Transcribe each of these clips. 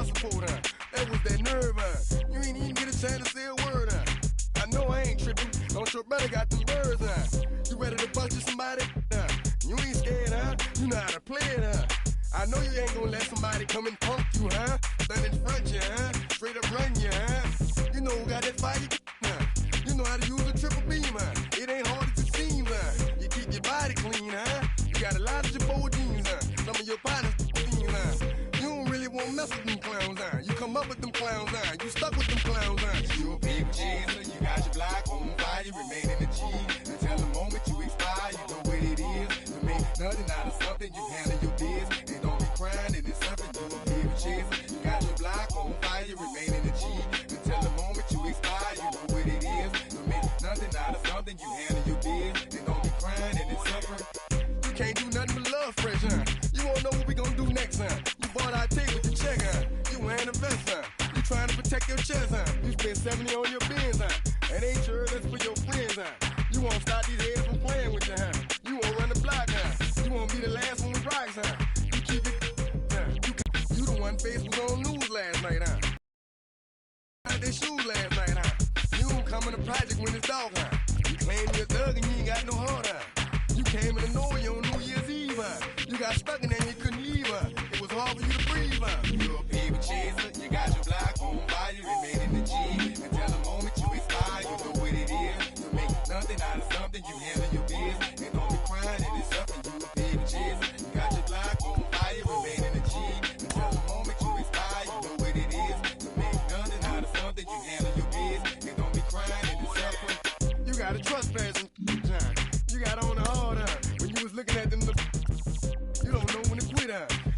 support, That was that nerve, You ain't even get a chance to say a word, I know I ain't tripping. Don't your brother got them birds, You ready to bust you somebody, You ain't scared, You know how to play it, I know you ain't gonna let somebody come and punk you, Stand in front you, Straight up run you, You know who got that fire, You know how to use a triple beam, It ain't hard as it seems, You keep your body clean, You got a lot of your bold jeans, Some of your partners, You don't really want to mess with them clowns, You come up with them clowns, You stuck with them clowns, You a big chaser, you got your block on fire, you remain in the G. Until the moment you expire, you know what it is. To make nothing out of something, you handle your biz. And don't be crying, it is something you a big chaser. You got your block on fire, you remain in the G. Until the moment you expire, you know what it is. To make nothing out of something, you handle your biz. And don't be crying, it is suffering. You can't do nothing but love fresh, You won't know what we gonna do next, You bought our tape with the check, You wearing a vest, You trying to protect your chest, You spend 70 on your bins, And ain't sure that's for your friends, You won't stop these heads from playing with you, You won't run the block, You won't be the last one with rocks, You keep it, You the one face was on news last night, Out their shoes last night, You don't come in the project when it's dark, You claim you're a thug and you ain't got no heart, You came in the know you on New Year's Eve, You got stuck and then you couldn't leave, It was hard for you to breathe, You a paper chaser, you got your block on fire, you remain in the G. Until the moment you expire, you know what it is. To make nothing out of something, you handle your biz. And don't be crying, it is something, you a paper chaser. You got your block on fire, you remain in the G. Until the moment you expire, you know what it is. To make nothing out of something, you handle your biz. And don't be crying, it is suffering. You gotta trust person, You got on the hard, When you was looking at them, you don't know when to quit,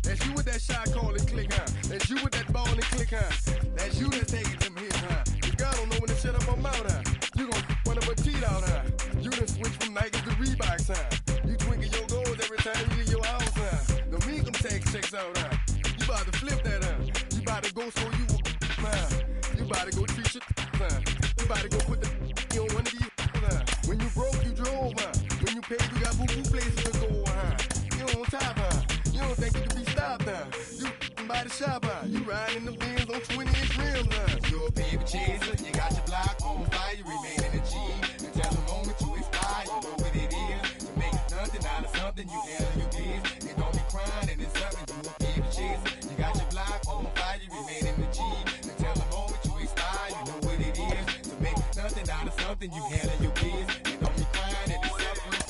That's you with that shot call and click, That's you with that ball and click, That's you that's taking them hits, Your girl don't know when to shut up her mouth, You gon' one of her teeth out, You done switch from Nike to Reeboks, You twinkle your goals every time you leave your house, The income tax checks out, You about to flip that, You about to go so you You about to go treat your, You about to go put the on one of these, When you broke, you drove, When you paid, you got boo-boo places to go, You on top, You don't think you can be stopped, You by the shop, You riding in the Benz on 20-inch rims, You a paper chaser, you got your block on fire, you remain in the G. Until the moment you expire, you know what it is. To make nothing out of something, you handle your biz. And don't be crying, and it's something, you a paper chaser. You got your block on fire, you remain in the G. Until the moment you expire, you know what it is. To make nothing out of something, you handle your biz. And don't be crying, and it's suffering.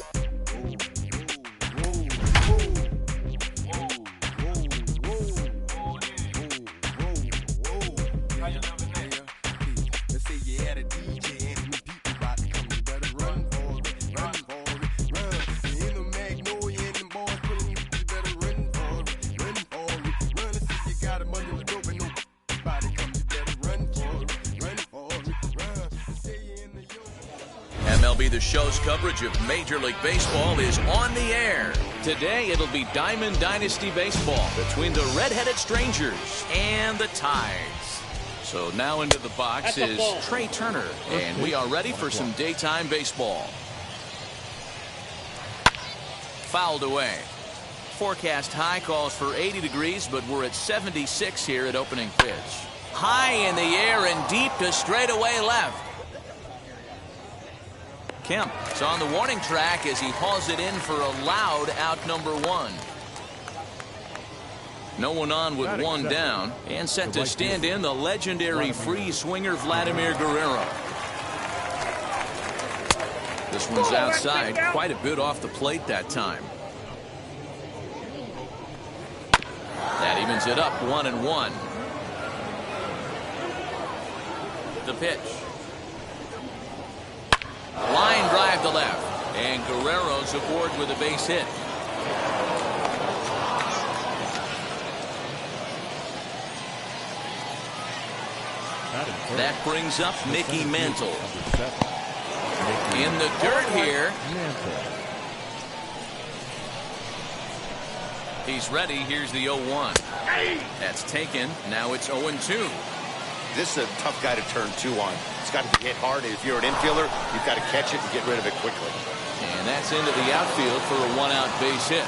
The show's coverage of Major League Baseball is on the air. Today, it'll be Diamond Dynasty Baseball between the Red-Headed Strangers and the Tides. So now into the box is Trey Turner, and we are ready for some daytime baseball. Fouled away. Forecast high calls for 80 degrees, but we're at 76 here at opening pitch. High in the air and deep to straightaway left. Kemp is on the warning track as he hauls it in for a loud out number one. No one on with one down, and set to stand in the legendary free swinger Vladimir Guerrero. This one's outside, quite a bit off the plate that time. That evens it up 1-1. The pitch. Line drive to left, and Guerrero's aboard with a base hit. That brings up Mickey Mantle. In the dirt here. He's ready. Here's the 0-1. That's taken. Now it's 0-2. This is a tough guy to turn two on. It's got to be hit hard. If you're an infielder, you've got to catch it and get rid of it quickly. And that's into the outfield for a one-out base hit.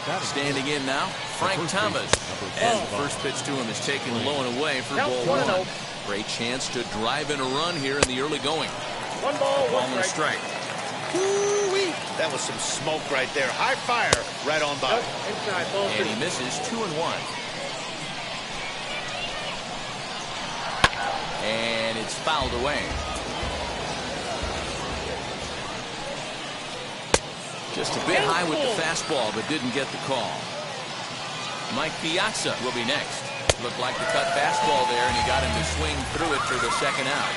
Standing in now, Frank Thomas. And the first pitch to him is taken low and away for ball one. Great chance to drive in a run here in the early going. One ball, one strike. Woo-wee. That was some smoke right there. High fire right on by. Inside, ball and he misses 2-1. And it's fouled away. Just a bit high with the fastball, but didn't get the call. Mike Piazza will be next. Looked like the cut fastball there, and he got him to swing through it for the second out.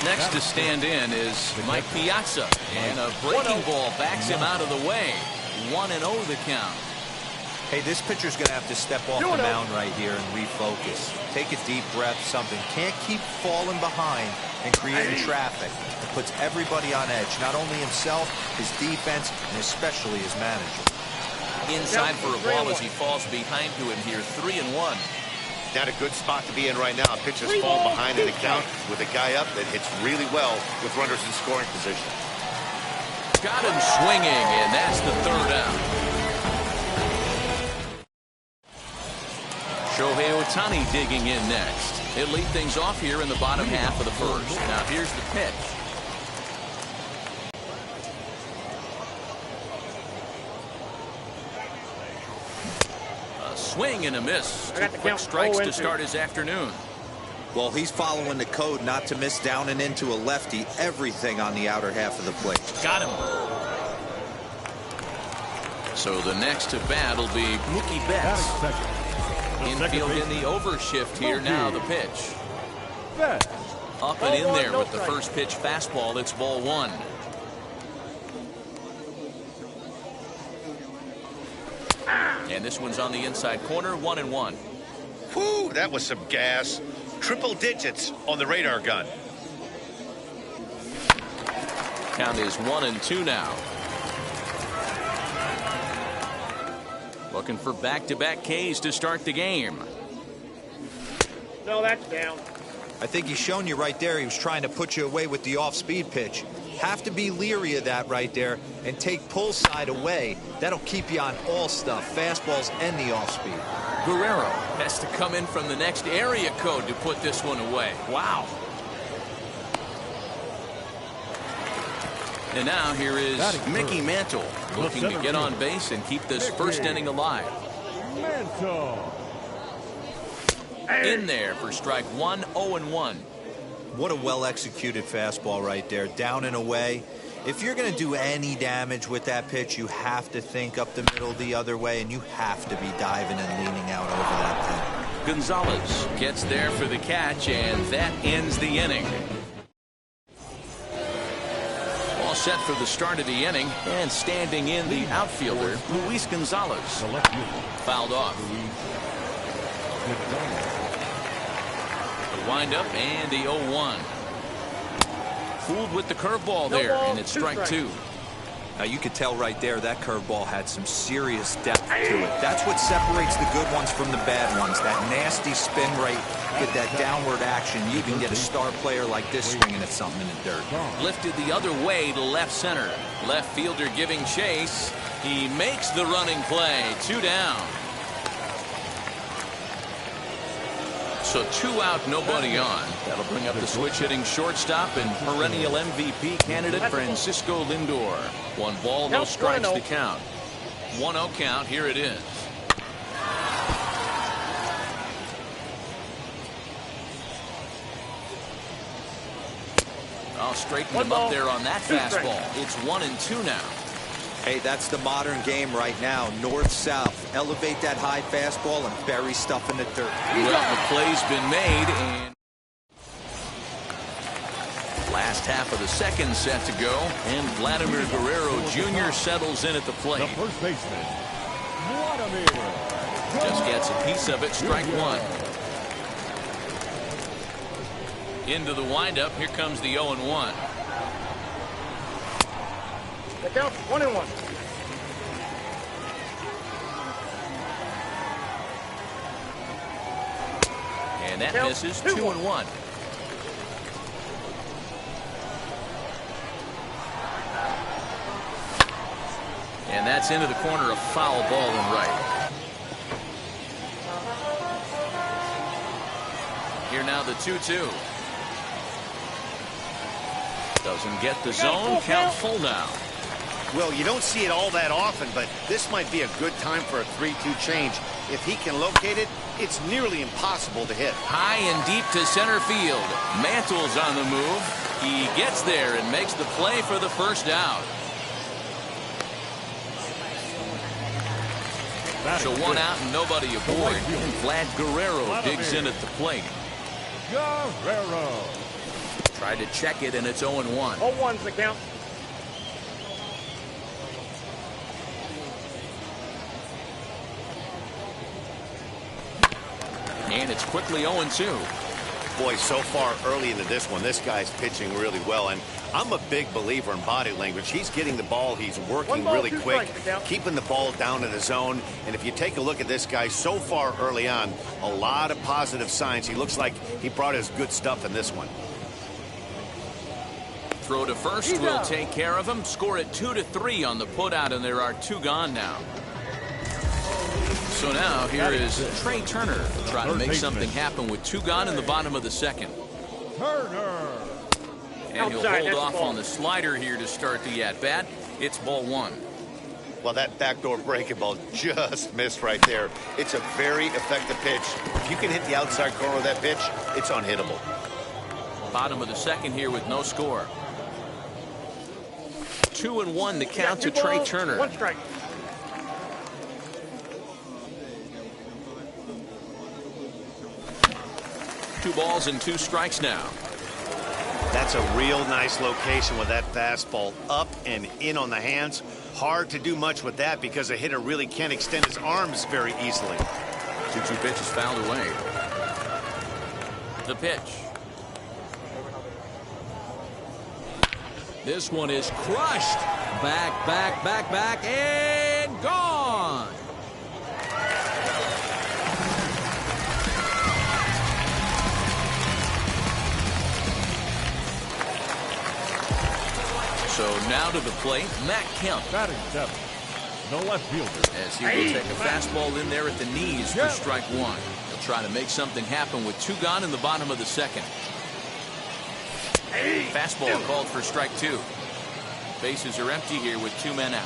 Next to stand in is Mike Piazza, and a breaking ball backs him out of the way. 1-0 the count. Hey, this pitcher's going to have to step off the mound right here and refocus. Take a deep breath, something. Can't keep falling behind and creating traffic. It puts everybody on edge, not only himself, his defense, and especially his manager. Inside for a ball as he falls behind to him here, 3-1. Not a good spot to be in right now. Pitchers fall behind in a count with a guy up that hits really well with runners in scoring position. Got him swinging, and that's the third out. Shohei Ohtani digging in next. He'll lead things off here in the bottom half of the first. Now here's the pitch. A swing and a miss. Two quick strikes to start his afternoon. Well, he's following the code not to miss down and into a lefty. Everything on the outer half of the plate. Got him. So the next to bat will be Mookie Betts. Infield in the overshift here. Now the pitch. Up and in there with the first pitch fastball. It's ball one. And this one's on the inside corner. 1-1. Whew, that was some gas. Triple digits on the radar gun. Count is 1-2 now. Looking for back-to-back Ks to start the game. No, that's down. I think he's shown you right there. He was trying to put you away with the off-speed pitch. Have to be leery of that right there and take pull side away. That'll keep you on all stuff, fastballs and the off-speed. Guerrero has to come in from the next area code to put this one away. Wow. And now here is Mickey Mantle looking to get on base and keep this first inning alive. In there for strike one. 0-1. What a well-executed fastball right there, down and away. If you're going to do any damage with that pitch, you have to think up the middle the other way, and you have to be diving and leaning out over that thing. Gonzalez gets there for the catch, and that ends the inning. All set for the start of the inning, and standing in the outfielder, Luis Gonzalez. Fouled off. The windup and the 0-1. Fooled with the curveball there, and it's strike two. Now you could tell right there that curveball had some serious depth to it. That's what separates the good ones from the bad ones. That nasty spin rate, get that downward action. You can get a star player like this swinging at something in the dirt. Lifted the other way to left center. Left fielder giving chase. He makes the running play. 2 down. So 2 out, nobody on. That'll bring up the switch hitting shortstop and perennial MVP candidate Francisco Lindor. 1 ball, no strikes to count. 1-0 count. Here it is. I'll straighten him up there on that fastball. It's 1-2 now. Hey, that's the modern game right now. North-south. Elevate that high fastball and bury stuff in the dirt. Well, the play's been made, and last half of the second set to go, and Vladimir Guerrero Jr. settles in at the plate. The first baseman, Vladimir. Just gets a piece of it. Strike one. Into the windup. Here comes the 0-1. The count 1-1. And that misses. 2-1. And that's into the corner, a foul ball and right. Here now the 2-2. Doesn't get the zone. Count full now. Well, you don't see it all that often, but this might be a good time for a 3-2 change. If he can locate it, it's nearly impossible to hit. High and deep to center field. Mantle's on the move. He gets there and makes the play for the first out. So one out and nobody aboard. Vlad Guerrero digs in at the plate. Guerrero. Tried to check it, and it's 0-1. 0-1's the count. And it's quickly 0-2. Boy, so far early into this one, this guy's pitching really well, and I'm a big believer in body language. He's getting the ball, he's working really quick, keeping the ball down in the zone, and if you take a look at this guy so far early on, a lot of positive signs. He looks like he brought his good stuff in this one. Throw to first will take care of him. Score it 2-3 on the putout, and there are 2 gone now. So now here is Trey Turner trying to make something happen with 2 gone in the bottom of the second. Turner. And he'll hold off on the slider here to start the at-bat. It's ball 1. Well, that backdoor breaking ball just missed right there. It's a very effective pitch. If you can hit the outside corner of that pitch, it's unhittable. Bottom of the second here with no score. 2-1 the count to Trey Turner. 1 strike. Two balls and 2 strikes now. That's a real nice location with that fastball up and in on the hands. Hard to do much with that because a hitter really can't extend his arms very easily. 2-2 pitch is fouled away. The pitch. This one is crushed. Back, and gone. So now to the plate, Matt Kemp. Batting 7. No left fielder. As he will take a fastball in there at the knees for strike 1. He'll try to make something happen with 2 gone in the bottom of the second. Fastball called for strike 2. Bases are empty here with 2 men out.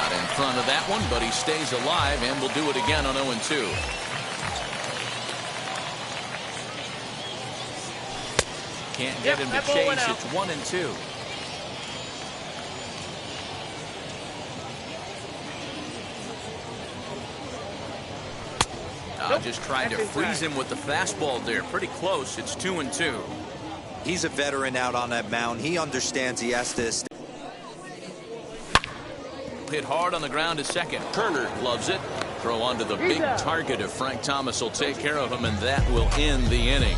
Out in front of that one, but he stays alive and will do it again on 0-2. Can't get him to chase. It's 1-2. Just trying to freeze him with the fastball there. Pretty close. It's 2-2. He's a veteran out on that mound. He understands he has to. Hit hard on the ground to second. Turner loves it. Throw onto the big target of Frank Thomas will take care of him, and that will end the inning.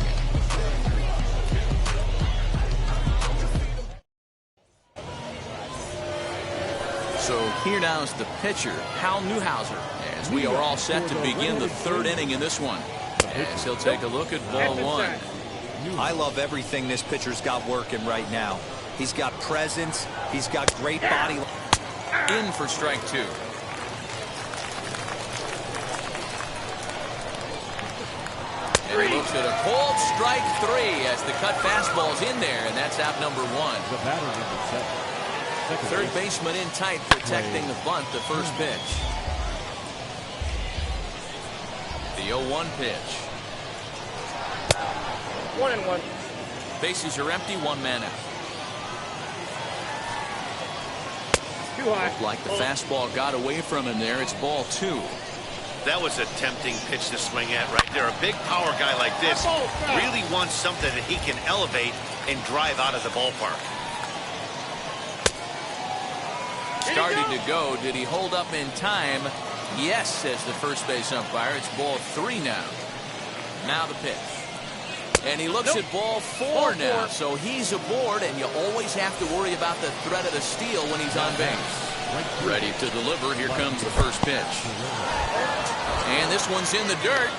So here now is the pitcher, Hal Newhouser, as we are all set to begin the 3rd inning in this one. As he'll take a look at ball 1. I love everything this pitcher's got working right now. He's got presence. He's got great body. In for strike 2. And he looks at a cold strike 3 as the cut fastball's in there, and that's out number 1. The batter number 7. Third baseman in tight, protecting the bunt, the first pitch. The 0-1 pitch. 1-1. Bases are empty, 1 man out. Too high. Looked like the fastball got away from him there. It's ball 2. That was a tempting pitch to swing at right there. A big power guy like this really wants something that he can elevate and drive out of the ballpark. Starting to go. Did he hold up in time? Yes, says the first base umpire. It's ball 3 now. Now the pitch. And he looks at ball 4 now. So he's aboard, and you always have to worry about the threat of the steal when he's on base. Ready to deliver. Here comes the first pitch. And this one's in the dirt.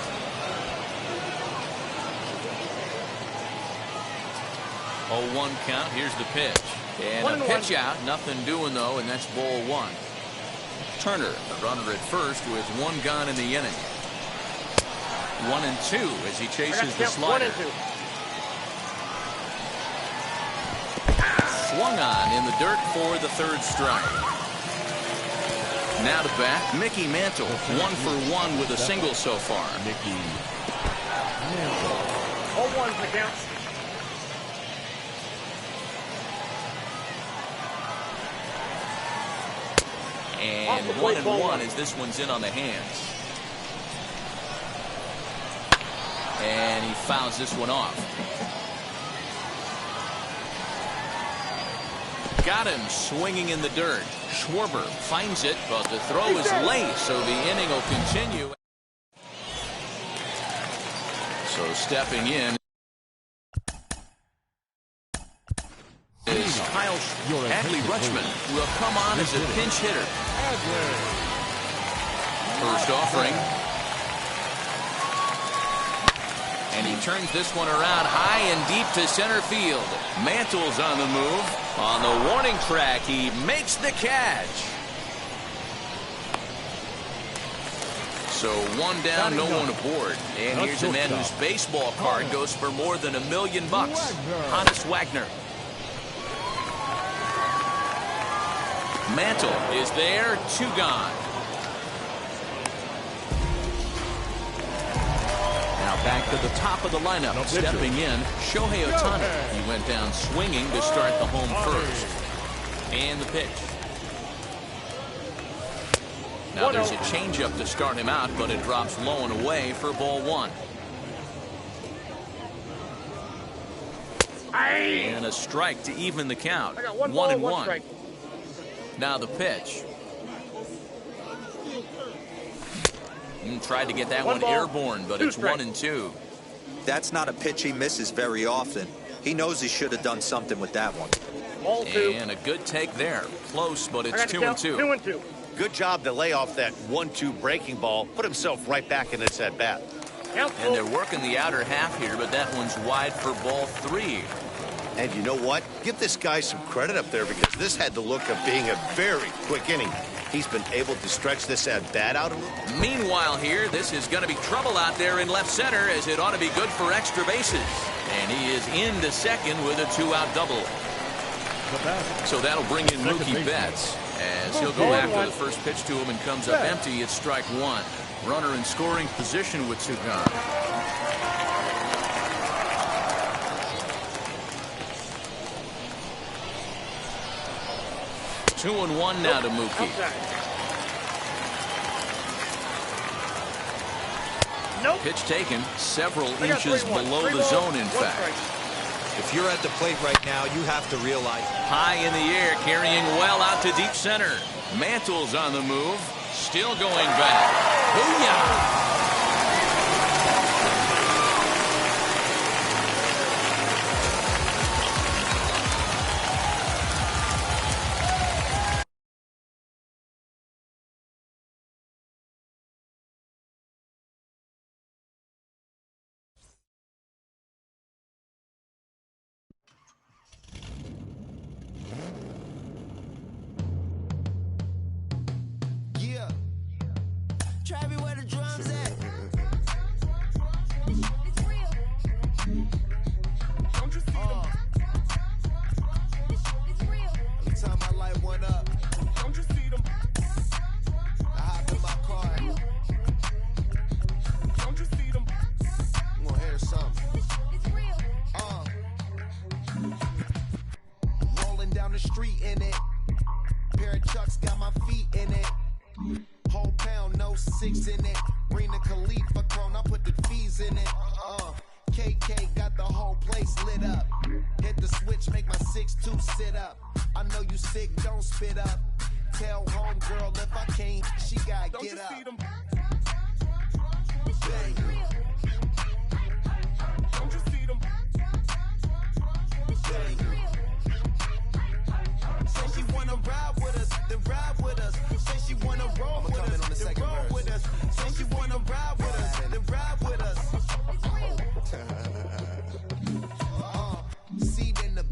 0-1 count. Here's the pitch. And a pitch out. Nothing doing, though, and that's ball one. Turner, the runner at first with one gone in the inning. 1-2 as he chases the slider. 1-2. Swung on in the dirt for the third strike. Now to bat, Mickey Mantle. 1 for 1 with a single so far. Mickey Mantle. 0-1's the count. And 1-1 as this one's in on the hands. And he fouls this one off. Got him swinging in the dirt. Schwarber finds it, but the throw is late, so the inning will continue. So stepping in is Kyle Adley Rutschman will come on as a pinch hitter. First offering. And he turns this one around high and deep to center field. Mantle's on the move. On the warning track, he makes the catch. So one down, no one aboard. And here's a man whose baseball card goes for more than $1 million. Honus Wagner. Mantle is there, 2 gone. Now back to the top of the lineup, stepping in, Shohei Ohtani. He went down swinging to start the home first. And the pitch. Now there's a changeup to start him out, but it drops low and away for ball 1. And a strike to even the count. 1-1. Now the pitch. Tried to get that one airborne, but it's 1-2. That's not a pitch he misses very often. He knows he should have done something with that one. And a good take there. Close, but it's 2-2. 2-2. Good job to lay off that 1-2 breaking ball. Put himself right back in its at-bat. And they're working the outer half here, but that one's wide for ball 3. And you know what? Give this guy some credit up there because this had the look of being a very quick inning. He's been able to stretch this at-bat out a little. Meanwhile here, this is going to be trouble out there in left center as it ought to be good for extra bases. And he is into second with a 2-out double. So that'll bring in Mookie Betts as he'll go after the first pitch to him and comes up empty. It's strike 1. Runner in scoring position with 2 gone. Two and 1 now to Mookie. Pitch taken several inches below the zone, in fact. If you're at the plate right now, you have to realize. High in the air, carrying well out to deep center. Mantle's on the move. Still going back. Booyah! Seed in the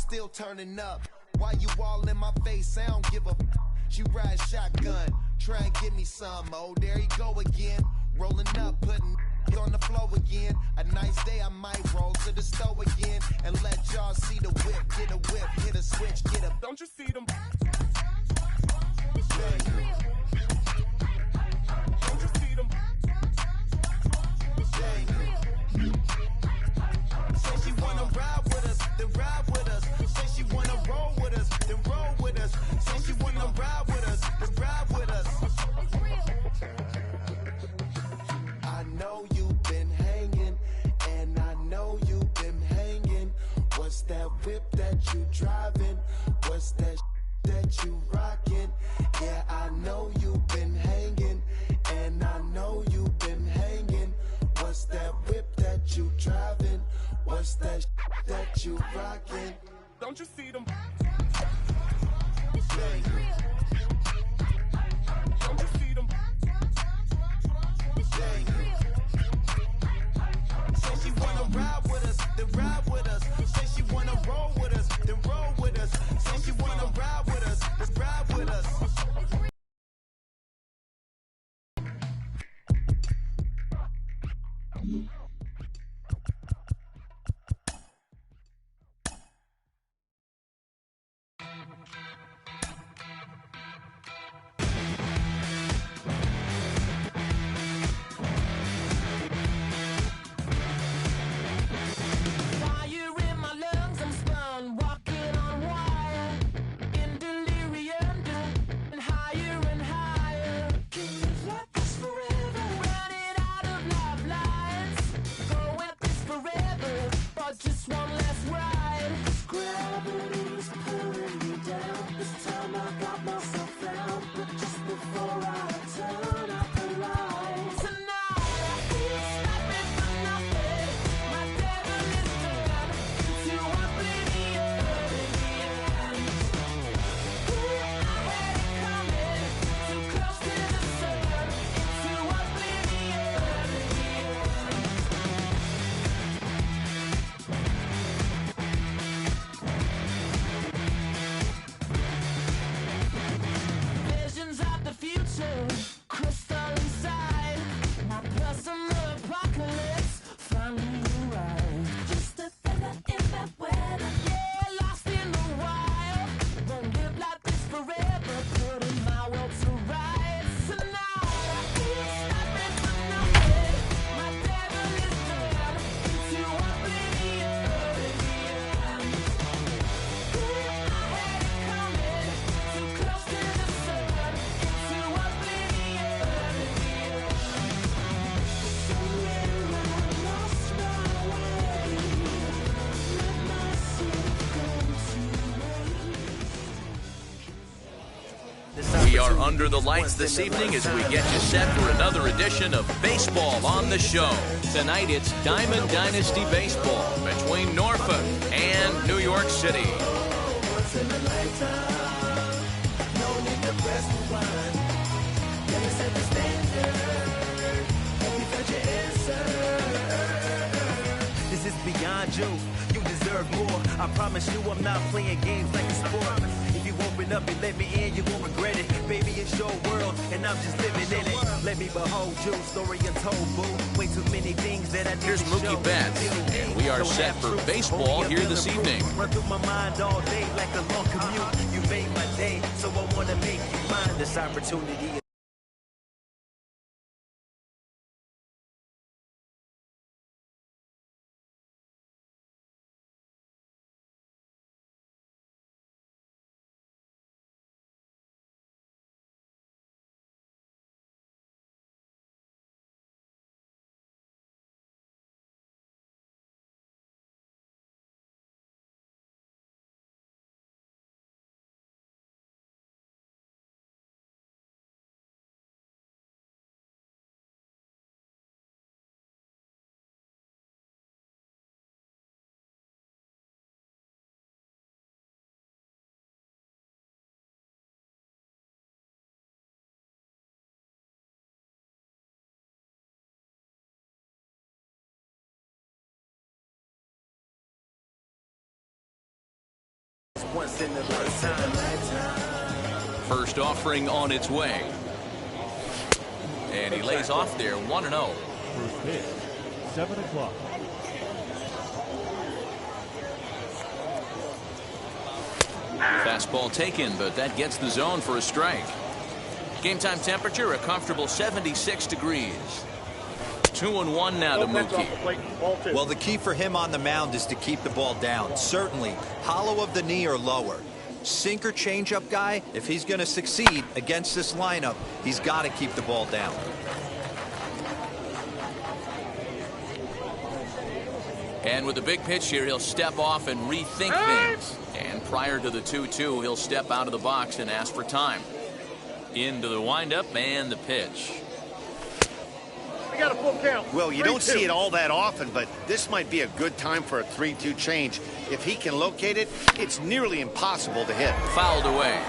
still turning up. Why you all in my face? I don't give a. She ride shotgun, try and give me some. Oh, there you go again. Rolling up, putting on the floor again. A nice day, I might roll to the store again and let y'all see the whip. Get a whip, hit a switch, get a. Don't you see them? Don't you see them? Say she wanna ride with us, then ride with us. Say she wanna roll with us, then roll with us. Say she wanna ride with us, then ride with us. I know you've been hanging, and I know you've been hanging. What's that whip that you driving? What's that that you rocking? Yeah, I know you've been hanging, and I know you've been hanging. What's that whip that you driving? What's that that you rocking? Don't you see them? Don't you see them? Say she wanna ride with us, then ride with us. Say she wanna roll with us, then roll with us. Say she wanna ride with us, then ride with us. Fire in my lungs, I'm spun, walking on wire. In delirium, and higher and higher. Can you live like this forever? Running out of love lines. Go at this forever, or just one last ride. This gravity's pulling me down. This time I got myself found, but just before I turn out the lights. Tonight I feel stopping for nothing. My devil is turned into oblivion. I had it coming, too close to the sun, into oblivion. Visions of the future, crystal inside. My personal apocalypse finally arrived. Just a feather in that weather. Yeah, lost in the wild. Won't live like this forever. Putting my world to rights. Tonight I feel stopping for nothing. My devil is turned into oblivion. I had it coming, too close to the sun, into oblivion. Somewhere I lost my way, let myself go to waste. We are under the lights this evening as we get you set for another edition of Baseball on the Show. Tonight it's Diamond Dynasty Baseball between Norfolk and New York City. This is beyond you. You deserve more. I promise you I'm not playing games like a sport. If you open up and let me in, you won't regret it. Baby, it's your world, and I'm just living in it. Let me behold you, story untold, boo. Way too many things that I need Here's to Mookie show. Betts, and we are set for baseball here this evening. Run through my mind all day like a long commute. You made my day, so I wanna make you mine. This opportunity once in a lifetime. First offering on its way. And he lays off there, 1-0. First pitch, 7 o'clock. Fastball taken, but that gets the zone for a strike. Game time temperature, a comfortable 76 degrees. 2-1 now to Mookie. Well, the key for him on the mound is to keep the ball down. Certainly, hollow of the knee or lower. Sinker changeup guy, if he's going to succeed against this lineup, he's got to keep the ball down. And with a big pitch here, he'll step off and rethink things. And prior to the 2-2, he'll step out of the box and ask for time. Into the windup and the pitch. We got a full count. Well, you don't see it all that often, but this might be a good time for a 3-2 change. If he can locate it, it's nearly impossible to hit. Fouled away.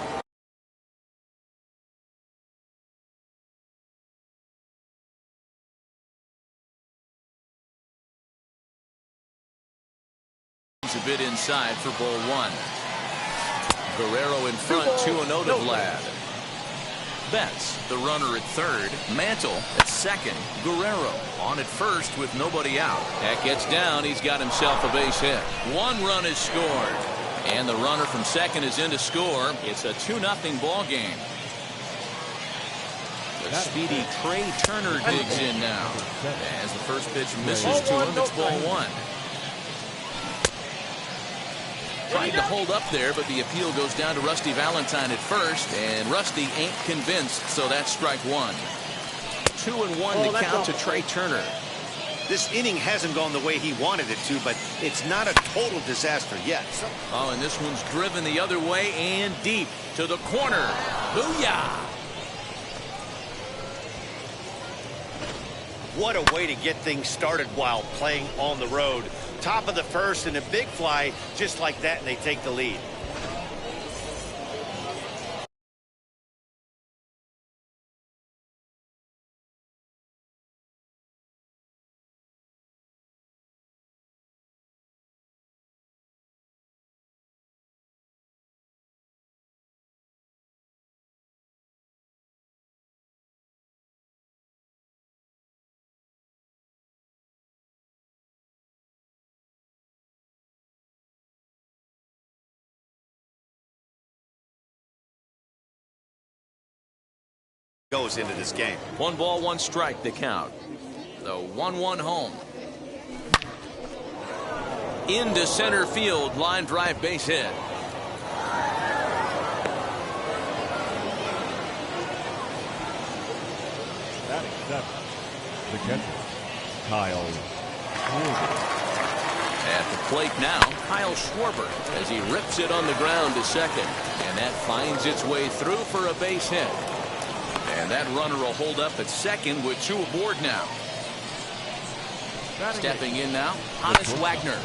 A bit inside for ball 1. Guerrero in front, 2-0 to Vlad. Betts, the runner at third. Mantle at second. Guerrero on at first with nobody out. That gets down. He's got himself a base hit. 1 run is scored. And the runner from second is in to score. It's a 2-0 ball game. The speedy Trey Turner digs in now. As the first pitch misses to him, it's ball 1. Tried to hold up there, but the appeal goes down to Rusty Valentine at first, and Rusty ain't convinced, so that's strike 1. 2-1 to count to Trey Turner. This inning hasn't gone the way he wanted it to, but it's not a total disaster yet. Oh, and this one's driven the other way and deep to the corner. Booyah! What a way to get things started while playing on the road. Top of the first and a big fly just like that, and they take the lead. Goes into this game. 1 ball, 1 strike to count. The 1-1 home. Into center field, line drive base hit. Batting 7. The catcher, Kyle Schwarber. At the plate now, Kyle Schwarber as he rips it on the ground to second. And that finds its way through for a base hit. And that runner will hold up at second with 2 aboard now. Stepping in now, Hannes Wagner.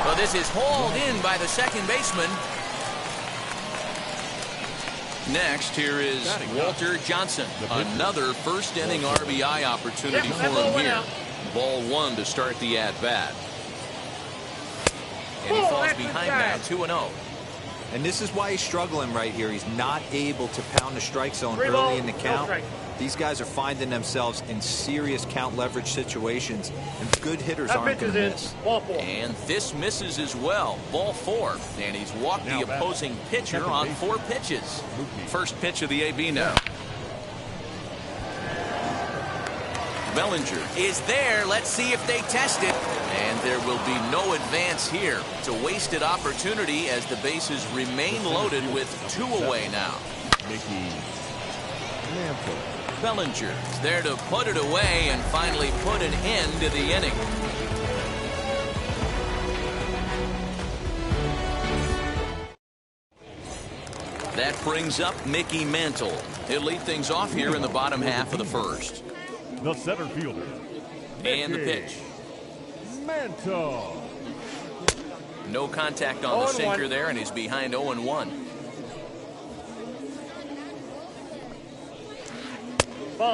Well, this is hauled in by the second baseman. Next, here is Walter Johnson. Another first inning RBI opportunity for him here. Ball 1 to start the at-bat. And he falls behind now, 2-0. And this is why he's struggling right here. He's not able to pound the strike zone early in the count. These guys are finding themselves in serious count leverage situations, and good hitters aren't going to miss. And this misses as well. Ball 4. And he's walked the opposing pitcher on 4 pitches. First pitch of the AB now. Bellinger is there. Let's see if they test it. And there will be no advance here. It's a wasted opportunity as the bases remain loaded with 2 away now. Bellinger is there to put it away and finally put an end to the inning. That brings up Mickey Mantle. He'll lead things off here in the bottom half of the first. The center fielder. And the pitch. Mantle. No contact on the sinker there, and he's behind 0-1.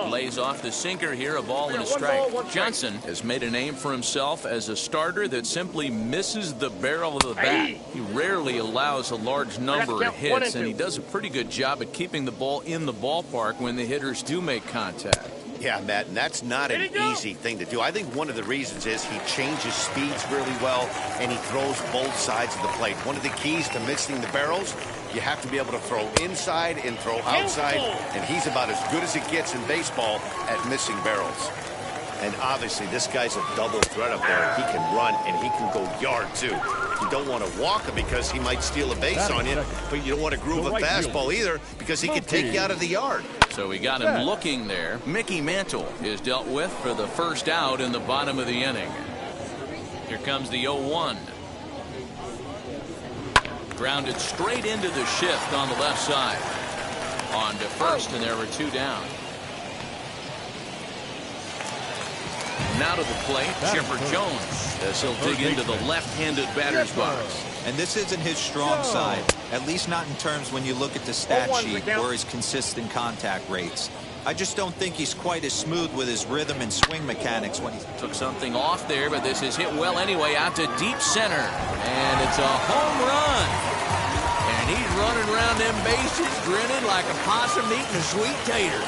Lays off the sinker here, a ball and a strike. Johnson has made a name for himself as a starter that simply misses the barrel of the bat. He rarely allows a large number of hits, and he does a pretty good job at keeping the ball in the ballpark when the hitters do make contact. Yeah, Matt, and that's not an easy thing to do. I think one of the reasons is he changes speeds really well, and he throws both sides of the plate. One of the keys to missing the barrels, you have to be able to throw inside and throw outside, and he's about as good as it gets in baseball at missing barrels. And obviously, this guy's a double threat up there. He can run, and he can go yard, too. You don't want to walk him because he might steal a base on you, but you don't want to groove a fastball either because he can take you out of the yard. So we got him looking there. Mickey Mantle is dealt with for the first out in the bottom of the inning. Here comes the 0-1. Grounded straight into the shift on the left side. On to first, and there were two down. Now to the plate, Chipper Jones, as he'll dig into the left-handed batter's box. And this isn't his strong side, at least not in terms when you look at the stat sheet or his consistent contact rates. I just don't think he's quite as smooth with his rhythm and swing mechanics when he took something off there, but this is hit well anyway, out to deep center. And it's a home run. And he's running around them bases grinning like a possum eating a sweet tater.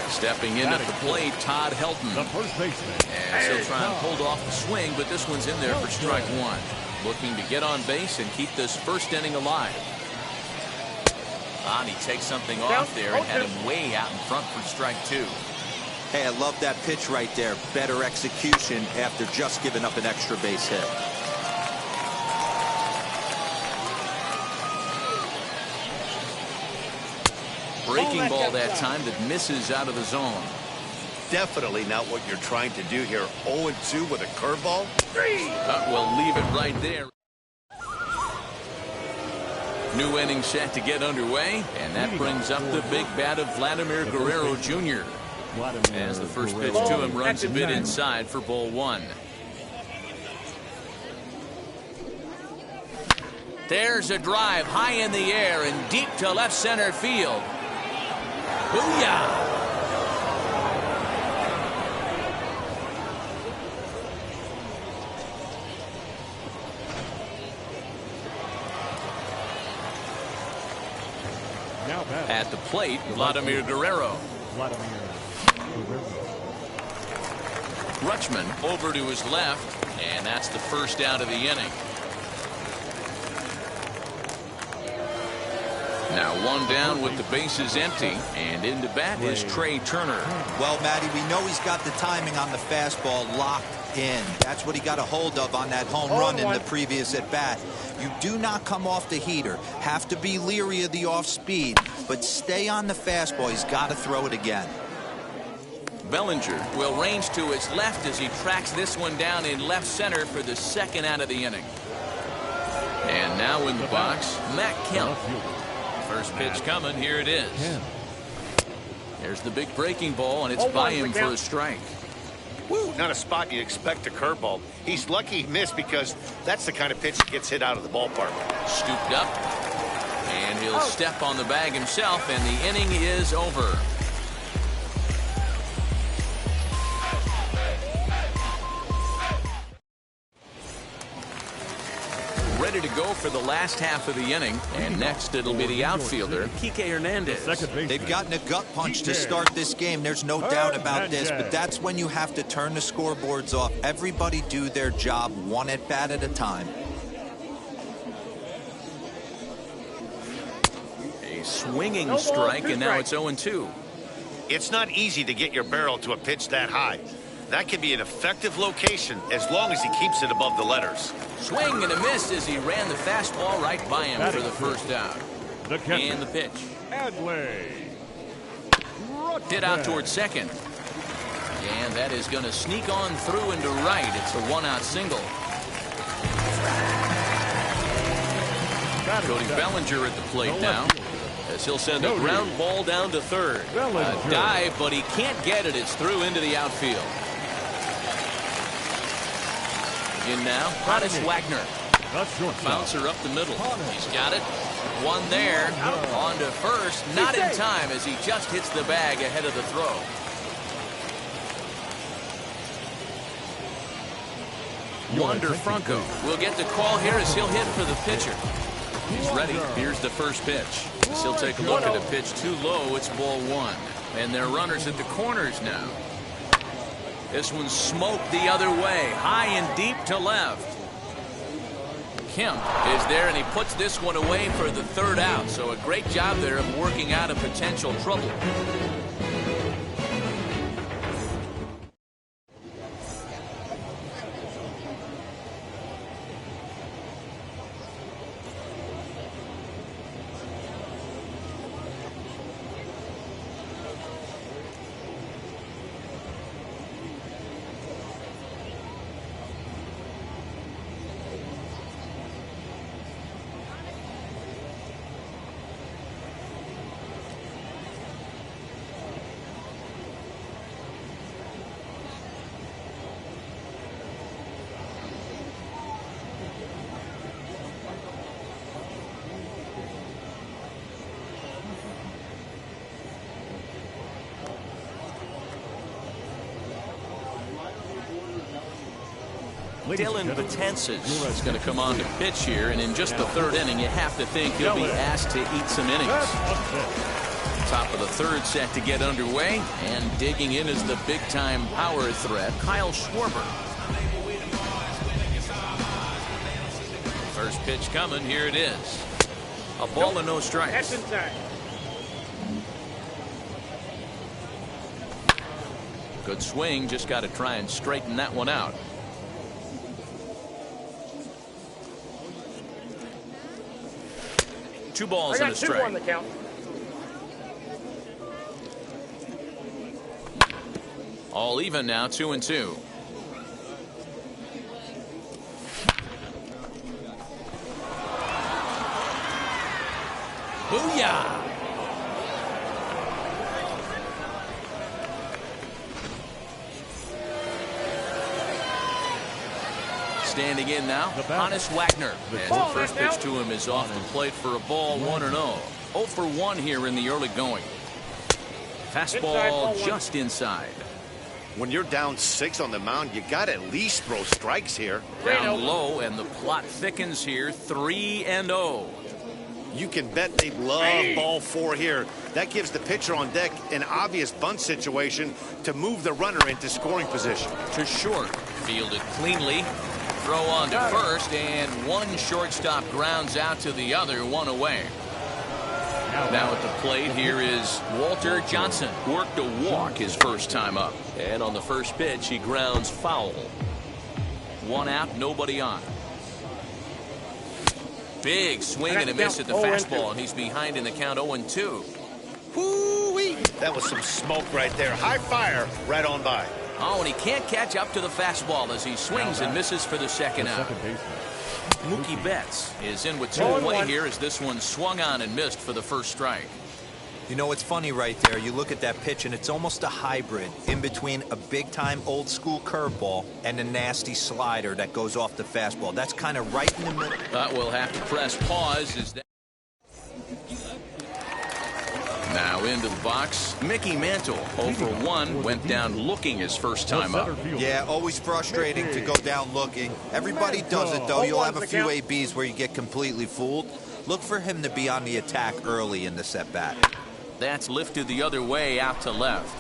Stepping in at the plate, Todd Helton. The first baseman. And he'll try and hold off the swing, but this one's in there for strike one. Looking to get on base and keep this first inning alive. And he takes something off there and had him way out in front for strike two. Hey, I love that pitch right there. Better execution after just giving up an extra base hit. Breaking ball that time that misses out of the zone. Definitely not what you're trying to do here. 0-2 with a curveball. We'll leave it right there. New inning set to get underway, and that brings up the big bat of Vladimir Guerrero Jr. As the first pitch to him runs a bit inside for ball one. There's a drive high in the air and deep to left center field. Booyah! At the plate, Vladimir Guerrero. Rutschman over to his left, and that's the first out of the inning. Now one down with the bases empty, and in to bat is Trey Turner. Well, Matty, we know he's got the timing on the fastball locked in. That's what he got a hold of on that home run in the previous at bat. You do not come off the heater. Have to be leery of the off speed, but stay on the fastball. He's got to throw it again. Bellinger will range to his left as he tracks this one down in left center for the second out of the inning. And now in the box, Matt Kemp. First pitch coming. Here it is. There's the big breaking ball, and it's by him for a strike. Woo, not a spot you expect a curveball. He's lucky he missed because that's the kind of pitch that gets hit out of the ballpark. Scooped up, and he'll step on the bag himself, and the inning is over. Ready to go for the last half of the inning, and next it'll be the outfielder, Kike Hernandez. They've gotten a gut punch to start this game. There's no doubt about this, but that's when you have to turn the scoreboards off. Everybody do their job one at bat at a time. A swinging strike, and now it's 0-2. It's not easy to get your barrel to a pitch that high. That can be an effective location as long as he keeps it above the letters. Swing and a miss as he ran the fastball right by him for the first out. And the pitch. Hit out towards second. And that is going to sneak on through into right. It's a one-out single. Cody Bellinger at the plate now, as he'll send a ground ball down to third. A dive, but he can't get it. It's through into the outfield. In now, Honus Wagner. Bouncer up the middle. He's got it. One there. On to first. Not in time as he just hits the bag ahead of the throw. Wander Franco will get the call here as he'll hit for the pitcher. He's ready. Here's the first pitch. As he'll take a look at a pitch too low. It's ball one. And they're runners at the corners now. This one's smoked the other way. High and deep to left. Kemp is there, and he puts this one away for the third out. So a great job there of working out a potential trouble. Dylan Betances is going to come on to pitch here, and in just the third inning, you have to think he'll be asked to eat some innings. Top of the third set to get underway, and digging in is the big-time power threat, Kyle Schwarber. First pitch coming, here it is. A ball and no strikes. That's inside. Good swing, just got to try and straighten that one out. Two balls and a strike. On the count. All even now, 2-2. Booyah! Standing in now, Hannes Wagner. And the first pitch to him is off the plate for a ball, 1-0. 0 for 1 here in the early going. Fastball just inside. When you're down 6 on the mound, you got to at least throw strikes here. Down low, and the plot thickens here, 3-0. You can bet they love ball 4 here. That gives the pitcher on deck an obvious bunt situation to move the runner into scoring position. To short, fielded cleanly. Throw on to first, and one shortstop grounds out to the other, 1 away. Now at the plate, here is Walter Johnson. Worked a walk his first time up. And on the first pitch, he grounds foul. 1 out, nobody on. Big swing and a miss at the fastball, and he's behind in the count, 0-2. Whoo-wee! That was some smoke right there. High fire right on by. Oh, and he can't catch up to the fastball as he swings and misses for the second out. Mookie Betts is in with 2 away here as this one swung on and missed for the first strike. You know, it's funny right there. You look at that pitch, and it's almost a hybrid in between a big-time old-school curveball and a nasty slider that goes off the fastball. That's kind of right in the middle. But we'll have to press pause as that. Now into the box, Mickey Mantle, 0 for 1, went down looking his first time up. Yeah, always frustrating to go down looking. Everybody does it, though. You'll have a few ABs where you get completely fooled. Look for him to be on the attack early in the set-bat. That's lifted the other way out to left.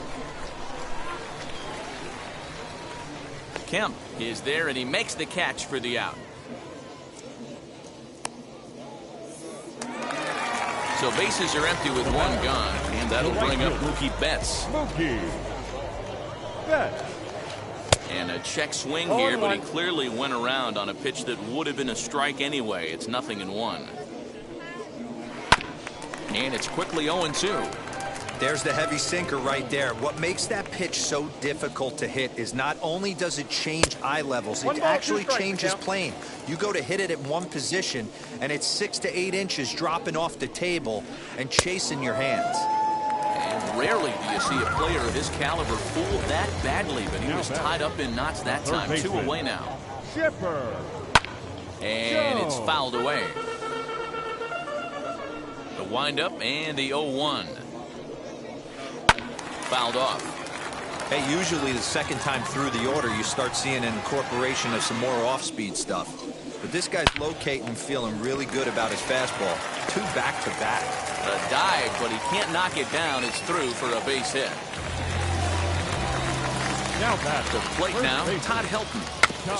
Kemp is there, and he makes the catch for the out. So bases are empty with 1 gone, and that'll bring up Mookie Betts. Mookie Betts. And a check swing here, but he clearly went around on a pitch that would have been a strike anyway. It's 0-1. And it's quickly 0-2. There's the heavy sinker right there. What makes that pitch so difficult to hit is not only does it change eye levels, it actually changes plane. You go to hit it at one position, and it's 6 to 8 inches dropping off the table and chasing your hands. And rarely do you see a player of his caliber fool that badly, but he was tied up in knots that time. 2 away now. Shipper. And it's fouled away. The windup and the 0-1. Fouled off. Hey, usually the second time through the order, you start seeing an incorporation of some more off-speed stuff. But this guy's locating and feeling really good about his fastball. 2 back-to-back. A dive, but he can't knock it down. It's through for a base hit. Now back The plate now, Todd Helton.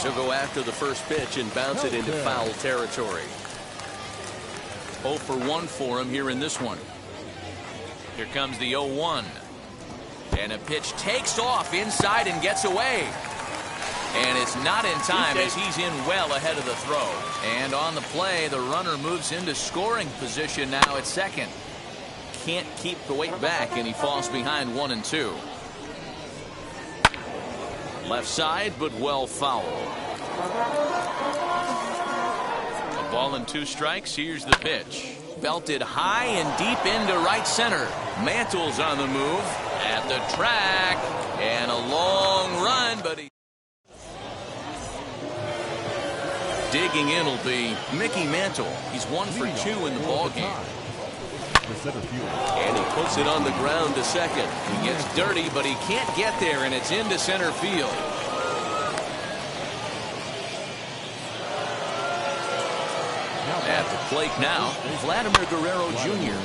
He'll go after the first pitch and bounce it into foul territory. 0 for 1 for him here in this one. Here comes the 0-1. And a pitch takes off inside and gets away. And it's not in time as he's in well ahead of the throw. And on the play, the runner moves into scoring position now at second. Can't keep the weight back, and he falls behind 1 and 2. Left side, but well foul. A ball and 2 strikes. Here's the pitch. Belted high and deep into right center. Mantle's on the move at the track. And a long run, but he... Digging in will be Mickey Mantle. He's 1 for 2 in the ballgame. And he puts it on the ground to second. He gets dirty, but he can't get there, and it's into center field. At the plate now, Vladimir Guerrero Jr.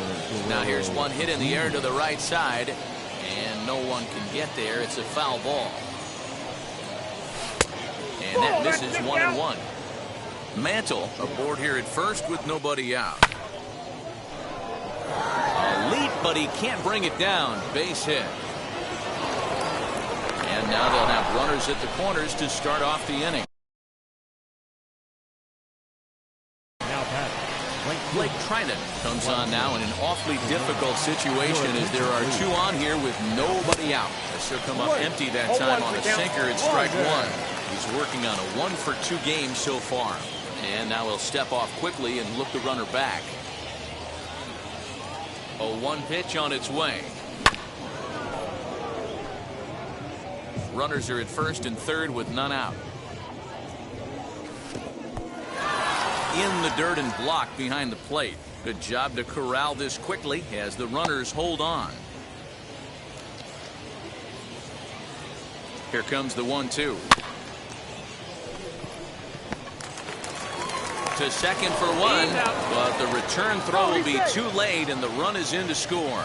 Now here's one hit in the air to the right side, and no one can get there. It's a foul ball. And that misses 1-1. Mantle aboard here at first with nobody out. A leap, but he can't bring it down. Base hit. And now they'll have runners at the corners to start off the inning. Blake Trinan comes on now in an awfully difficult situation as there are 2 on here with nobody out. This will come up empty that time on a sinker at strike 1. He's working on a 1 for 2 game so far. And now he'll step off quickly and look the runner back. A 1 pitch on its way. Runners are at first and third with none out. In the dirt and blocked behind the plate. Good job to corral this quickly as the runners hold on. Here comes the 1-2. To second for 1, but the return throw will be too late and the run is in to score.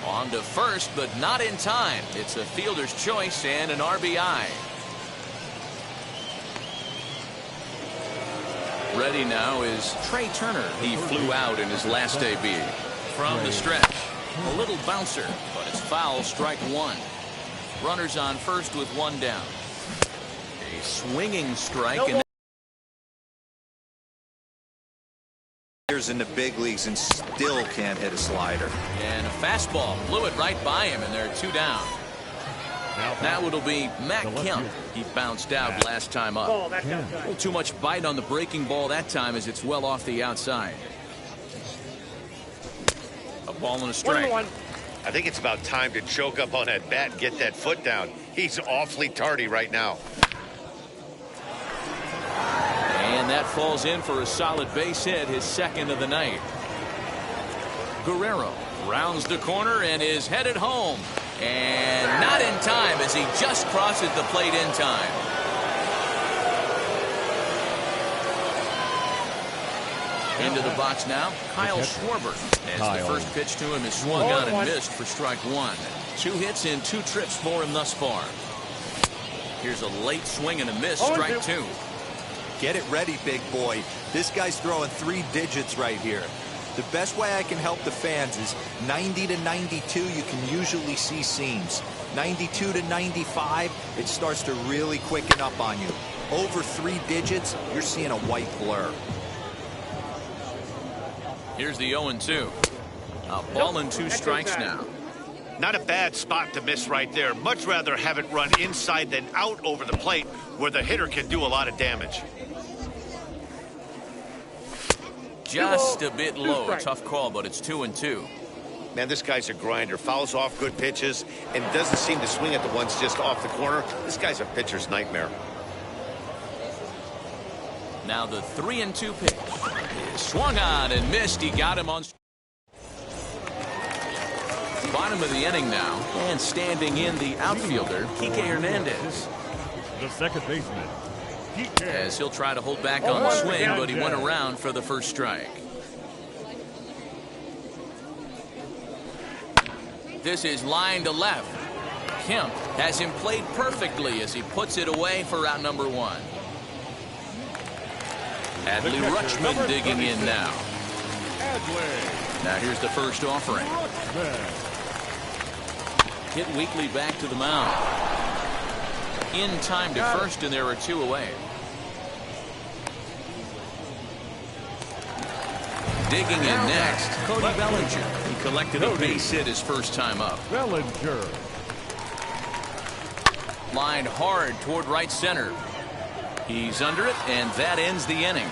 On to first, but not in time. It's a fielder's choice and an RBI. Ready now is Trey Turner. He flew out in his last AB. From the stretch, a little bouncer, but it's foul, strike 1. Runners on first with 1 down. A swinging strike. And in the big leagues and still can't hit a slider. And a fastball blew it right by him, and they're 2 down. Now it'll be Matt Kemp. He bounced out last time up. A little too much bite on the breaking ball that time as it's well off the outside. A ball and a strike. I think it's about time to choke up on that bat and get that foot down. He's awfully tardy right now. And that falls in for a solid base hit, his second of the night. Guerrero rounds the corner and is headed home. And not in time as he just crosses the plate in time. Into the box now, Kyle Schwarber. As the first pitch to him is swung on and missed for strike 1. 2 hits in 2 trips for him thus far. Here's a late swing and a miss, strike 2. Get it ready, big boy. This guy's throwing 3 digits right here. The best way I can help the fans is 90 to 92, you can usually see seams. 92 to 95, it starts to really quicken up on you. Over 3 digits, you're seeing a white blur. Here's the 0-2. A ball and 2 strikes now. Not a bad spot to miss right there. Much rather have it run inside than out over the plate where the hitter can do a lot of damage. Just a bit low. Tough call, but it's 2-2. Man, this guy's a grinder. Fouls off good pitches and doesn't seem to swing at the ones just off the corner. This guy's a pitcher's nightmare. Now the 3-2 pitch. Swung on and missed. He got him on. bottom of the inning now, and standing in the outfielder, Kike Hernandez. The second baseman, As he'll try to hold back on the swing, but he went around for the first strike. This is line to left. Kemp has him played perfectly as he puts it away for out number 1. Adley Rutschman digging in now. Now here's the first offering. Hit weakly back to the mound. In time to first, and there are 2 away. Digging in next, Cody Bellinger. He collected a base hit his first time up. Bellinger. Lined hard toward right center. He's under it, and that ends the inning.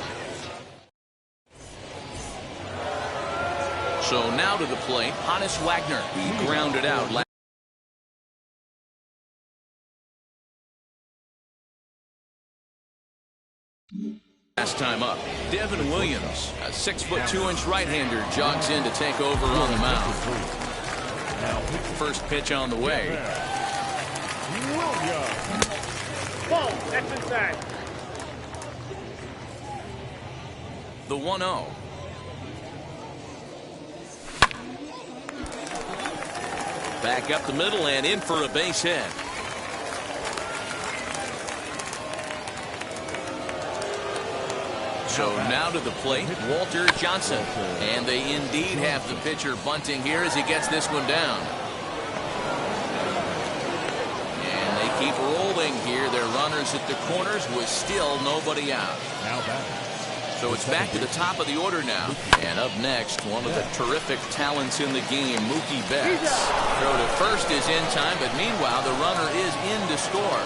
So now to the plate, Hannes Wagner. He grounded out last time up. Devin Williams, a 6'2" right-hander, jogs in to take over on the mound. First pitch on the way. Ball, that's inside. The 1-0. Back up the middle and in for a base hit. So now to the plate, Walter Johnson. And they indeed have the pitcher bunting here as he gets this one down. And they keep rolling here. Their runners at the corners with still nobody out. So it's back to the top of the order now. And up next, one of the terrific talents in the game, Mookie Betts. Throw to first is in time, but meanwhile the runner is in to score.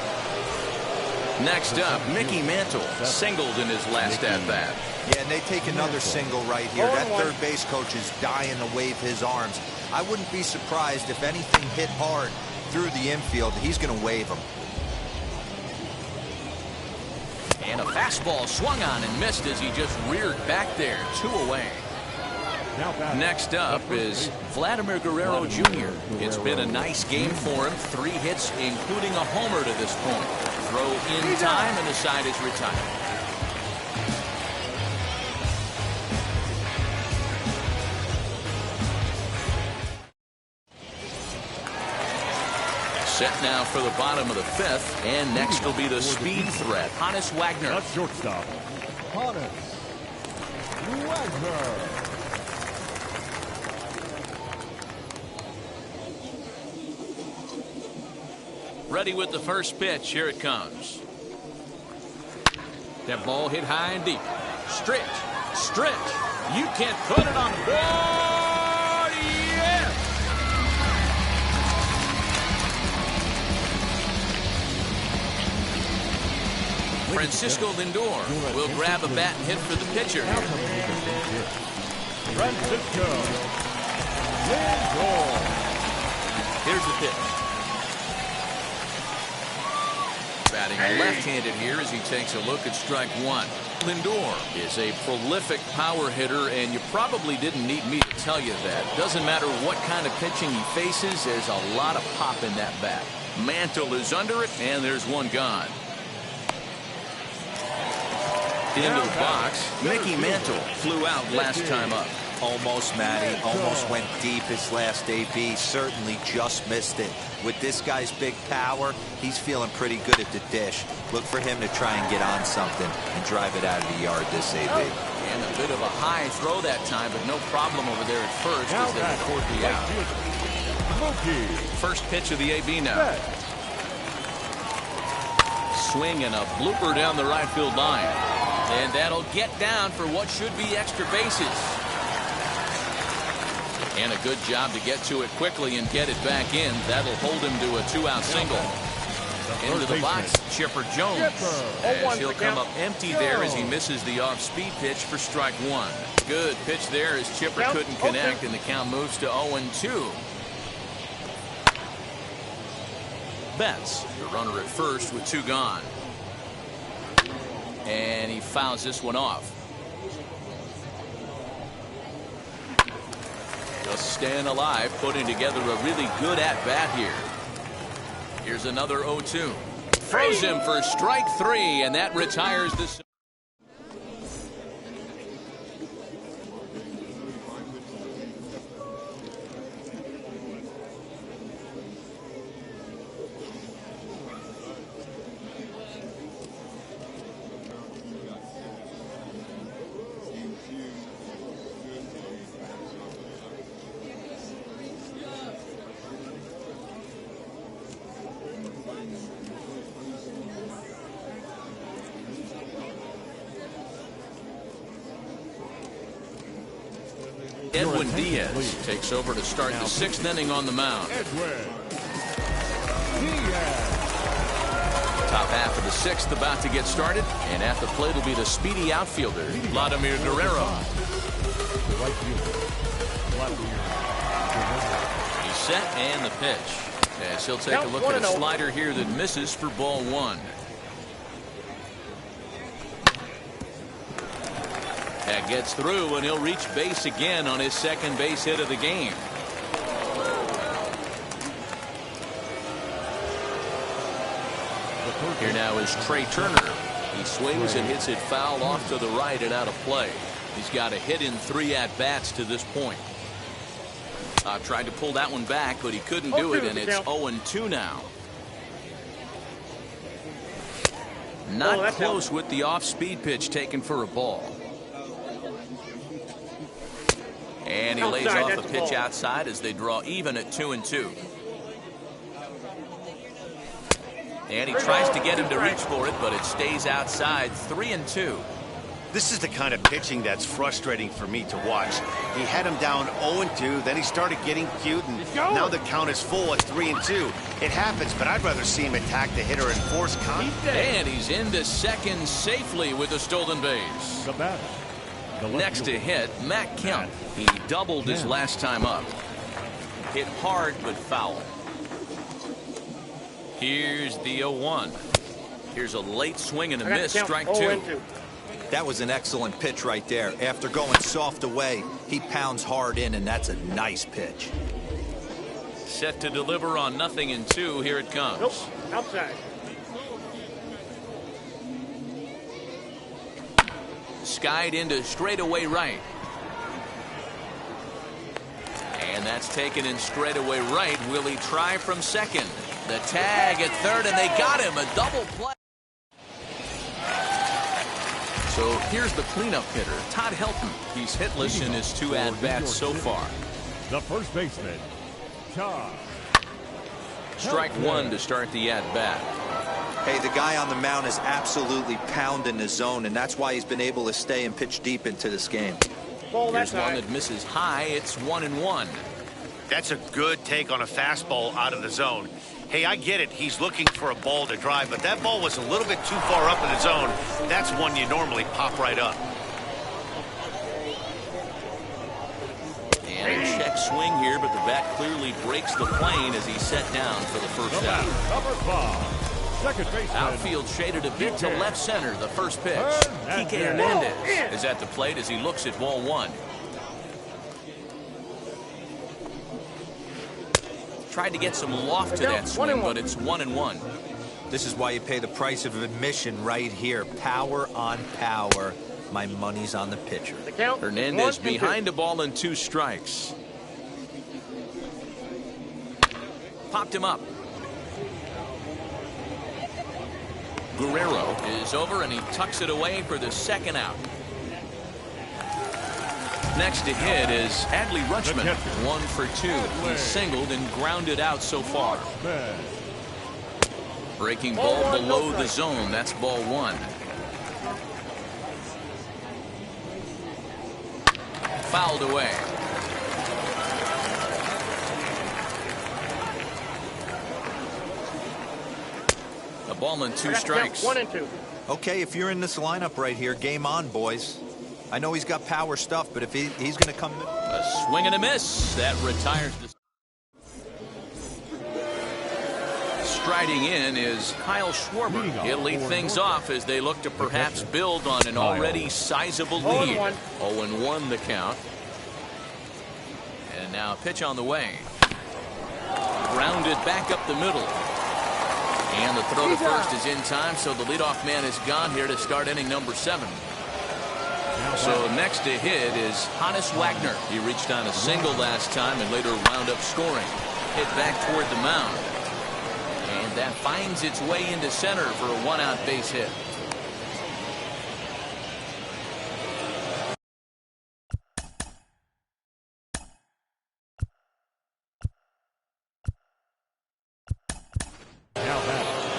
Next up, Mickey Mantle singled in his last at-bat. Yeah, and they take another single right here. That third base coach is dying to wave his arms. I wouldn't be surprised if anything hit hard through the infield. He's going to wave them. And a fastball swung on and missed as he just reared back there. 2 away. Next up is Vladimir Guerrero Jr. It's been a nice game for him. 3 hits, including a homer to this point. Throw in time, and the side is retired. Set now for the bottom of the 5th, and next will be the speed threat, Hannes Wagner. That's shortstop, Hannes Wagner. Ready with the first pitch. Here it comes. That ball hit high and deep. Stretch. You can't put it on the board. Yes! Francisco Lindor will grab a bat and hit for the pitcher here. Francisco Lindor. Here's the pitch. Batting left-handed here as he takes a look at strike 1. Lindor is a prolific power hitter, and you probably didn't need me to tell you that. Doesn't matter what kind of pitching he faces, there's a lot of pop in that bat. Mantle is under it, and there's one gone. Into the box, Mickey Mantle flew out last time up. Almost, Matty. Almost went deep his last AB. Certainly just missed it. With this guy's big power, he's feeling pretty good at the dish. Look for him to try and get on something and drive it out of the yard this AB. And a bit of a high throw that time, but no problem over there at first as they record the out. Mookie. First pitch of the AB now. Swing and a blooper down the right field line. And that'll get down for what should be extra bases. And a good job to get to it quickly and get it back in. That'll hold him to a 2-out single. Into the box, Chipper Jones. As he'll come up empty there as he misses the off-speed pitch for strike 1. Good pitch there as Chipper couldn't connect, and the count moves to 0-2. Betts, the runner at first with 2 gone. And he fouls this one off. Just staying alive, putting together a really good at-bat here. Here's another 0-2. Throws him for strike 3, and that retires this. Edwin Diaz takes over to start the 6th inning on the mound. Top half of the 6th about to get started, and at the plate will be the speedy outfielder, Vladimir Guerrero. He's set, and the pitch. As he'll take a look at a slider here that misses for ball 1. That gets through, and he'll reach base again on his 2nd base hit of the game. Here now is Trey Turner. He swings and hits it foul off to the right and out of play. He's got a hit in 3 at-bats to this point. Tried to pull that one back, but he couldn't do it, and it's 0-2 now. Not close with the off-speed pitch taken for a ball. And he lays off a pitch outside as they draw even at 2-2. And he tries to get him to reach for it, but it stays outside. 3-2. This is the kind of pitching that's frustrating for me to watch. He had him down 0-2, then he started getting cute, and now the count is full at 3-2. It happens, but I'd rather see him attack the hitter and force contact. And he's into 2nd safely with a stolen base. Next to hit, Matt Kemp. He doubled his last time up. Hit hard but foul. Here's the 0-1. Here's a late swing and a miss, strike 2. That was an excellent pitch right there. After going soft away, he pounds hard in, and that's a nice pitch. Set to deliver on 0-2. Here it comes. Nope. Outside. Skied into straightaway right. And that's taken in straightaway right. Will he try from 2nd? The tag at 3rd, and they got him. A double play. So here's the cleanup hitter, Todd Helton. He's hitless in his 2 at-bats so far. The first baseman, Todd. Strike 1 to start the at-bat. Hey, the guy on the mound is absolutely pounding the zone, and that's why he's been able to stay and pitch deep into this game. Here's one that misses high. It's 1-1. That's a good take on a fastball out of the zone. Hey, I get it. He's looking for a ball to drive, but that ball was a little bit too far up in the zone. That's one you normally pop right up. And a check swing here, but the bat clearly breaks the plane as he's set down for the first out. Number 5. Second baseman. Outfield shaded a bit to left center. The first pitch. Kike Hernandez is at the plate as he looks at ball 1. Tried to get some loft to that swing, but it's 1-1. This is why you pay the price of admission right here. Power on power. My money's on the pitcher. Hernandez behind a ball and 2 strikes. Popped him up. Guerrero is over, and he tucks it away for the 2nd out. Next to hit is Adley Rutschman. 1 for 2. He's singled and grounded out so far. Breaking ball below the zone. That's ball 1. Fouled away. A ball and 2 strikes. 1-2. Okay, if you're in this lineup right here, game on, boys. I know he's got power stuff, but if he's going to come... A swing and a miss. That retires the... Striding in is Kyle Schwarber. He'll lead things off as they look to perhaps build on an already sizable lead. 0-1 the count. And now a pitch on the way. Grounded back up the middle. And the throw to first is in time, so the leadoff man is gone here to start inning number 7. So next to hit is Hannes Wagner. He reached on a single last time and later wound up scoring. Hit back toward the mound. And that finds its way into center for a 1-out base hit.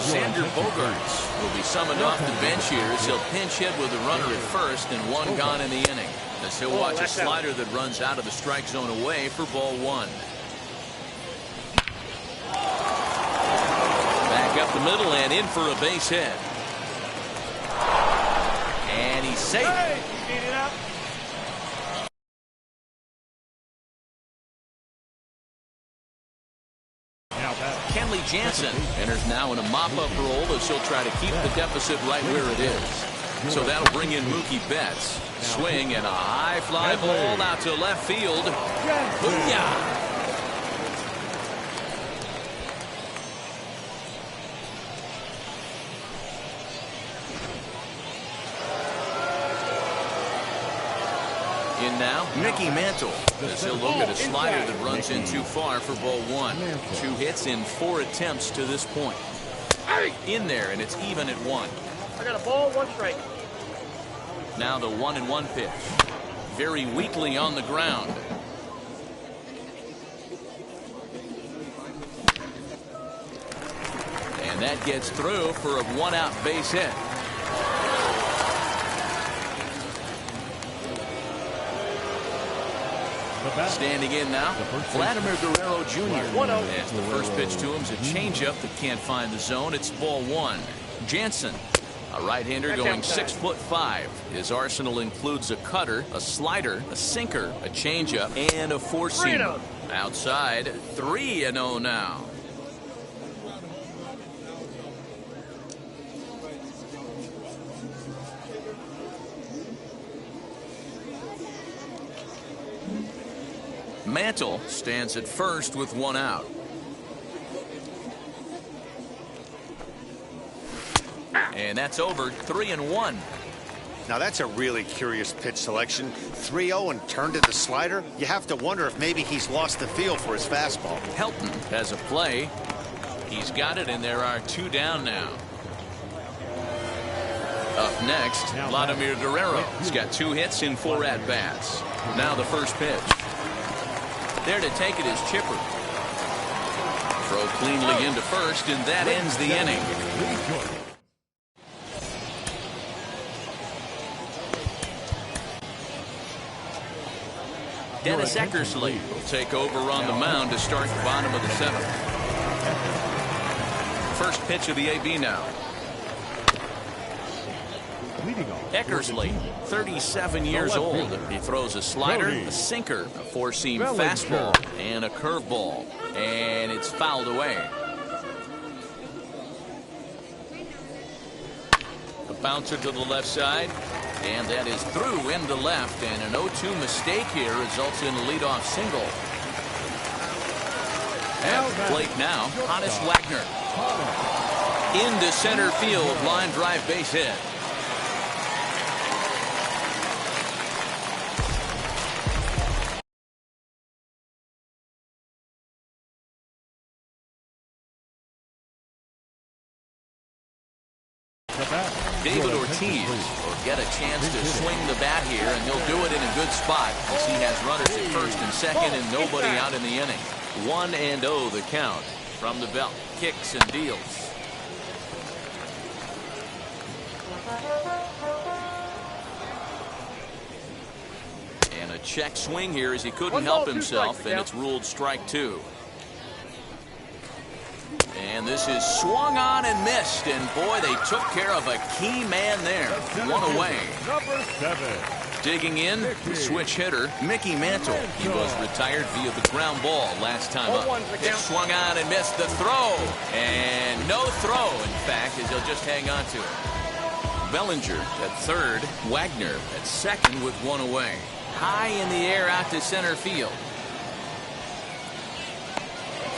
Xander Bogaerts will be summoned off the bench here as he'll pinch hit with a runner at first and 1 gone in the inning. As he'll watch a slider that runs out of the strike zone away for ball 1. Back up the middle and in for a base hit. And he's safe. Kenley Jansen enters now in a mop-up role as he'll try to keep the deficit right where it is. So that'll bring in Mookie Betts. Swing and a high fly ball out to left field. Booyah! In now, Mickey Mantle. As he'll look at a slider that runs in too far for ball 1. 2 hits in 4 attempts to this point. In there, and it's even at 1. I got a ball, 1 strike. Now the 1-1 pitch. Very weakly on the ground. And that gets through for a 1-out base hit. Standing in now, Vladimir Guerrero Jr. As the first pitch to him is a changeup that can't find the zone. It's ball 1. Jansen, a right-hander going 6'5". His arsenal includes a cutter, a slider, a sinker, a changeup, and a 4-seamer. Outside, 3-0 now. Mantle stands at first with 1 out. And that's over. 3-1. Now that's a really curious pitch selection. 3-0 and turned to the slider. You have to wonder if maybe he's lost the feel for his fastball. Helton has a play. He's got it, and there are 2 down now. Up next, Vladimir Guerrero. He's got 2 hits in 4 at-bats. Now the first pitch. There to take it is Chipper. Throw cleanly into first, and that ends the inning. Dennis Eckersley will take over on the mound to start the bottom of the 7th. First pitch of the AB now. Eckersley, 37 years old. He throws a slider, a sinker, a 4-seam fastball, and a curveball. And it's fouled away. A bouncer to the left side. And that is through into left. And an 0-2 mistake here results in a leadoff single. At the plate now, Hannes Wagner. Into center field, line drive base hit. David Ortiz will get a chance to swing the bat here, and he'll do it in a good spot as he has runners at first and second and nobody out in the inning. 1-0 the count from the belt. Kicks and deals. And a check swing here as he couldn't help himself, and it's ruled strike 2. And this is swung on and missed, and boy, they took care of a key man there. 1 away. Number 7. Digging in, the switch hitter, Mickey Mantle. He was retired via the ground ball last time up. It swung on and missed the throw. And no throw, in fact, as he'll just hang on to it. Bellinger at third, Wagner at second with 1 away. High in the air out to center field.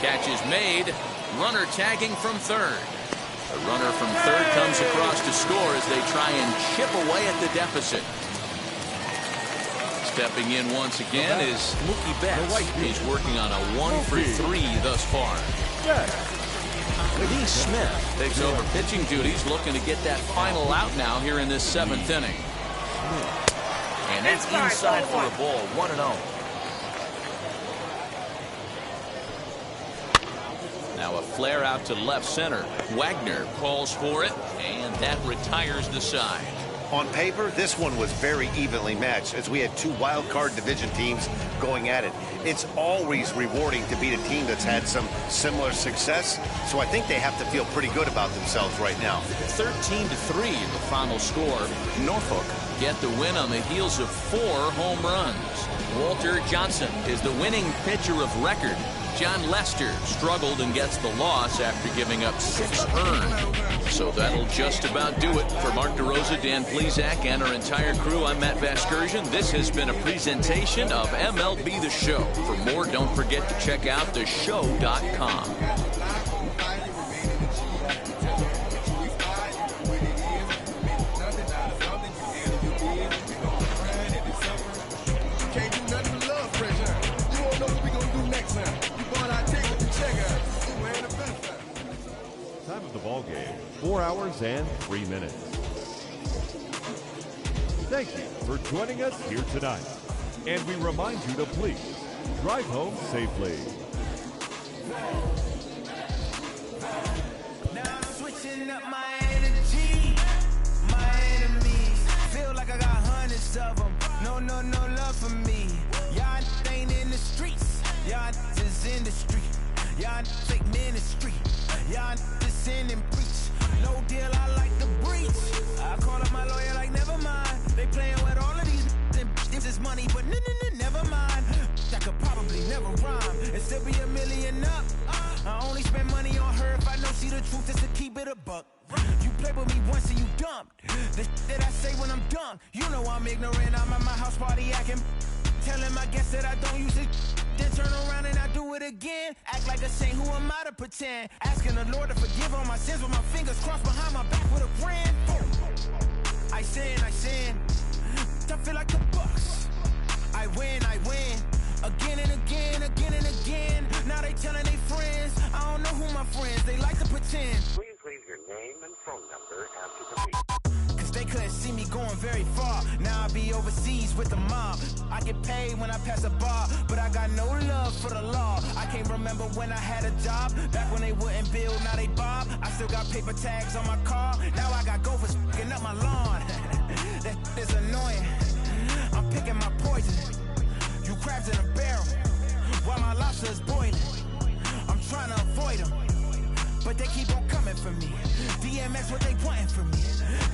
Catch is made. Runner tagging from third. The runner from third comes across to score as they try and chip away at the deficit. Stepping in once again is Mookie Betts. He's working on a 1-for-3 thus far. Lee Smith takes over pitching duties, looking to get that final out now here in this 7th inning. And that's inside for a ball, 1-0. Now a flare out to left center. Wagner calls for it, and that retires the side. On paper, this one was very evenly matched as we had two wild card division teams going at it. It's always rewarding to beat a team that's had some similar success, so I think they have to feel pretty good about themselves right now. 13-3 the final score. Norfolk get the win on the heels of 4 home runs. Walter Johnson is the winning pitcher of record. John Lester struggled and gets the loss after giving up 6 earned. So that'll just about do it. For Mark DeRosa, Dan Plesac, and our entire crew, I'm Matt Vasgersian. This has been a presentation of MLB The Show. For more, don't forget to check out theshow.com. Time of the ball game, 4 hours and 3 minutes. Thank you for joining us here tonight. And we remind you to please drive home safely. Now I'm switching up my energy. My enemies feel like I got hundreds of them. No love for me. Y'all ain't in the streets. Y'all is in the street. Y'all take ministry. Y'all just sin and preach. No deal, I like the breach. I call up my lawyer like, never mind. They playing with all of these and this is money, but never mind. I could probably never rhyme and still be $1 million up. I only spend money on her if I know she the truth, just to keep it a buck. You play with me once and you dumped. The that I say when I'm done, you know I'm ignorant. I'm at my house party acting. Telling my guests that I don't use it, then turn around and I do it again. Act like a saint, who am I to pretend? Asking the Lord to forgive all my sins with my fingers crossed behind my back with a friend. I sin. I feel like the Bucks. I win. Again and again. Now they telling their friends. I don't know who my friends, they like to pretend. Please leave your name and phone number after the beep. They couldn't see me going very far. Now I be overseas with the mob. I get paid when I pass a bar, but I got no love for the law. I can't remember when I had a job. Back when they wouldn't build, now they bob. I still got paper tags on my car. Now I got gophers f***ing up my lawn. That is annoying. I'm picking my poison. You crabs in a barrel, while my lobster is boiling. I'm trying to avoid them, but they keep on coming for me. DMX, what they wanting from me?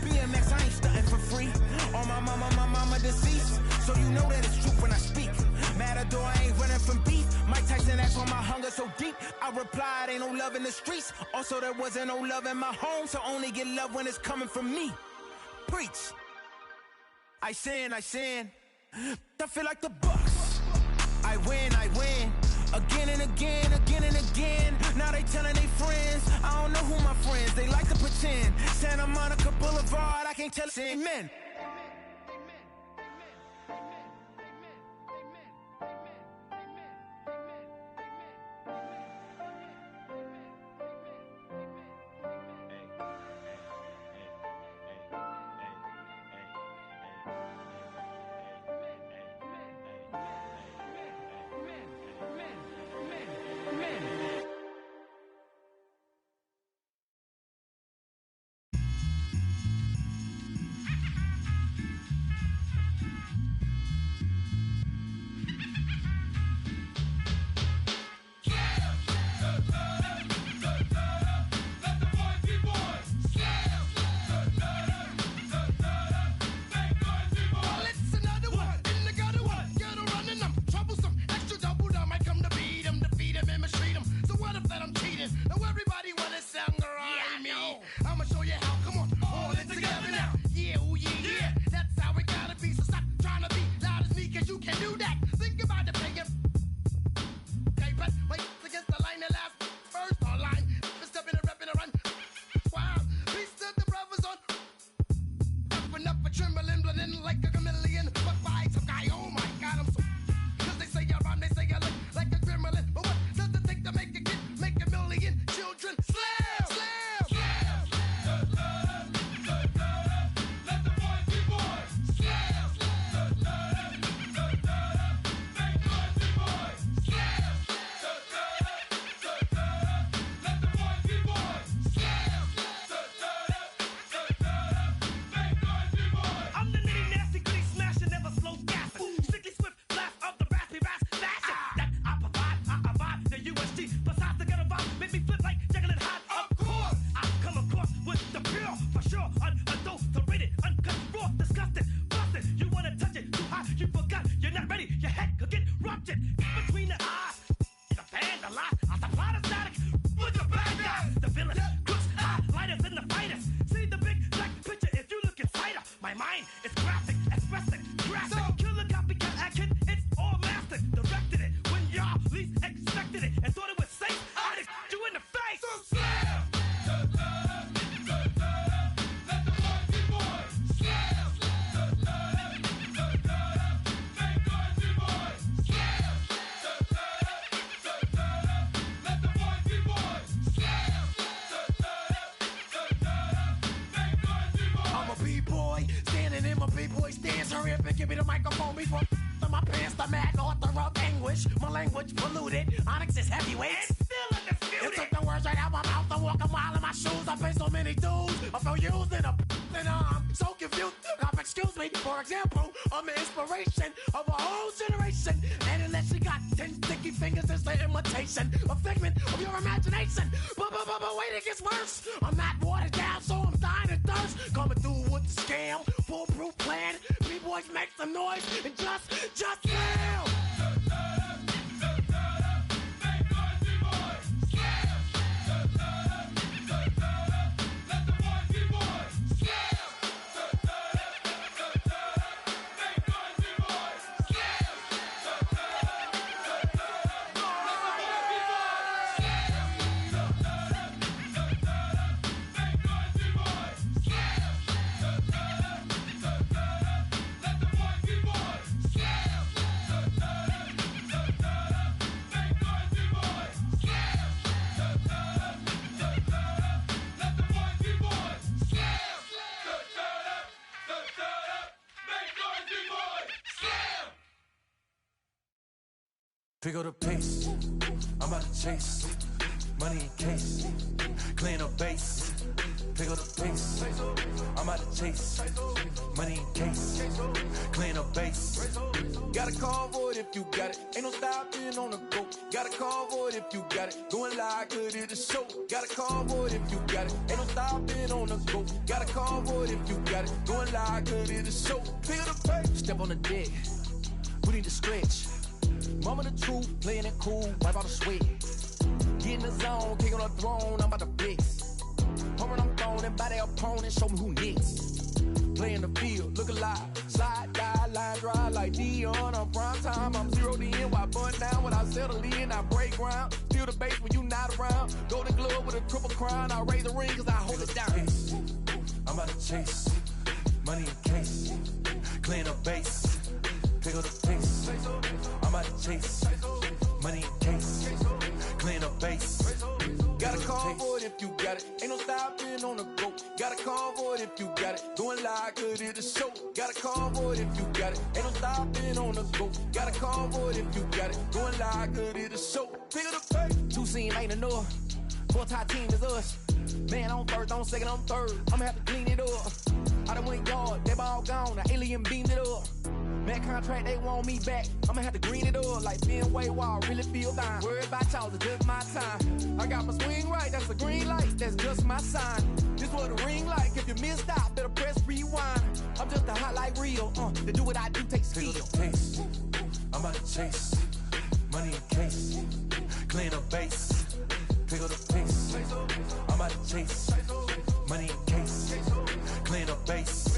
BMX, I ain't stunting for free. On my mama deceased, so you know that it's true when I speak. Matador, I ain't running from beef. Mike Tyson asked why my hunger so deep. I replied, ain't no love in the streets. Also, there wasn't no love in my home, so only get love when it's coming from me. Preach. I sin. I feel like the Bucks. I win. Again and again. Now they telling their friends. I don't know who my friends, they like to pretend. Santa Monica Boulevard, I can't tell amen. trembling, blending like a chameleon. But by some guy, oh my God, I'm so. Cause they say you rhyme, they say you look like a gremlin. But what does it take to make a kid, make a million children? Slam, slam. Let the boys be boys. Slam, make boys be boys. Slam, let the boys be boys. Slam, make boys be boys. I'm the nitty nasty gritty smasher, never slow gassing. Strictly swift blast of the raspy fashion that I provide. I abide the USG. Besides the ghetto vibe, make me flip like Jekyll and Hyde. Of course, I come across with the pure, for sure, unadulterated, uncut, raw, disgusting, busted. You wanna touch it too high, you forgot, you're not ready. Your head could get ruptured between the eyes. The band, the lies, I supply the static with the bad guys, the villains, crooks, highlighters, and the fighters. See the big black picture if you look inside her. My mind is graphic, expressing, graphic. Killer copycat action, it's all mastered. Directed it when y'all least expected it and thought it was safe. I'd hit you in the face. So slam. Let the boys be boys. Slam. Make boys be boys. Slam. Let the boys be boys. Slam. Make boys be boys. I'm a b-boy, standing in my b-boy stance. Hurry up and give me the microphone before my pants. The mad author of anguish. My language polluted. Onyx is heavyweight. Still undisputed. It took the words right out my mouth to walk a mile in my shoes. I pay so many dues. I feel used and I'm so confused. Now, excuse me, for example, I'm the inspiration of a whole generation. And unless you got 10 sticky fingers, it's the imitation, a figment of your imagination. But wait, it gets worse. I'm not watered down, so I'm dying of thirst. Coming through with the scam, foolproof plan. B-boys make some noise and just slam. Make boys be boys. Slam. Let the boys be boys. Slam. Make boys be boys. Slam. Pick up the pace, I'm about to chase. Money in case, clean up base. Pick up the pace, I'm about to chase. Money in case, clean up base. Got a convoy if you got it. Ain't no stopping on the go. Got a convoy if you got it. Going live, good at the show. Got a convoy if you got it. Ain't no stopping on the go. Got a convoy if you got it. Going live, good at the show. Pick up the pace. Step on the deck, we need to stretch. Mama the truth, playing it cool, wipe out the sweat. Get in the zone, king on the throne, I'm about to flex. Home I'm thrown and by their opponent, show me who next. Play in the field, look alive. Slide, die, line drive like Dion on prime time. I'm zeroed in, while bun down when I settle in. I break ground, steal the base when you not around. Golden glove with a triple crown, I raise the ring cause I hold it down. I'm about to chase, money in case, clean up base. Pick up the pace, I'm about to chase. Money in case, clean up base. Got a convoy if you got it. Ain't no stopping on the go. Got a convoy if you got it. Going live, good at the show. Got a convoy if you got it. Ain't no stopping on the go. Got a convoy if you got it. Going live, good at the show. Pick up the pace. Two scene ain't enough. Four-tie team is us. Man, I'm first, I'm second, I'm third. I'ma have to clean it up. I done went yard, they ball gone. The alien beamed it up. Man contract, they want me back. I'ma have to green it up like Fenway Wall. Really feel fine. Worried about y'all, it's just my time. I got my swing right, that's a green light. That's just my sign. This what a ring like. If you missed out, better press rewind. I'm just a hot like real. To do what I do takes skill. Pace. I'm about to chase. Money in case. Clean up base. Pick up the pace. I'm about to chase. Money in case. Clean up base.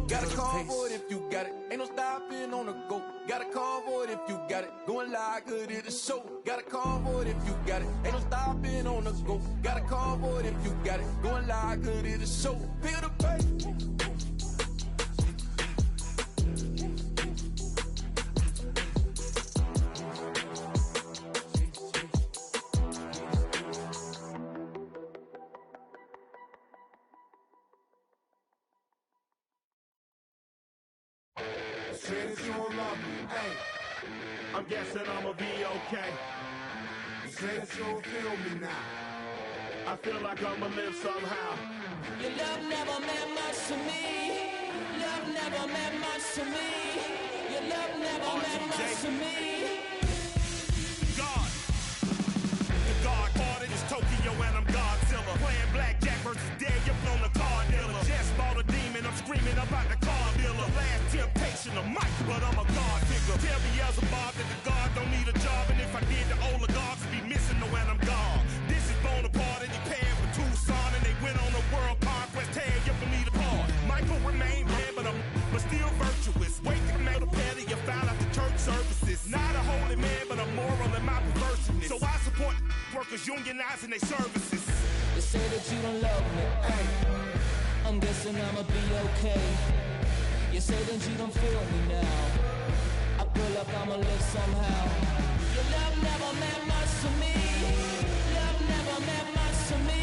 Got a convoy if you got it. Ain't no stopping on the go. Got a convoy if you got it. Going live, good at the show. Got a convoy if you got it. Ain't no stopping on the go. Got a convoy if you got it. Going live, good at the show. Pick up the pace. Say that you don't love me. Hey, I'm guessing I'ma be okay. You say that you don't feel me now. I feel like I'ma live somehow. Your love never meant much to me. Love never meant much to me. Your love never meant much to me. God. The God parted is Tokyo and I'm Godzilla. Playing blackjack versus Daniel on the car dealer. Just bought a demon, I'm screaming about the car dealer. The last temptation of Mike, but I'm a God figure. Tell me as a Bob that the God don't need a job. And if I did, the oligarchs would be missing the when I'm gone. This is Bonaparte and he paired with Tucson. And they went on a world conquest, tear you from me apart. Michael remained dead, but still virtuous. Wake up, made a petty, you found out the church services. Not a holy man, but a moral in my perverseness. So I support workers unionizing their services. You say that you don't love me. Hey, I'm guessing I'ma be okay. You say that you don't feel me now. I feel like I'ma live somehow. Your love never meant much to me. Love never meant much to me.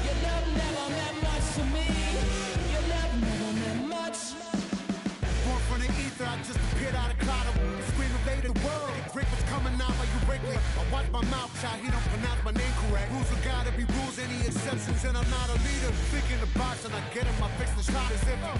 Your love never meant much to me. Your love never meant much. Born from the ether, I just appeared out of cloud. Scream invaded the world. Drake was coming out like you Wrigley. I watch my mouth shot, he don't pronounce my name correct. Rules will gotta be rules, any exceptions, and I'm not a leader. Think in the box and I get him, I fix the shot as if I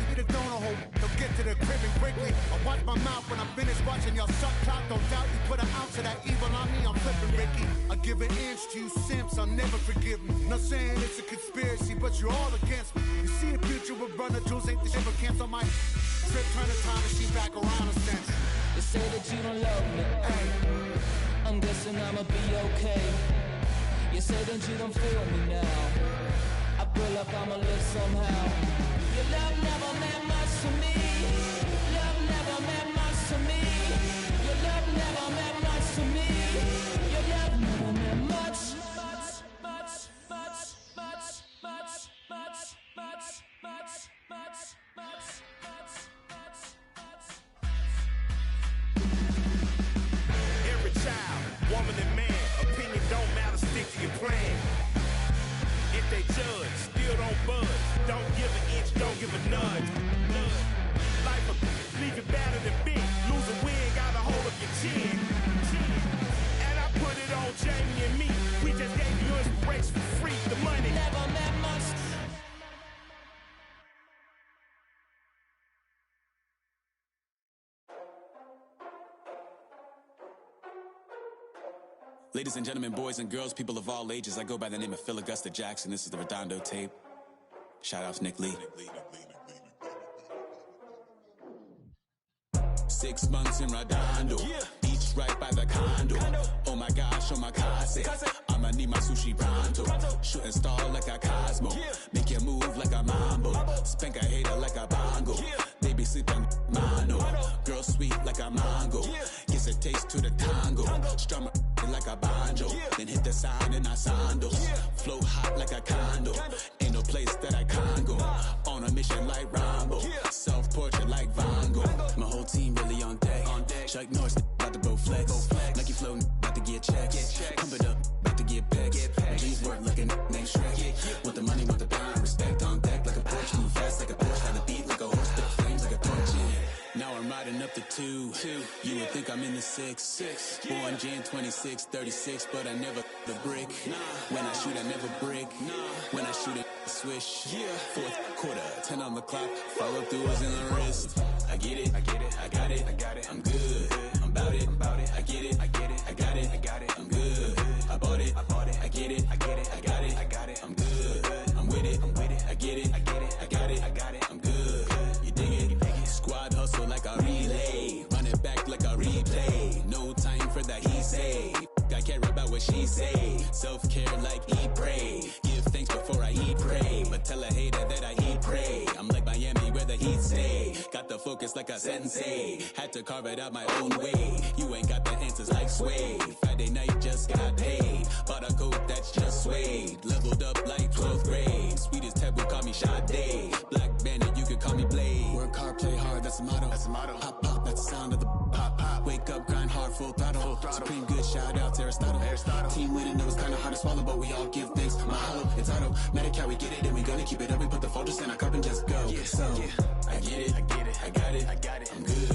eat a donut hole. Don't get to the crib and quickly. I watch my mouth when I finish watching y'all suck clock. Don't doubt you put an ounce of that evil on me, I'm flipping Ricky. I give an inch to you simps, I'll never forgive me. Not saying it's a conspiracy, but you're all against me. You see a future with runner jewels, ain't the shit, but cancel my trip, turn the time machine back around a sense. You say that you don't love me. Hey, I'm guessing I'ma be okay. You say that you don't feel me now. I feel like I'ma live somehow. Your love never meant much to me. Love never meant much to me. Your love never meant much to me. Your love never meant much. Every child, woman and man, opinion don't matter, stick to your plan. If they judge, still don't budge. Don't give an inch, don't give a nudge. Life will leave you battered and bent. Lose a win, got a hold of your chin. And I put it on Jamie and me. We just gave you inspiration for free. The money never meant much. Ladies and gentlemen, boys and girls, people of all ages, I go by the name of Phil Augusta Jackson. This is the Redondo tape. Shout out to Nick Lee. 6 months in Redondo, beach right by the condo. Oh my gosh, oh my kase, I'ma need my sushi pronto. Shooting star like a Cosmo, make you move like a mambo. Spank a hater like a bongo. Baby sleeping mano, girl sweet like a mango. Gives a taste to the tango, strum like a banjo. Then hit the sound in our sandals. Flow hot like a condo, ain't no place that I can't go. On a mission like Rambo, self-portrait like Van Gogh. My whole team really on deck. Chuck Norris about to bow flex. Nike flow about to get checks. Pump it up, about to get bags. My jeans work like a name Shrek. Want the money, want the pound, respect on deck like a Porsche. Move fast like a Porsche, had a beat like a horse, spit flames like a torch. Now I'm riding up the 2. You would think I'm in the 6. Born Jan 26, 36, but I never the brick. When I shoot, I never break. When I shoot it, swish. Fourth quarter, 10 on the clock. Follow through is in the wrist. I get it, I got it, I'm good. I'm about it, I get it, I got it, I'm good. I bought it, I get it, I got it, I'm good. I'm with it, I get it, I got it, I'm good. You dig it? Squad hustle like a relay, run it back like a replay. No time for that he say. I care about what she say. Self-care like eat, pray. Give thanks before I eat, pray. But tell a hater that I eat, pray. I'm like Miami where the heat stay. Got the focus like a sensei. Had to carve it out my own way. You ain't got the answers like Sway. Friday night just got paid. Bought a coat that's just suede. Leveled up like 12th grade. Sweetest taboo, call me Sade. Black Bandit, you can call me Blade. Work hard, play hard, that's the motto. Pop, pop, that's the sound of the pop, pop. Wake up, grind hard, full throttle. Supreme good, shout out to Aristotle. Team winning, it was kinda hard to swallow, but we all give thanks. Mahalo, it's automatic how we get it, and we gonna keep it up. We put the focus in our cup and just go. I get it, I got it, I'm good.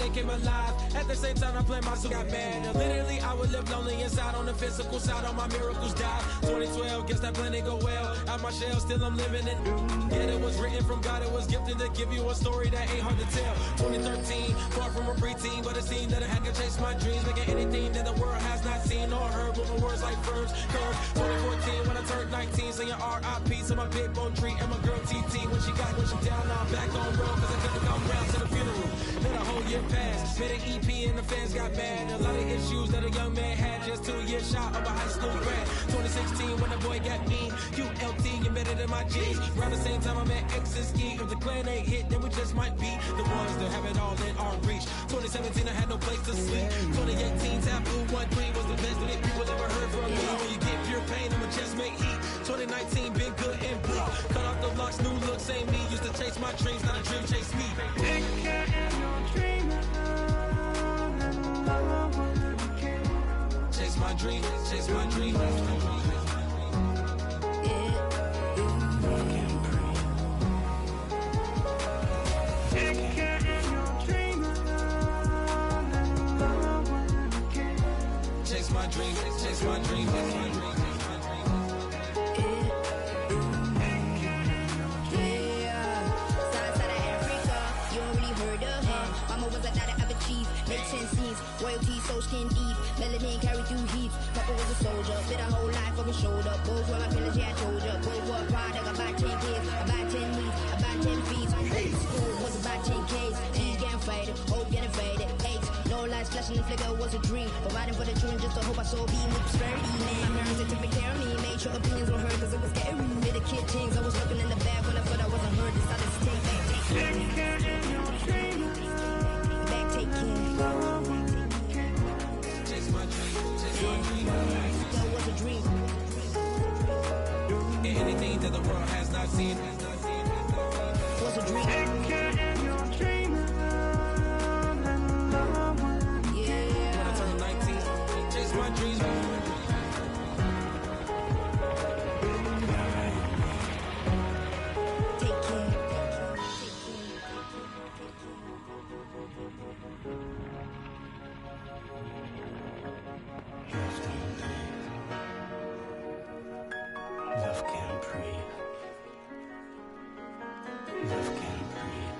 they came alive. At the same time, I played my got mad. Literally, I would live lonely inside. On the physical side, all my miracles died. 2012, guess that plan didn't go well. Out my shell, still I'm living it. Yeah, it was written from God, it was gifted to give you a story that ain't hard to tell. 2013, far from a preteen, but it seemed that I had to chase my dreams, making anything that the world has not seen or heard. With my words like verbs, curves. 2014, when I turned 19, saying R.I.P. to my big bone tree and my girl TT. When she down, now I'm back on road, cause I couldn't come round to the funeral. Then a whole year passed, made an EP and the fans got mad. A lot of issues that a young man had, just 2 years shy of a high school grad. 2016, when the boy got me, ULT embedded in my G's. Around the same time I met X and Ski. If the clan ain't hit, then we just might be the ones that have it all in our reach. 2017, I had no place to sleep. 2018, Taboo 1-3 was the best that people ever heard from me. When you get pure pain, I'ma just make heat. 2019, been good and blue. Cut off the locks, new look, same me. Used to chase my dreams, not a dream chase me. Chase my dream, chase my dream. Chase my dream, chase my dream, chase my dream. Royalty so skin deep, melanin carry through heat. Papa was a soldier, fit a whole life on his shoulder. Both were my pillars, yeah I told ya. Both were a product, about 10 kids, about 10 weeks, about 10 feet. School was about 10 Ks, T's getting faded, hope getting faded. 8, no lights flashing and flicker was a dream. Providing for the children just to hope I saw beam with prosperity. Man, my parents took care of me, made sure opinions were heard cause it was scary. Did the kid things, I was looking in the back when I thought I wasn't heard. Decided to take back, take care. Back, take care. That was a dream. Anything that the world has not seen was a dream. Yeah. When I turned 19, chase my dreams. Take care. Love can't breathe. Love can't breathe.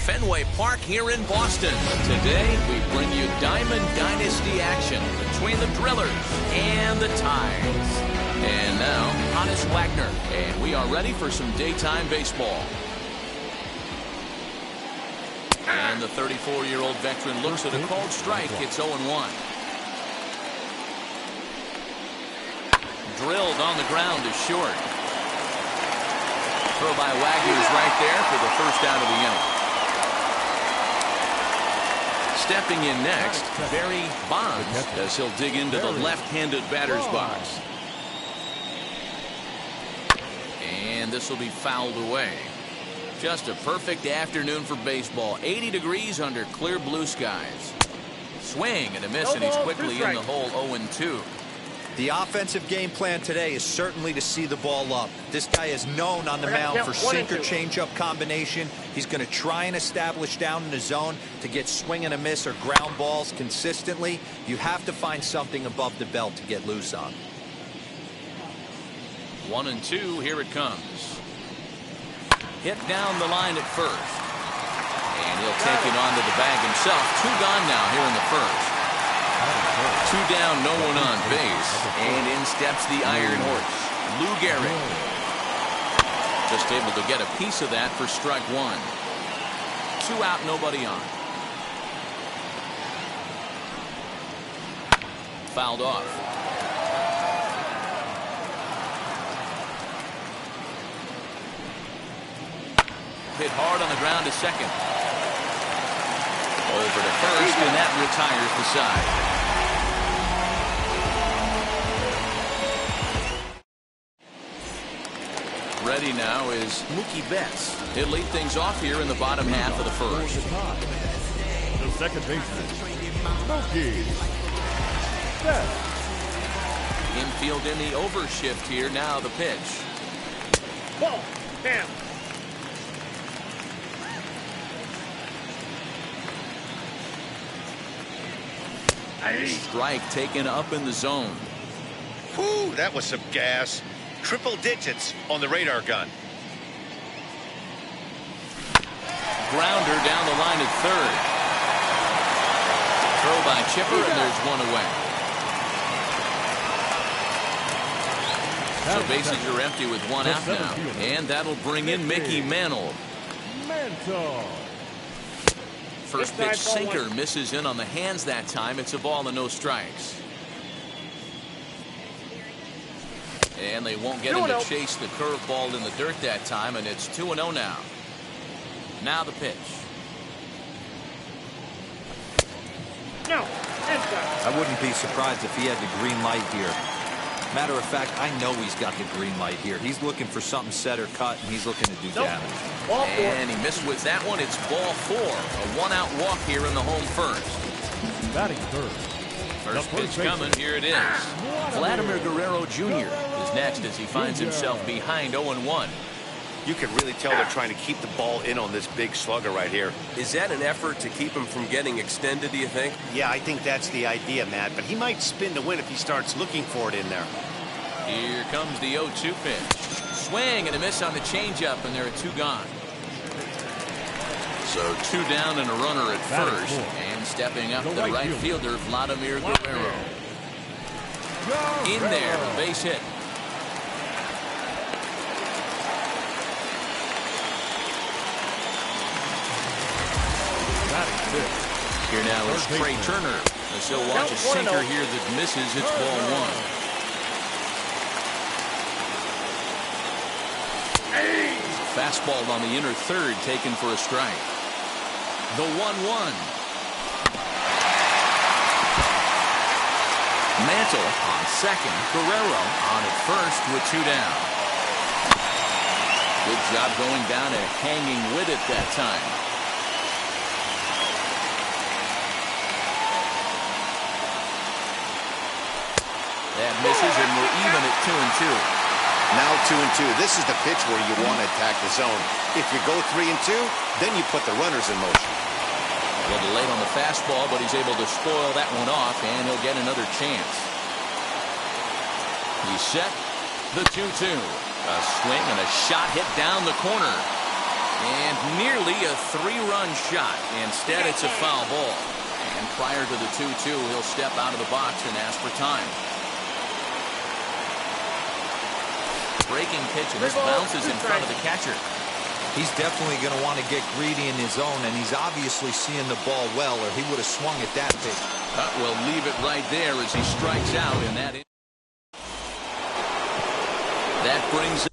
Fenway Park here in Boston. Today, we bring you Diamond Dynasty action between the Drillers and the Tides. And now, Hannes Wagner, and we are ready for some daytime baseball. And the 34-year-old veteran looks at a called strike. It's 0-1. Drilled on the ground is short. Throw by Wagner is right there for the first out of the inning. Stepping in next, Barry Bonds, as he'll dig into the left-handed batter's box. And this will be fouled away. Just a perfect afternoon for baseball. 80 degrees under clear blue skies. Swing and a miss, and he's quickly in the hole. 0-2. The offensive game plan today is certainly to see the ball up. This guy is known on the mound for sinker changeup combination. He's going to try and establish down in the zone to get swing and a miss or ground balls consistently. You have to find something above the belt to get loose on. 1-2, here it comes. Hit down the line at first. And he'll take it onto the bag himself. 2 gone now here in the first. 2 down, no one on base. And in steps the Iron Horse, Lou Gehrig. Just able to get a piece of that for strike 1. 2 out, nobody on. Fouled off. Hit hard on the ground to second. Over to first, and that retires the side. Ready now is Mookie Betts. He'll lead things off here in the bottom half of the first. The second baseman, Mookie Betts. Infield in the overshift here. Now the pitch. Ball. Damn. Strike taken up in the zone. Whew, that was some gas. Triple digits on the radar gun. Grounder down the line at third. Throw by Chipper, and there's one away. So bases are empty with 1 out now. And that'll bring in Mickey Mantle. First pitch sinker misses in on the hands that time. It's a ball and no strikes. And they won't get him to chase the curveball in the dirt that time, and it's 2-0 now. Now the pitch. No. I wouldn't be surprised if he had the green light here. Matter of fact, I know he's got the green light here. He's looking for something set or cut, and he's looking to do damage. And he missed with that one. It's ball 4. A 1-out walk here in the home first. Batting third. First pitch coming. Here it is. Vladimir Guerrero Jr. is next as he finds himself behind 0-1. You can really tell they're trying to keep the ball in on this big slugger right here. Is that an effort to keep him from getting extended, do you think? Yeah, I think that's the idea, Matt. But he might spin to win if he starts looking for it in there. Here comes the 0-2 pitch. Swing and a miss on the changeup, and there are 2 gone. So 2 down and a runner at first. And stepping up the right fielder, Vladimir Guerrero. In there, the base hit. Here now is Trey Turner as he'll watch a sinker here that misses. It's ball 1. Fastball on the inner third taken for a strike. The 1-1. Mantle on second. Guerrero on at first with 2 down. Good job going down and hanging with it that time. That misses, and we're even at 2-2. Now 2-2. This is the pitch where you want to attack the zone. If you go 3-2, then you put the runners in motion. A little late on the fastball, but he's able to spoil that one off, and he'll get another chance. He's set. The 2-2. A swing and a shot hit down the corner. And nearly a 3-run shot. Instead, it's a foul ball. And prior to the 2-2, he'll step out of the box and ask for time. Breaking pitch, and this bounces in front of the catcher. He's definitely going to want to get greedy in his zone, and he's obviously seeing the ball well, or he would have swung at that pitch. We'll leave it right there as he strikes out, and that brings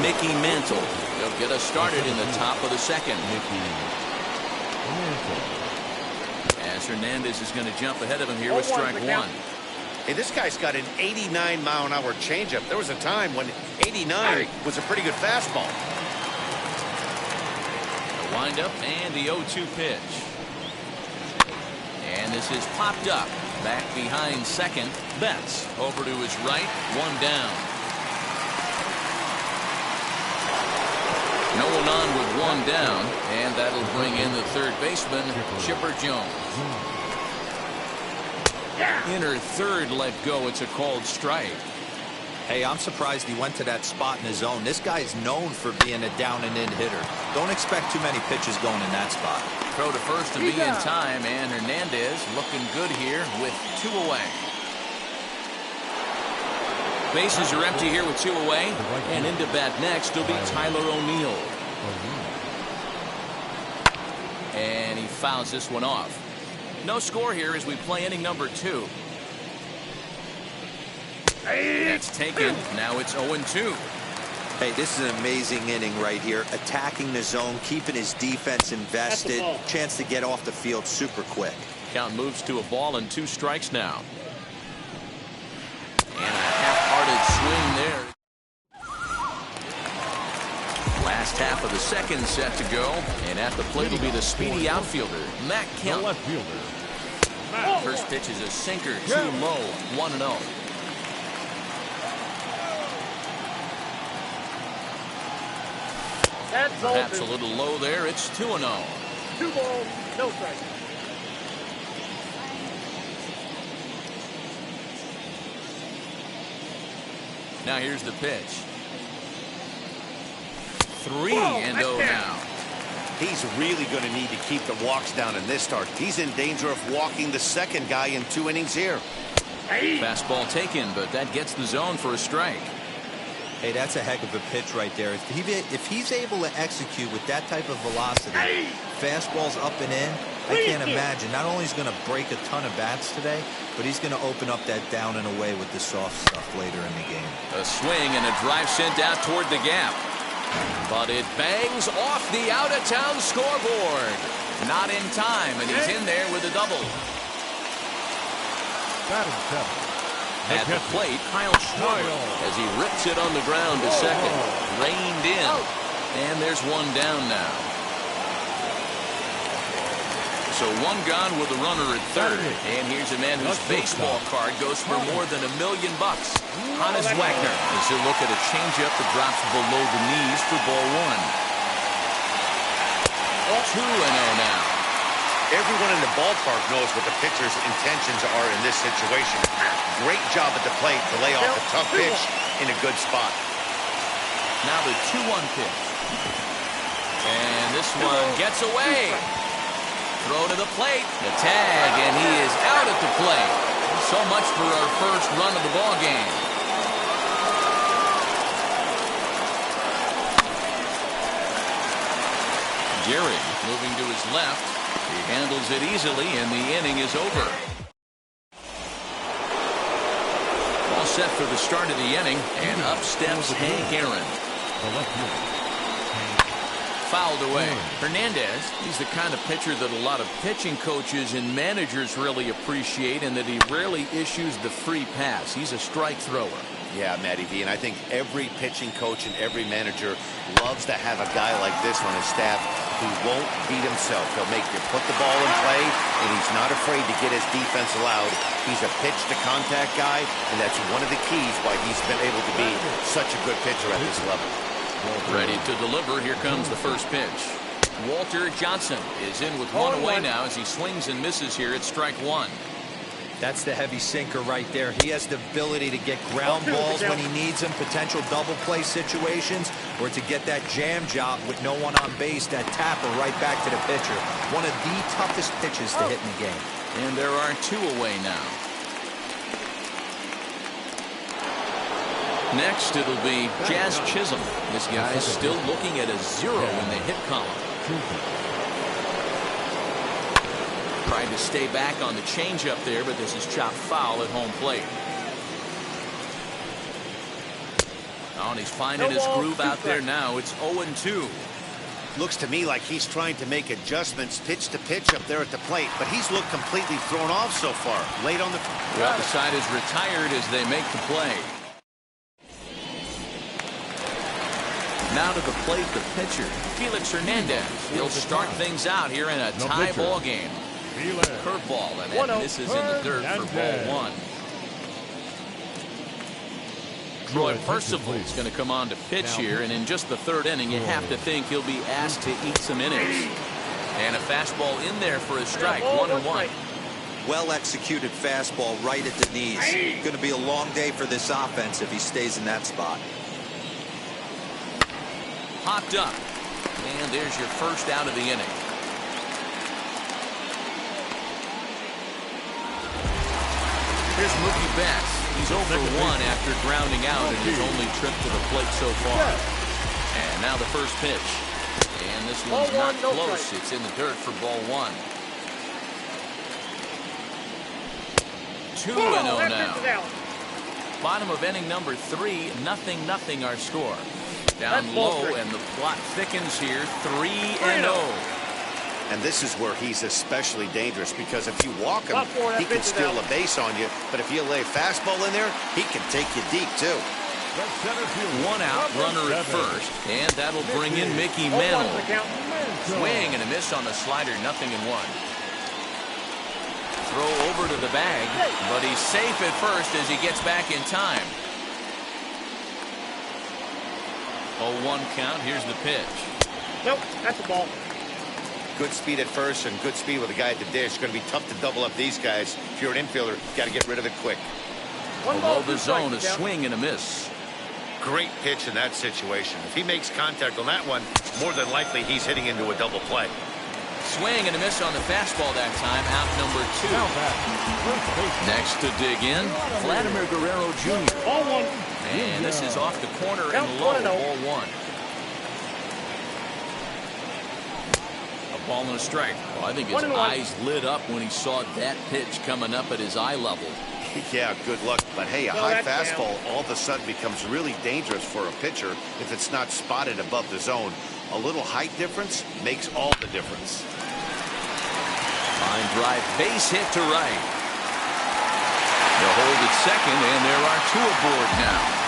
Mickey Mantle. He'll get us started in the top of the second. As Hernandez is going to jump ahead of him here with strike one. Hey, this guy's got an 89-mile-an-hour changeup. There was a time when 89 was a pretty good fastball. The windup and the 0-2 pitch. And this is popped up. Back behind second. Betts over to his right. One down. No one on with one down, and that'll bring in the third baseman, Chipper Jones. Inner third let go. It's a called strike. Hey, I'm surprised he went to that spot in his zone. This guy's known for being a down and in hitter. Don't expect too many pitches going in that spot. Throw to first to be in time, and Hernandez looking good here with 2 away. Bases are empty here with 2 away, and into bat next will be Tyler O'Neill. And he fouls this one off. No score here as we play inning number 2. That's taken. Now it's 0-2. Hey, this is an amazing inning right here. Attacking the zone, keeping his defense invested. Chance to get off the field super quick. Count moves to a ball and 2 strikes now. And a half-hearted swing there. Last half of the second set to go. And at the plate will be the speedy outfielder, Matt Kemp. Left fielder. First pitch is a sinker, too low, 1-0. Perhaps a little low there. It's 2-0. 2 balls, no strikes. Now here's the pitch. 3-0 now. He's really going to need to keep the walks down in this start. He's in danger of walking the second guy in 2 innings here. Fastball taken, but that gets the zone for a strike. Hey, that's a heck of a pitch right there. If he's able to execute with that type of velocity, fastballs up and in, I can't imagine. Not only is he going to break a ton of bats today, but he's going to open up that down and away with the soft stuff later in the game. A swing and a drive sent out toward the gap. But it bangs off the out-of-town scoreboard. Not in time, and he's in there with a double. Batting 7. At the plate, Kyle Schwarber, as he rips it on the ground to second. Reined in. And there's one down now. So one gone with a runner at third. And here's a man whose baseball card goes for more than $1 million. Hannes Wagner as he'll look at a changeup that drops below the knees for ball 1. 2-0 now. Everyone in the ballpark knows what the pitcher's intentions are in this situation. Great job at the plate to lay off a tough pitch in a good spot. Now the 2-1 pitch. And this one gets away. Throw to the plate. The tag, and he is out at the plate. So much for our first run of the ball game. Gary moving to his left. He handles it easily, and the inning is over. All set for the start of the inning, and up steps Hank Aaron. Fouled away. Hernandez, he's the kind of pitcher that a lot of pitching coaches and managers really appreciate, and that he rarely issues the free pass. He's a strike thrower. Yeah, Matty V, and I think every pitching coach and every manager loves to have a guy like this on his staff who won't beat himself. He'll make you put the ball in play, and he's not afraid to get his defense allowed. He's a pitch-to-contact guy, and that's one of the keys why he's been able to be such a good pitcher at this level. Ready to deliver. Here comes the first pitch. Walter Johnson is in with one away now as he swings and misses here at strike one. That's the heavy sinker right there. He has the ability to get ground balls when he needs them, potential double play situations, or to get that jam job with no one on base, that tapper right back to the pitcher. One of the toughest pitches to hit in the game. And there are two away now. Next, it'll be Jazz Chisholm. This guy is still looking at a 0 in the hit column. Tried to stay back on the changeup there, but this is chopped foul at home plate. Oh, and he's finding his groove out there now. It's 0-2. Looks to me like he's trying to make adjustments pitch to pitch up there at the plate, but he's looked completely thrown off so far. Late on the... Well, the side is retired as they make the play. Now to the plate, the pitcher, Felix Hernandez. He'll start things out here in a tie ball game. Curveball, and that misses in the dirt for ball one. Troy Percival is going to come on to pitch here, and in just the third inning, you have to think he'll be asked to eat some innings. And a fastball in there for a strike, 1-1. Well-executed fastball right at the knees. Going to be a long day for this offense if he stays in that spot. Popped up, and there's your first out of the inning. Here's Mookie Betts. He's 0 for 1 after grounding out in his only trip to the plate so far. And now the first pitch. And this one's not close. It's in the dirt for ball one. 2-0 now. Bottom of inning number 3, 0-0 our score. Down low, and the plot thickens here, 3-0. And this is where he's especially dangerous, because if you walk him, he can steal a base on you. But if you lay a fastball in there, he can take you deep, too. 1 out, runner at first, and that'll bring in Mickey Mantle. Swing and a miss on the slider, 0-1. Throw over to the bag, but he's safe at first as he gets back in time. 0-1 count. Here's the pitch. Nope, that's a ball. Good speed at first and good speed with the guy at the dish. Going to be tough to double up these guys. If you're an infielder, got to get rid of it quick. Below the zone, a swing and a miss. Great pitch in that situation. If he makes contact on that one, more than likely he's hitting into a double play. Swing and a miss on the fastball that time. Out number 2. Next to dig in, Vladimir Guerrero Jr. Ball one. And this is off the corner and low, ball one. A ball and a strike. Well, I think his eyes lit up when he saw that pitch coming up at his eye level. Yeah, good luck. But hey, a high fastball all of a sudden becomes really dangerous for a pitcher if it's not spotted above the zone. A little height difference makes all the difference. Line drive, base hit to right. They'll hold at second, and there are 2 aboard now.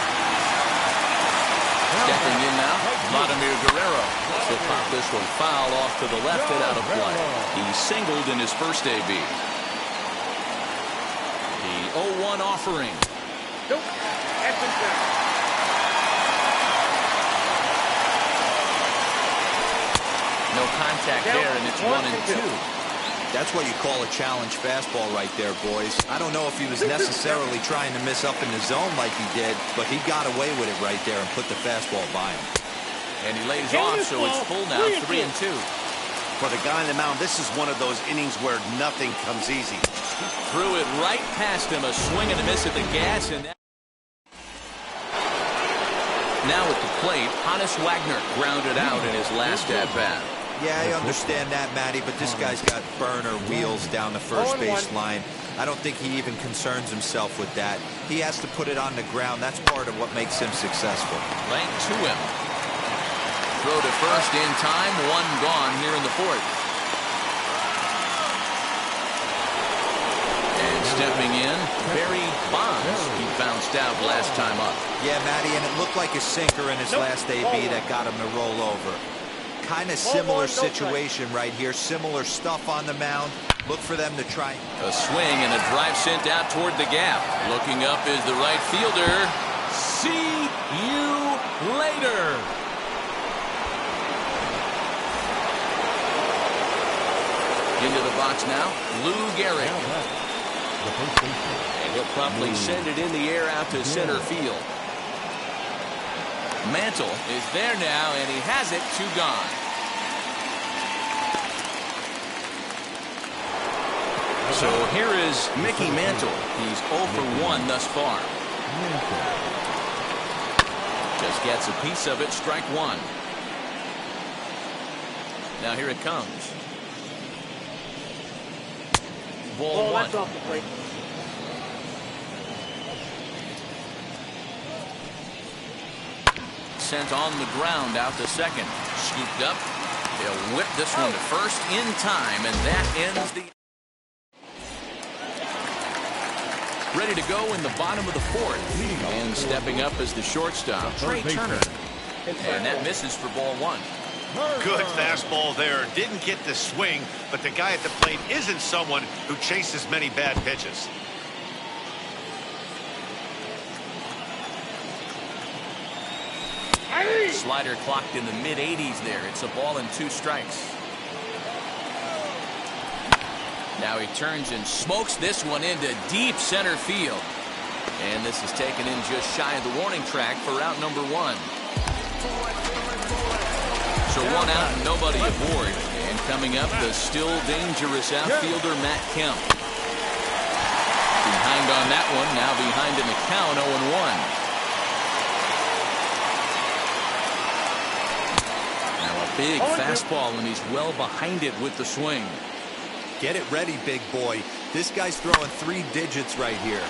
Stepping in now, Vladimir Guerrero. He'll pop this one foul off to the left and out of play. He singled in his first AB. The 0-1 offering. Nope. That's inside. No contact there, and it's 1-2. That's what you call a challenge fastball right there, boys. I don't know if he was necessarily trying to miss up in the zone like he did, but he got away with it right there and put the fastball by him. And he lays off, so it's full now, 3-2. For the guy on the mound, this is one of those innings where nothing comes easy. Threw it right past him, a swing and a miss at the gas, and that... Now at the plate, Hannes Wagner grounded out in his last at-bat. Yeah, I understand that, Matty, but this guy's got burner wheels down the first base line. I don't think he even concerns himself with that. He has to put it on the ground. That's part of what makes him successful. Lang to him. Throw to first in time. One gone here in the fourth. And stepping in, Barry Bonds. He bounced out last time up. Yeah, Matty, and it looked like a sinker in his last AB that got him to roll over. Kind of similar situation right here. Similar stuff on the mound. Look for them to try. A swing and a drive sent out toward the gap. Looking up is the right fielder. See you later. Into the box now, Lou Gehrig. And he'll promptly send it in the air out to center field. Mantle is there now, and he has it, 2 gone. So here is Mickey Mantle. He's 0 for 1 thus far. Just gets a piece of it, strike 1. Now here it comes. Ball 1. That's off the plate. Sent on the ground out to second. Scooped up. They'll whip this one to first in time, and that ends the... Ready to go in the bottom of the fourth. And stepping up as the shortstop, Trey Turner. And that misses for ball 1. Good fastball there. Didn't get the swing, but the guy at the plate isn't someone who chases many bad pitches. Slider clocked in the mid-80s there. It's a ball and 2 strikes. Now he turns and smokes this one into deep center field. And this is taken in just shy of the warning track for out number 1. So 1 out and nobody aboard. And coming up, the still dangerous outfielder Matt Kemp. Behind on that one, now behind in the count, 0-1. Now a big fastball, and he's well behind it with the swing. Get it ready, big boy. This guy's throwing 3 digits right here.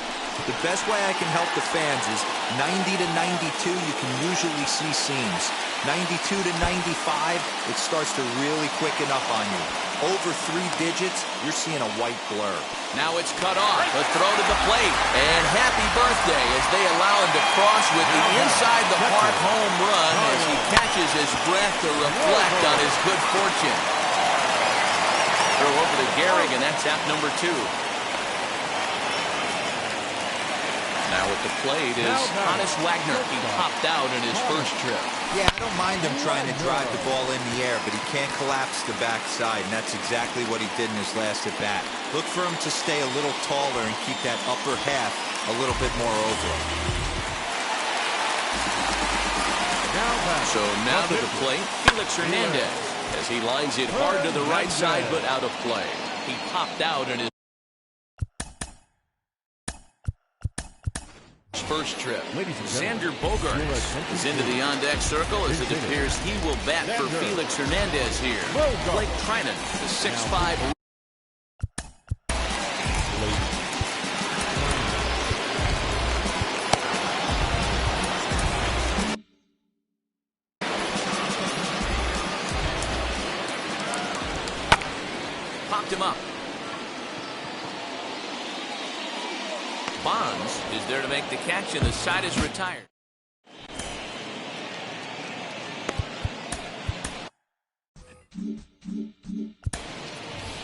The best way I can help the fans is 90 to 92, you can usually see seams. 92 to 95, it starts to really quicken up on you. Over 3 digits, you're seeing a white blur. Now it's cut off. A throw to the plate. And happy birthday as they allow him to cross with the inside the park home run as he catches his breath to reflect on his good fortune. Throw over to Gehrig, and that's out number 2. Now at the plate is Hannes Wagner. He popped out in his first trip. Yeah, I don't mind him trying to drive the ball in the air, but he can't collapse the backside, and that's exactly what he did in his last at bat. Look for him to stay a little taller and keep that upper half a little bit more over him. So now to the plate, Felix Hernandez, as he lines it hard to the right side, but out of play. He popped out in his first trip. Xander Bogaerts is into the on-deck circle as it appears he will bat for Felix Hernandez here. Blake Trinan, the 6'5". Popped him up. Bonds is there to make the catch, and the side is retired.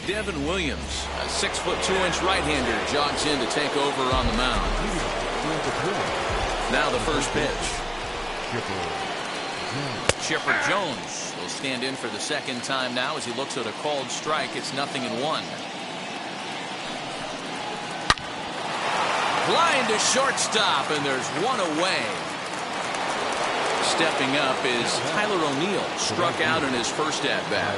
Devin Williams, a 6'2" right-hander, jogs in to take over on the mound. Now the first pitch. Chipper Jones will stand in for the second time now as he looks at a called strike. It's 0-1. Line to shortstop, and there's one away. Stepping up is Tyler O'Neill, struck out in his first at-bat.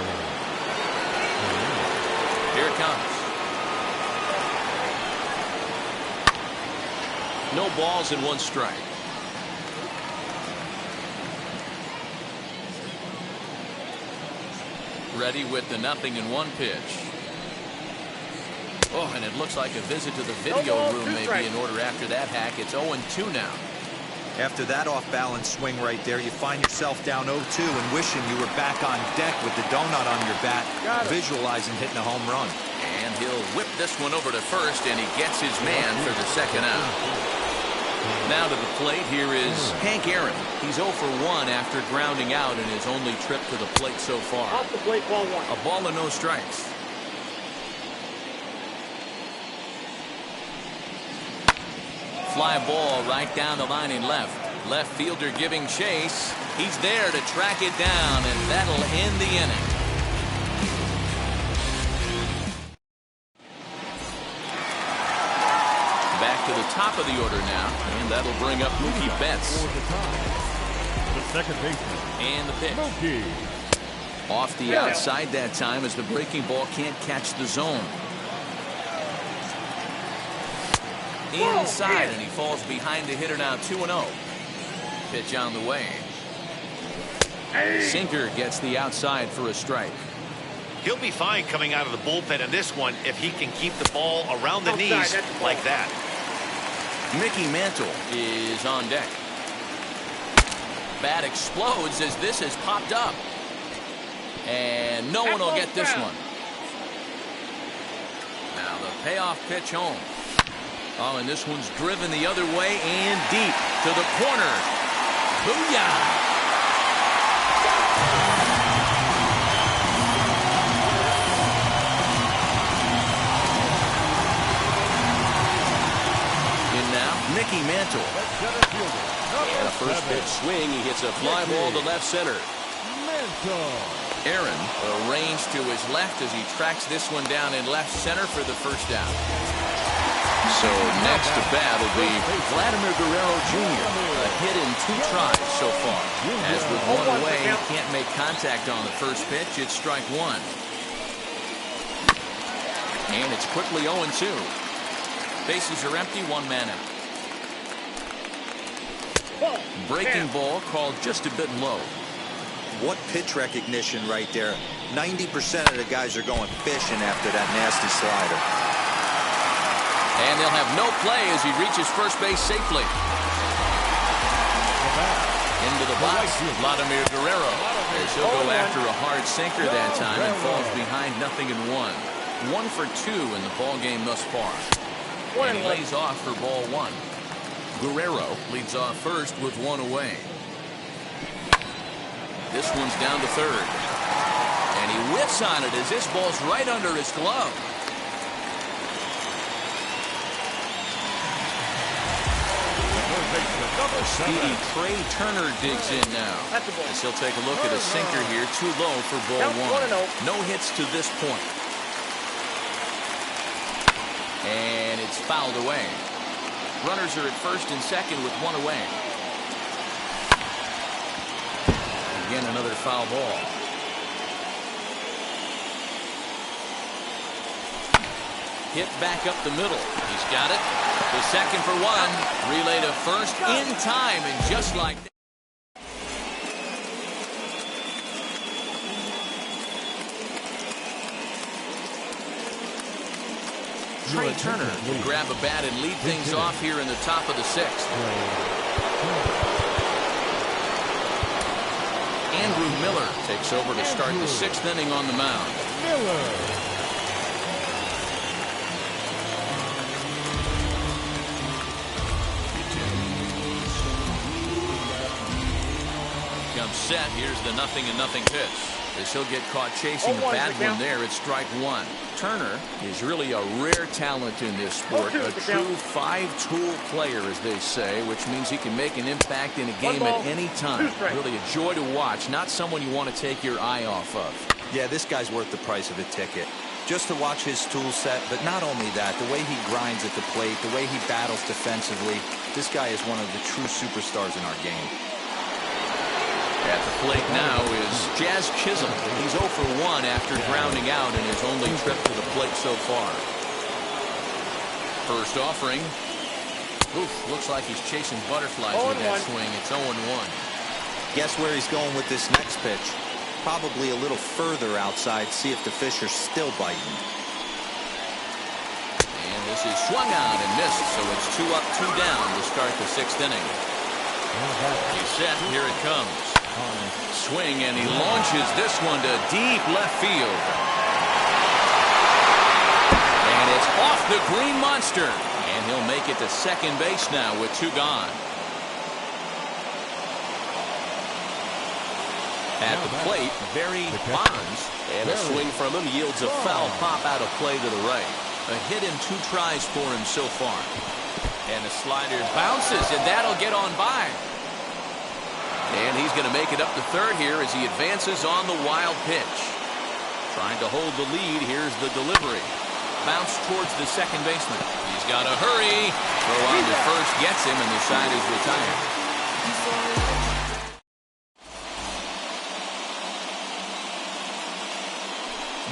Here it comes. No balls and 1 strike. Ready with the 0-1 pitch. Oh, and it looks like a visit to the video room may be in order after that hack. It's 0-2 now. After that off-balance swing right there, you find yourself down 0-2 and wishing you were back on deck with the donut on your bat, visualizing hitting a home run. And he'll whip this one over to first, and he gets his man for the second out. Now to the plate, here is Hank Aaron. He's 0 for 1 after grounding out in his only trip to the plate so far. Off the plate, ball 1. A ball and no strikes. Fly ball right down the line in left. Left fielder giving chase. He's there to track it down, and that'll end the inning. Back to the top of the order now, and that'll bring up Mookie Betts. The second baseman. And the pitch. Mookie. Off the outside that time as the breaking ball can't catch the zone. Inside, and he falls behind the hitter now 2-0. Pitch on the way. Sinker gets the outside for a strike. He'll be fine coming out of the bullpen in this one if he can keep the ball around the knees like that. Mickey Mantle is on deck. Bat explodes as this has popped up. And no one will get this one. Now the payoff pitch home. Oh, and this one's driven the other way and deep to the corner. Booyah! In now, Mickey Mantle. And a first pitch swing. He hits a fly ball to left center. Aaron arranged to his left as he tracks this one down in left center for the first down. So next to bat will be Vladimir Guerrero Jr. A hit in 2 tries so far. As with one away, he can't make contact on the first pitch. It's strike 1. And it's quickly 0-2. Bases are empty, 1 man out. Breaking ball called just a bit low. What pitch recognition right there. 90% of the guys are going fishing after that nasty slider. And they'll have no play as he reaches first base safely. Into the box, Vladimir Guerrero. As he'll go after a hard sinker that time and falls behind 0-1. 1 for 2 in the ball game thus far. And he lays off for ball 1. Guerrero leads off first with 1 away. This one's down to third. And he whiffs on it as this ball's right under his glove. Speedy Trey Turner digs in now. As he'll take a look at a sinker here, too low for ball 1. No hits to this point. And it's fouled away. Runners are at first and second with 1 away. Again, another foul ball. Hit back up the middle. He's got it. The second for 1. Relay to first in time, and just like that. Trey Turner will grab a bat and lead things off here in the top of the 6th. Andrew Miller takes over to start the 6th inning on the mound. Comes set. Here's the 0-0 pitch. As he'll get caught chasing a bad one there. It's strike 1. Turner is really a rare talent in this sport, a true five-tool player, as they say, which means he can make an impact in a game at any time. Really a joy to watch, not someone you want to take your eye off of. Yeah, this guy's worth the price of a ticket. Just to watch his tool set, but not only that, the way he grinds at the plate, the way he battles defensively, this guy is one of the true superstars in our game. At the plate now is Jazz Chisholm. He's 0 for 1 after grounding out in his only trip to the plate so far. First offering. Oof, looks like he's chasing butterflies with that swing. It's 0-1. Guess where he's going with this next pitch? Probably a little further outside, see if the fish are still biting. And this is swung on and missed, so it's 2 up, 2 down to start the 6th inning. He's set, here it comes. Swing, and he launches this one to deep left field. And it's off the Green Monster. And he'll make it to second base now with 2 gone. At the plate, Barry Bonds. And a swing from him yields a foul pop out of play to the right. A hit in 2 tries for him so far. And the slider bounces, and that'll get on by. And he's going to make it up to third here as he advances on the wild pitch. Trying to hold the lead. Here's the delivery. Bounce towards the second baseman. He's got to hurry. Throw on to first gets him, and the side is retired.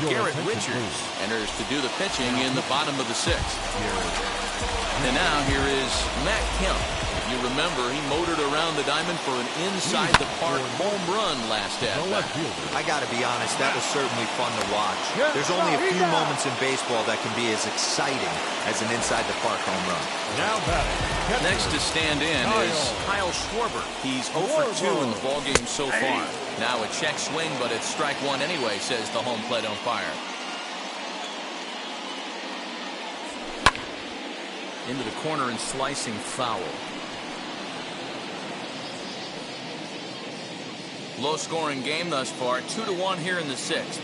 Garrett Richards enters to do the pitching in the bottom of the 6th. And now here is Matt Kemp. If you remember, he motored around the diamond for an inside-the-park home run last at-bat. I got to be honest, that was certainly fun to watch. There's only a few moments in baseball that can be as exciting as an inside-the-park home run. Next to stand in is Kyle Schwarber. He's 0 for 2 in the ballgame so far. Now a check swing, but it's strike 1 anyway, says the home plate umpire. Into the corner and slicing foul. Low-scoring game thus far, 2-1 here in the 6th.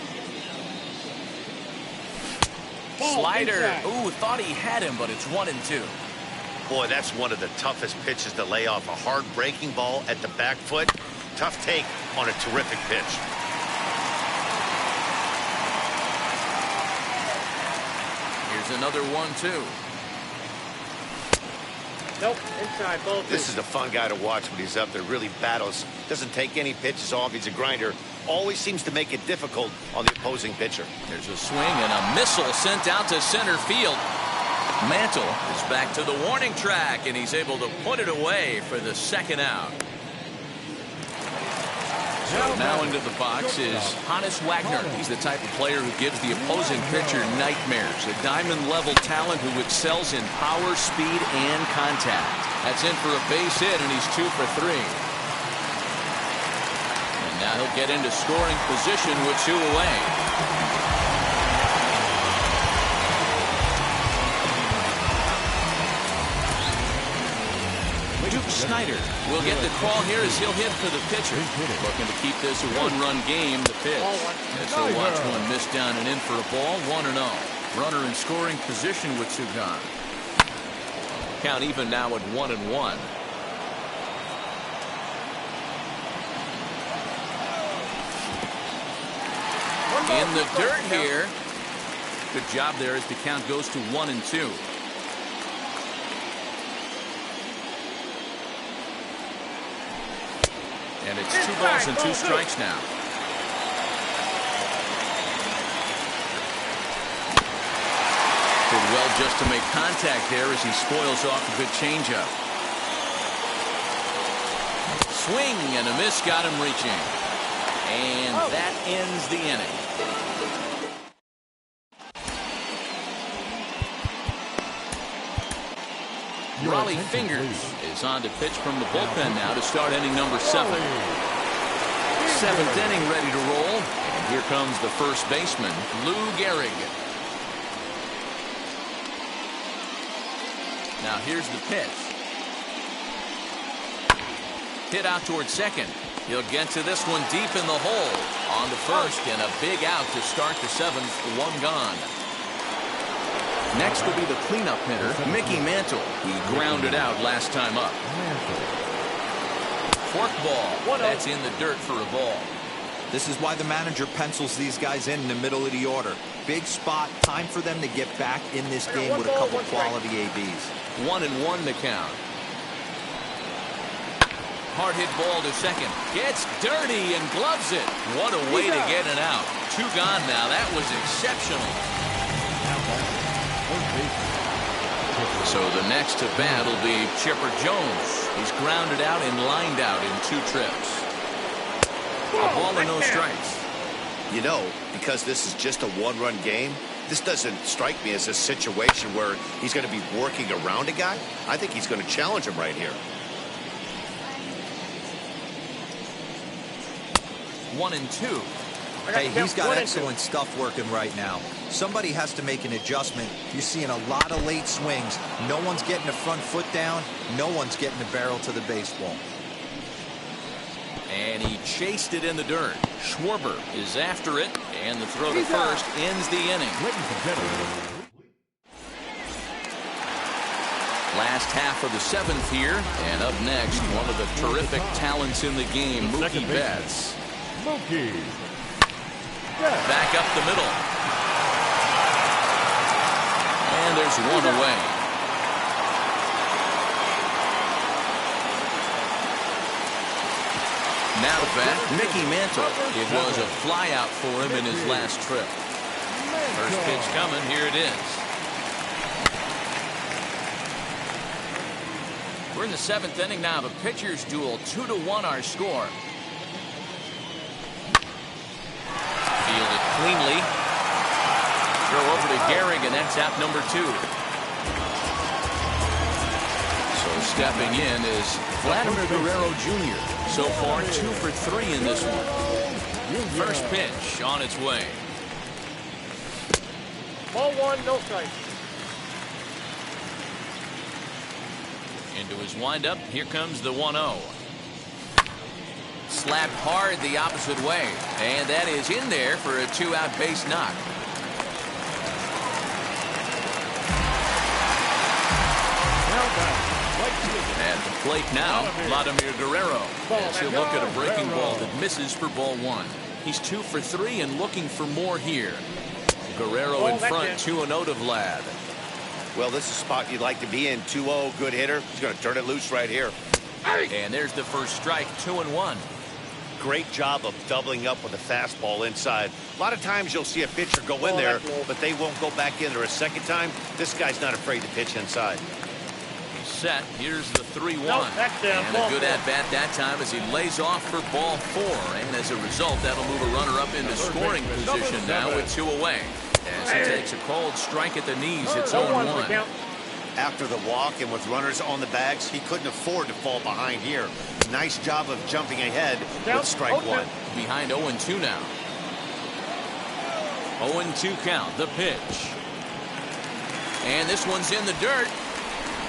Slider. Ooh, thought he had him, but it's 1-2. Boy, that's one of the toughest pitches to lay off. A hard breaking ball at the back foot. Tough take on a terrific pitch. Here's another 1-2. Nope, inside, ball 2. This is a fun guy to watch when he's up there. Really battles. Doesn't take any pitches off. He's a grinder. Always seems to make it difficult on the opposing pitcher. There's a swing and a missile sent out to center field. Mantle is back to the warning track, and he's able to put it away for the 2nd out. So now into the box is Hannes Wagner. He's the type of player who gives the opposing pitcher nightmares. A diamond-level talent who excels in power, speed, and contact. That's in for a base hit, and he's 2 for 3. And now he'll get into scoring position with 2 away. Snyder will get the call here as he'll hit for the pitcher. Looking to keep this a 1-run game. The pitch. As he'll watch one miss down and in for a ball. 1-0. Runner in scoring position with 2 gone. Count even now at 1-1. In the dirt here. Good job there as the count goes to 1-2. And it's 2 balls and 2 strikes now. Did well just to make contact there as he spoils off a good changeup. Swing and a miss got him reaching. And that ends the inning. Raleigh Fingers is on to pitch from the bullpen now to start inning number 7. 7th inning ready to roll. And here comes the first baseman, Lou Gehrig. Now here's the pitch. Hit out towards second. He'll get to this one deep in the hole. On to first and a big out to start the 7th. 1 gone. Next will be the cleanup hitter, Mickey Mantle. He grounded out last time up. Fork ball. That's in the dirt for a ball. This is why the manager pencils these guys in the middle of the order. Big spot, time for them to get back in this game with a couple quality ABs. 1-1 the count. Hard hit ball to second. Gets dirty and gloves it. What a way to get it out. 2 gone now. That was exceptional. So the next to bat will be Chipper Jones. He's grounded out and lined out in 2 trips. A ball and no strikes. You know, because this is just a 1-run game, this doesn't strike me as a situation where he's going to be working around a guy. I think he's going to challenge him right here. 1-2. Hey, he's got excellent stuff working right now. Somebody has to make an adjustment. You're seeing a lot of late swings. No one's getting the front foot down. No one's getting the barrel to the baseball. And he chased it in the dirt. Schwarber is after it, and the throw to first ends the inning. Last half of the 7th here, and up next, one of the terrific talents in the game, Mookie Betts. Mookie. Back up the middle. And there's one away. Now to bat, Mickey Mantle. It was a flyout for him in his last trip. First pitch coming. Here it is. We're in the 7th inning now of a pitcher's duel. 2-1 our score. Fielded cleanly. Throw over to Gehrig, and that's out number 2. So stepping in is Vladimir Guerrero Jr. So far 2 for 3 in this one. First pitch on its way. Ball 1, no strike. Into his windup. Here comes the 1-0. Slapped hard the opposite way. And that is in there for a 2-out base knock. At the plate now, Vladimir Guerrero. As he'll look at a breaking ball that misses for ball 1. He's 2 for 3 and looking for more here. Guerrero in front, 2-0 to Vlad. Well, this is a spot you'd like to be in. 2-0, good hitter. He's going to turn it loose right here. And there's the first strike, 2-1. Great job of doubling up with a fastball inside. A lot of times you'll see a pitcher go in there, but they won't go back in there a second time. This guy's not afraid to pitch inside. He's set. Here's the 3-1. And a good at-bat that time as he lays off for ball 4. And as a result, that'll move a runner up into scoring position now with 2 away. As he takes a cold strike at the knees, it's 0-1. After the walk and with runners on the bags, he couldn't afford to fall behind here. Nice job of jumping ahead with strike 1. Behind 0-2 now. 0-2 count, the pitch. And this one's in the dirt.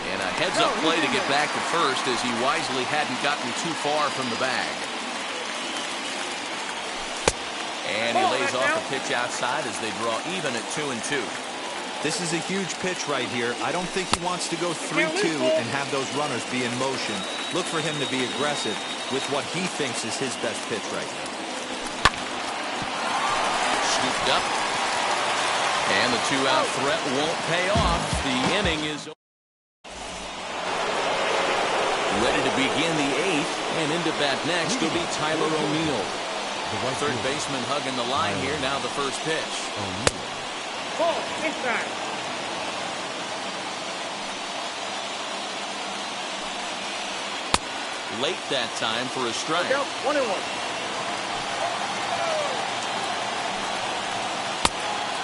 And a heads-up play to get back to first as he wisely hadn't gotten too far from the bag. And he lays off a pitch outside as they draw even at 2-2. This is a huge pitch right here. I don't think he wants to go 3-2 and have those runners be in motion. Look for him to be aggressive with what he thinks is his best pitch right now. Scooped up. And the 2-out threat won't pay off. The inning is ready to begin the 8th. And into bat next will be Tyler O'Neill. The third baseman hugging the line here. Now the first pitch. Ball inside. Late that time for a strike. 1-1.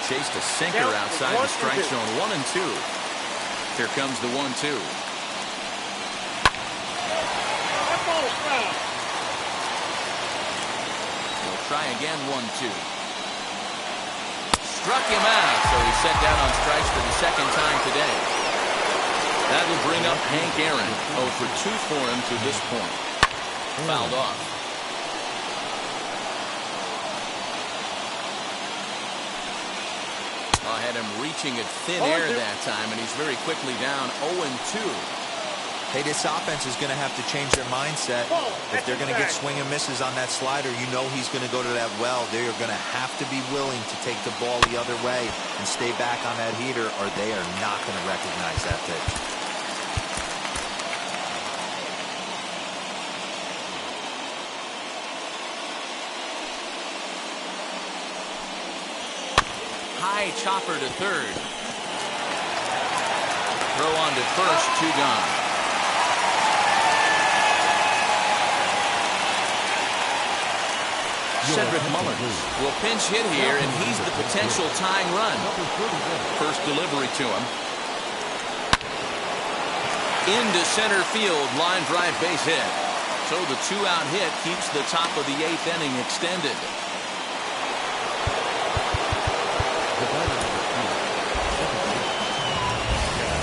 Chased a sinker outside the strike zone. 1-2. Here comes the 1-2. We'll try again. 1-2. Struck him out, so he's set down on strikes for the second time today. That will bring up Hank Aaron. 0 for 2 for him to this point. Fouled off. A had him reaching at thin air that time, and he's very quickly down 0-2. Hey, this offense is going to have to change their mindset. If they're going to get swing and misses on that slider, you know he's going to go to that well. They are going to have to be willing to take the ball the other way and stay back on that heater, or they are not going to recognize that pitch. High chopper to third. Throw on to first, 2 gone. Cedric Mullins will pinch hit here, and he's the potential tying run. First delivery to him. Into center field, line drive base hit. So the 2-out hit keeps the top of the 8th inning extended.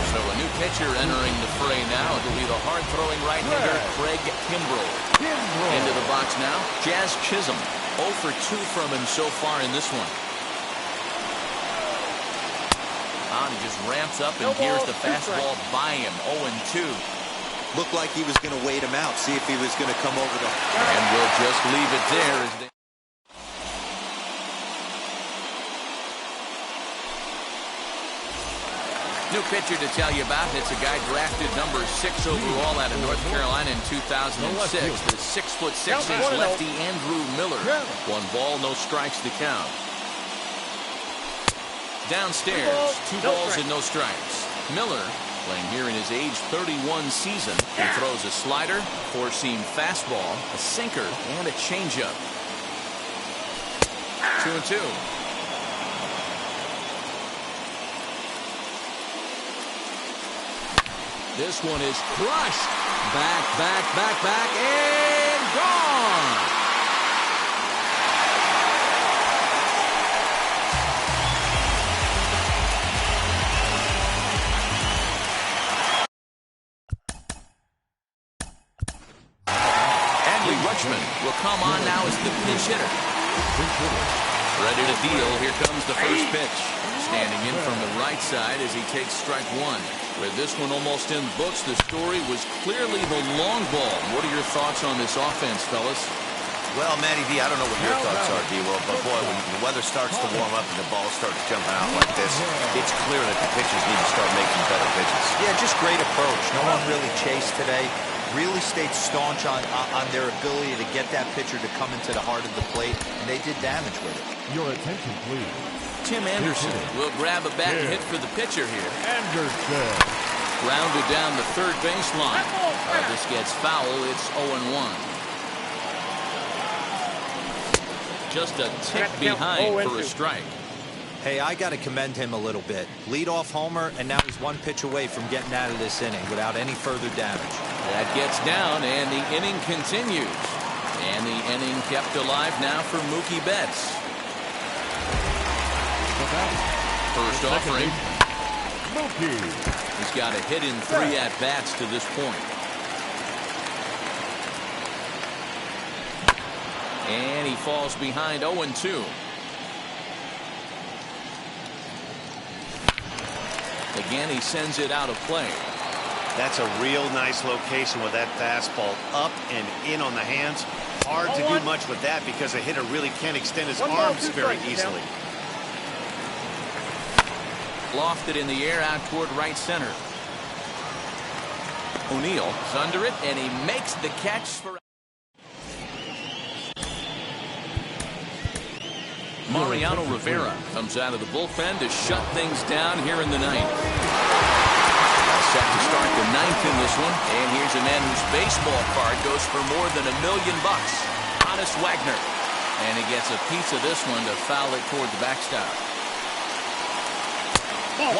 So a new pitcher entering the fray now. It'll be the hard-throwing right-hander Craig Kimbrell. Into the box now, Jazz Chisholm. 0 for 2 from him so far in this one. He just ramps up, and here's the fastball by him. 0-2. Looked like he was going to wait him out, see if he was going to come over the... And we'll just leave it there as they... New pitcher to tell you about. It's a guy drafted number 6 overall out of North Carolina in 2006. The 6'6" lefty Andrew Miller. 1 ball, no strikes to count. Downstairs, 2 balls and no strikes. Miller playing here in his age 31 season. He throws a slider, 4-seam fastball, a sinker, and a changeup. 2-2. This one is crushed. Back, and gone. Adley Rutschman will come on now as the pinch hitter. Ready to deal. Here comes the first pitch. Standing in from the right side as he takes strike 1. With this one almost in the books, the story was clearly the long ball. What are your thoughts on this offense, fellas? Well, Matty V, I don't know what your thoughts are, D-Will, but boy, when the weather starts to warm up and the ball starts jumping out like this, it's clear that the pitchers need to start making better pitches. Yeah, just great approach. No one really chased today. Really stayed staunch on their ability to get that pitcher to come into the heart of the plate, and they did damage with it. Your attention, please. Tim Anderson will grab a bat and hit for the pitcher here. Anderson. Grounded down the third baseline. This gets foul. It's 0-1. Just a tick behind for a strike. Hey, I got to commend him a little bit. Leadoff homer, and now he's 1 pitch away from getting out of this inning without any further damage. That gets down, and the inning continues. And the inning kept alive now for Mookie Betts. First offering. Mookie. He's got a hit in 3 at-bats to this point. And he falls behind 0-2. Again, he sends it out of play. That's a real nice location with that fastball up and in on the hands. Hard to do much with that because a hitter really can't extend his arms very easily. Lofted in the air out toward right center. O'Neill is under it, and he makes the catch for... Mariano Rivera comes out of the bullpen to shut things down here in the 9th. Set to start the 9th in this one, and here's a man whose baseball card goes for more than $1 million. Honest Wagner, and he gets a piece of this one to foul it toward the backstop. 1-1.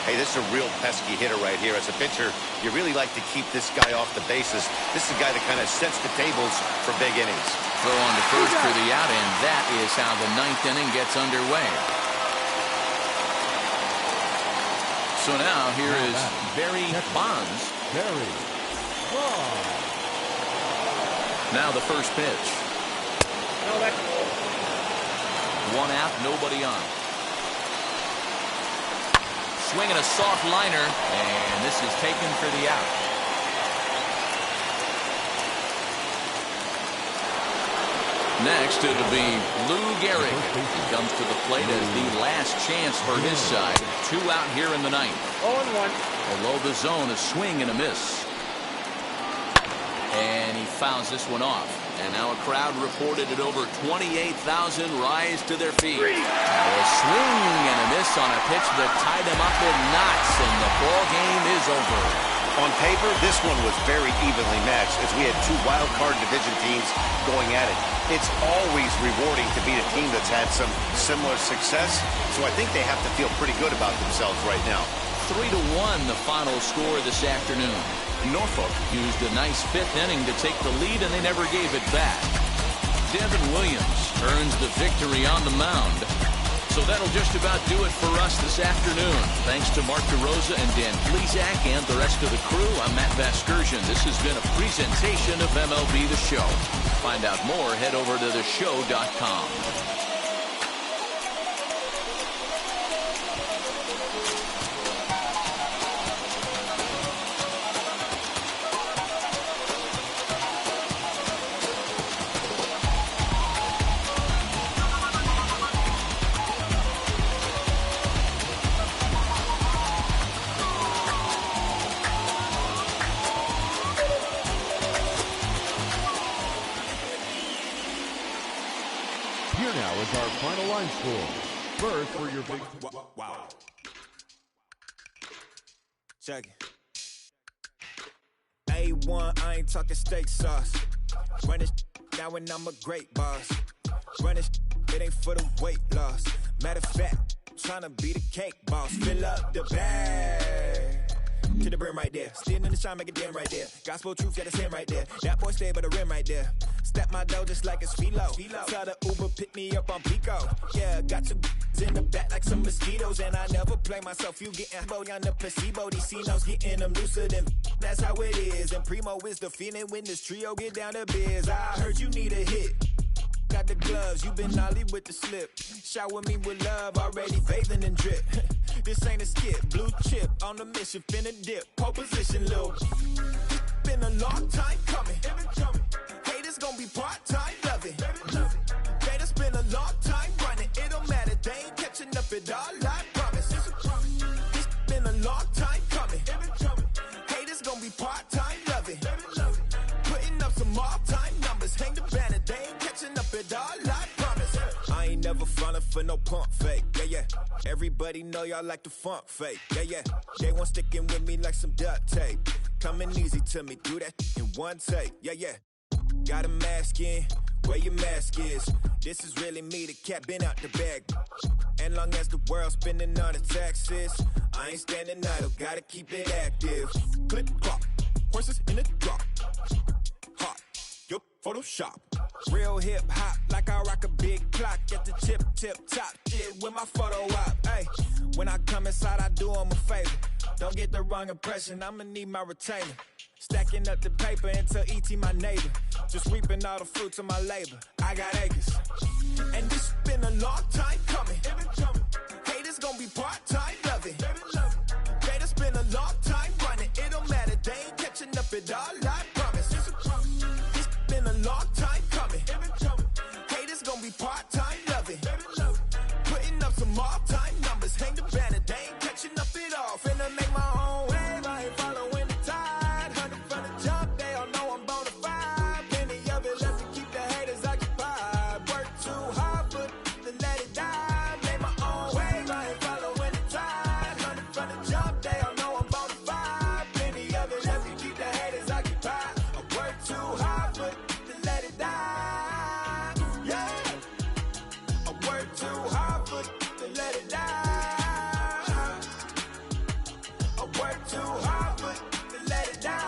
Hey, this is a real pesky hitter right here. As a pitcher, you really like to keep this guy off the bases. This is a guy that kind of sets the tables for big innings. Throw on to first for the out, and that is how the 9th inning gets underway. So now here is Barry Bonds. Now the first pitch. 1 out, nobody on. swing and a soft liner, and this is taken for the out. Next, it'll be Lou Gehrig. He comes to the plate as the last chance for his side. 2 out here in the ninth. 0-1. Below the zone, a swing and a miss. And he fouls this one off. And now a crowd reported at over 28,000 rise to their feet. A swing and a miss on a pitch that tied him up in knots, and the ball game is over. On paper, this one was very evenly matched as we had 2 wild card division teams going at it. It's always rewarding to beat a team that's had some similar success, so I think they have to feel pretty good about themselves right now. 3-1 the final score this afternoon. Norfolk used a nice 5th inning to take the lead, and they never gave it back. Devin Williams earns the victory on the mound. So that'll just about do it for us this afternoon. Thanks to Mark DeRosa and Dan Plesac and the rest of the crew. I'm Matt Vasgersian. This has been a presentation of MLB The Show. Find out more, head over to theshow.com. Here now is our final line score. First for your big... Wow. Check it. A1, I ain't talking steak sauce. Run this now and I'm a great boss. Run this, it ain't for the weight loss. Matter of fact, tryna be the cake boss. Fill up the bag to the brim right there. Standing in the shine, make it dim right there. Gospel truth, yeah, that's him right there. That boy stay by the rim right there. Step my dough just like it's philo. Tell the Uber, pick me up on Pico. Yeah, got some in the back like some mosquitoes. And I never play myself. You getting body on the placebo. These C-notes getting them looser than that's how it is. And Primo is the feeling when this trio get down to biz. I heard you need a hit. Got the gloves, you been nolly with the slip. Shower me with love, already bathing in drip. This ain't a skip, blue chip on the mission, finna dip. Pole position, Lil. Been a long time coming. Haters gonna be part-time, love it. Haters been a long time running. It don't matter, they ain't catching up at all, I promise. It's been a long time coming. Haters gonna be part-time, love it. Putting up some all-time numbers, hang the banner, they ain't catching up at all, I promise. I ain't never falling for no pump fake, yeah. Everybody know y'all like the funk fake, yeah. They want sticking with me like some duct tape. Coming easy to me, do that in one take, yeah. Got a mask in, where your mask is. This is really me, the cat been out the bag. And long as the world's spending on the taxes, I ain't standing idle, gotta keep it active. Click clock, horses in the drop. Hot, yup, Photoshop. Real hip hop, like I rock a big clock at the tip top. Shit with my photo op. Hey, when I come inside, I do 'em a favor. Don't get the wrong impression, I'ma need my retainer. Stacking up the paper until E.T. my neighbor. Just reaping all the fruits of my labor. I got acres. And this been a long time coming. Haters gonna be part-time, love it. Haters been a long time running. It don't matter, they ain't catching up at all, I promise. It's been a long time coming. Haters gonna be part-time, love it. Putting up some all-time numbers. Hang the banner, they ain't catching up at all. Finna make my own wave, I ain't following the tide. Jump, they all know I'm bonafide. Plenty of it left to keep the haters occupied. Work too hard, but to let it die. Made my own way, I ain't following the tide. 100 from the jump, they all know I'm bonafide. Plenty of it left to keep the haters occupied. I work too hard, but to let it die. Yeah, I work too hard, but to let it die. I work too hard, but to let it die.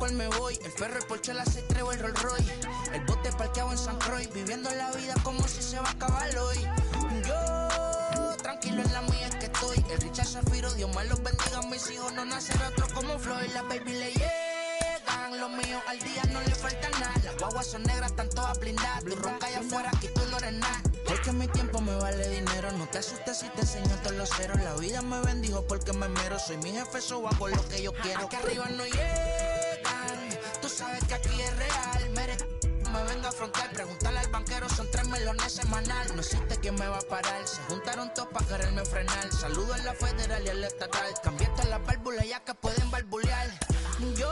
cual me voy. El ferro, el Porsche, la C3 o el Rolls Royce. El bote parqueado en San Croix, viviendo la vida como si se va a acabar hoy. Yo, tranquilo en la mía es que estoy. El Richard Zafiro, Dios me los bendiga. Mis hijos no nacerán otro como Floyd. Las baby le llegan, los míos al día no le falta nada. Las guaguas son negras, están todas blindadas. Tu ronca allá afuera, aquí tú no eres nada. Es que mi tiempo me vale dinero. No te asustes si te enseño todos los ceros. La vida me bendijo porque me mero. Soy mi jefe, so hago lo que yo quiero. Aquí arriba no llegan. Tú sabes que aquí es real. Me venga a afrontar, preguntarle al banquero, son 3 melones semanal. No existe quien me va a parar, se juntaron todos para quererme frenar. Saludo a la federal y a la estatal, cambié todas las válvulas ya que pueden barbulear. Yo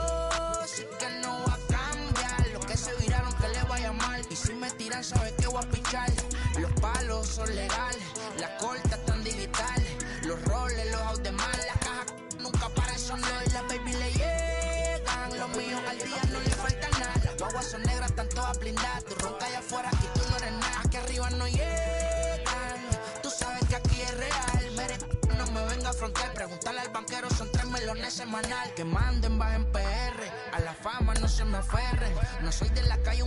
sí que no voy a cambiar, los que se viraron que les vaya mal. Y si me tiran sabes que voy a pichar. Los palos son legales, las cortas están digitales. Los roles, los out de mal, las cajas nunca paran, son los y las baby le llegan. Los míos al día no le falta nada. Las guaguas son negras, están todas blindadas. Tu ronca allá afuera, aquí tú no eres nada. Aquí arriba no llegan. Tú sabes que aquí es real. Mere, no me venga a afrontar. Preguntarle al banquero, son 3 melones semanal. Que manden, bajen PR. A la fama no se me aferren. No soy de la calle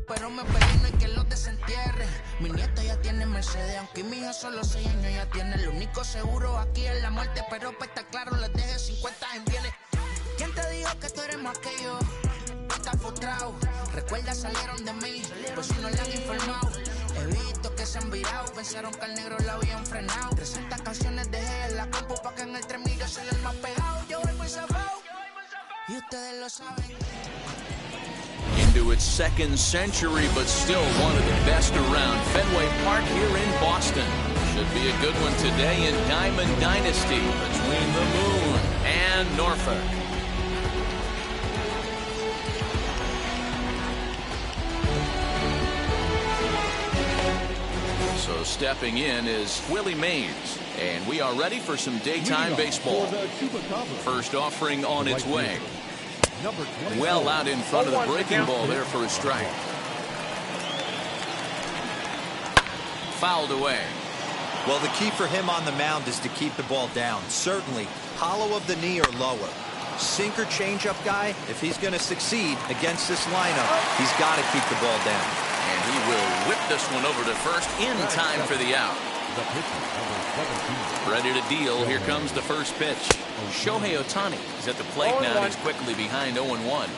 pero me pegué, no hay que los desentierre. Mi nieto ya tiene Mercedes, aunque mi hijo solo 6 años ya tiene. Lo único seguro aquí es la muerte, pero para estar claro les deje 50 en bienes. ¿Quién te dijo que tú eres más que yo? Estás frustrado, recuerda salieron de mí, pues si no le han informado. He visto que se han virado, pensaron que al negro lo habían frenado. 300 canciones dejé en la compu pa' que en el 3000 yo soy el más pegado. Yo voy muy zafado, y ustedes lo saben. Into its 2nd century, but still one of the best around. Fenway Park here in Boston. Should be a good one today in Diamond Dynasty between the Moon and Norfolk. So stepping in is Willie Mays, and we are ready for some daytime baseball. First offering on its way. Well out in front of the breaking ball there for a strike. Fouled away. Well, the key for him on the mound is to keep the ball down. Certainly, hollow of the knee or lower. Sinker changeup guy, if he's going to succeed against this lineup, he's got to keep the ball down. And he will whip this one over to first in time for the out. Ready to deal. Here comes the first pitch. Shohei Ohtani is at the plate now. He's quickly behind 0-1.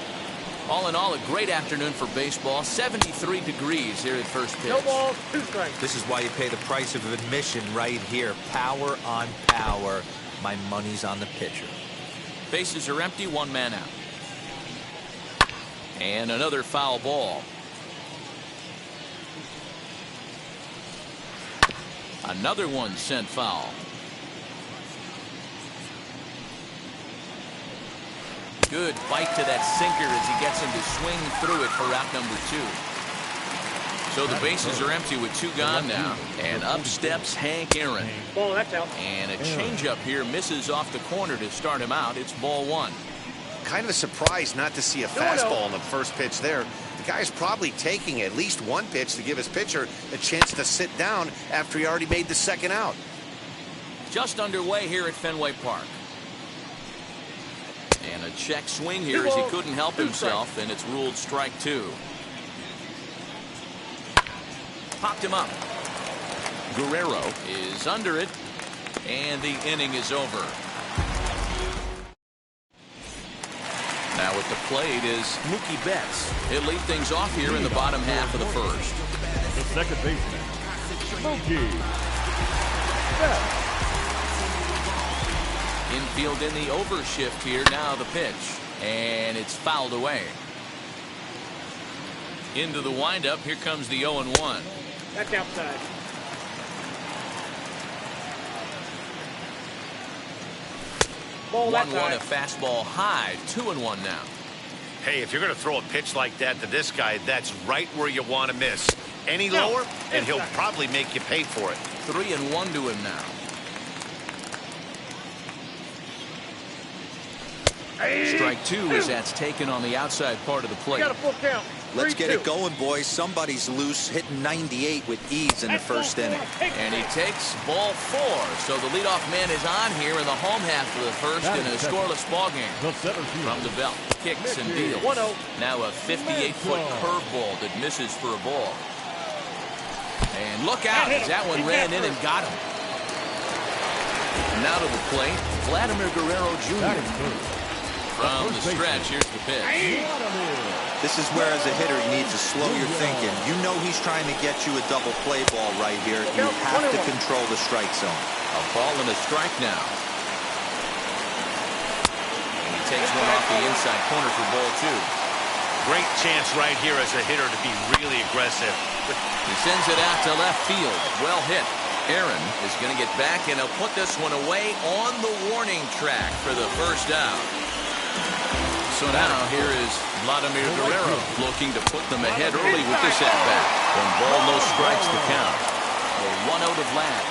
All in all, a great afternoon for baseball. 73 degrees here at first pitch. No balls, 2 strikes. This is why you pay the price of admission right here. Power on power. My money's on the pitcher. Bases are empty, 1 man out. And another foul ball. Another one sent foul. Good bite to that sinker as he gets him to swing through it for out number 2. So the bases are empty with 2 gone now. And up steps Hank Aaron. Ball, that's out. And a changeup here misses off the corner to start him out. It's ball 1. Kind of a surprise not to see a fastball in the first pitch there. The guy's probably taking at least 1 pitch to give his pitcher a chance to sit down after he already made the 2nd out. Just underway here at Fenway Park. And a check swing here as he couldn't help himself, and it's ruled strike 2. Popped him up. Guerrero is under it, and the inning is over. Now at the plate is Mookie Betts. He'll lead things off here in the bottom half of the first. The second baseman, Mookie Betts. Infield in the overshift here. Now the pitch. And it's fouled away. Into the windup. Here comes the 0-1. That's outside. Ball, 1-1, a fastball high. 2-1 now. Hey, if you're going to throw a pitch like that to this guy, that's right where you want to miss. Any lower, and he'll probably make you pay for it. 3-1 to him now. Strike 2 as that's taken on the outside part of the plate. You got a full count. Let's get it going, boys. Somebody's loose, hitting 98 with ease in the first inning. And he takes ball 4. So the leadoff man is on here in the home half of the first in a scoreless ball game. From the belt, kicks and deals. Now a 58-foot curveball that misses for a ball. And look out, as that one ran in and got him. And now to the plate, Vladimir Guerrero Jr. From the stretch, here's the pitch. This is where, as a hitter, you need to slow your thinking. You know he's trying to get you a double play ball right here. You have to control the strike zone. A ball and a strike now. And he takes one off the inside corner for ball 2. Great chance right here as a hitter to be really aggressive. He sends it out to left field. Well hit. Aaron is going to get back, and he'll put this one away on the warning track for the first out. So now here is Vladimir Guerrero looking to put them ahead early with this at-bat. 1 ball, no strikes to count. The 1-0 to Vlad.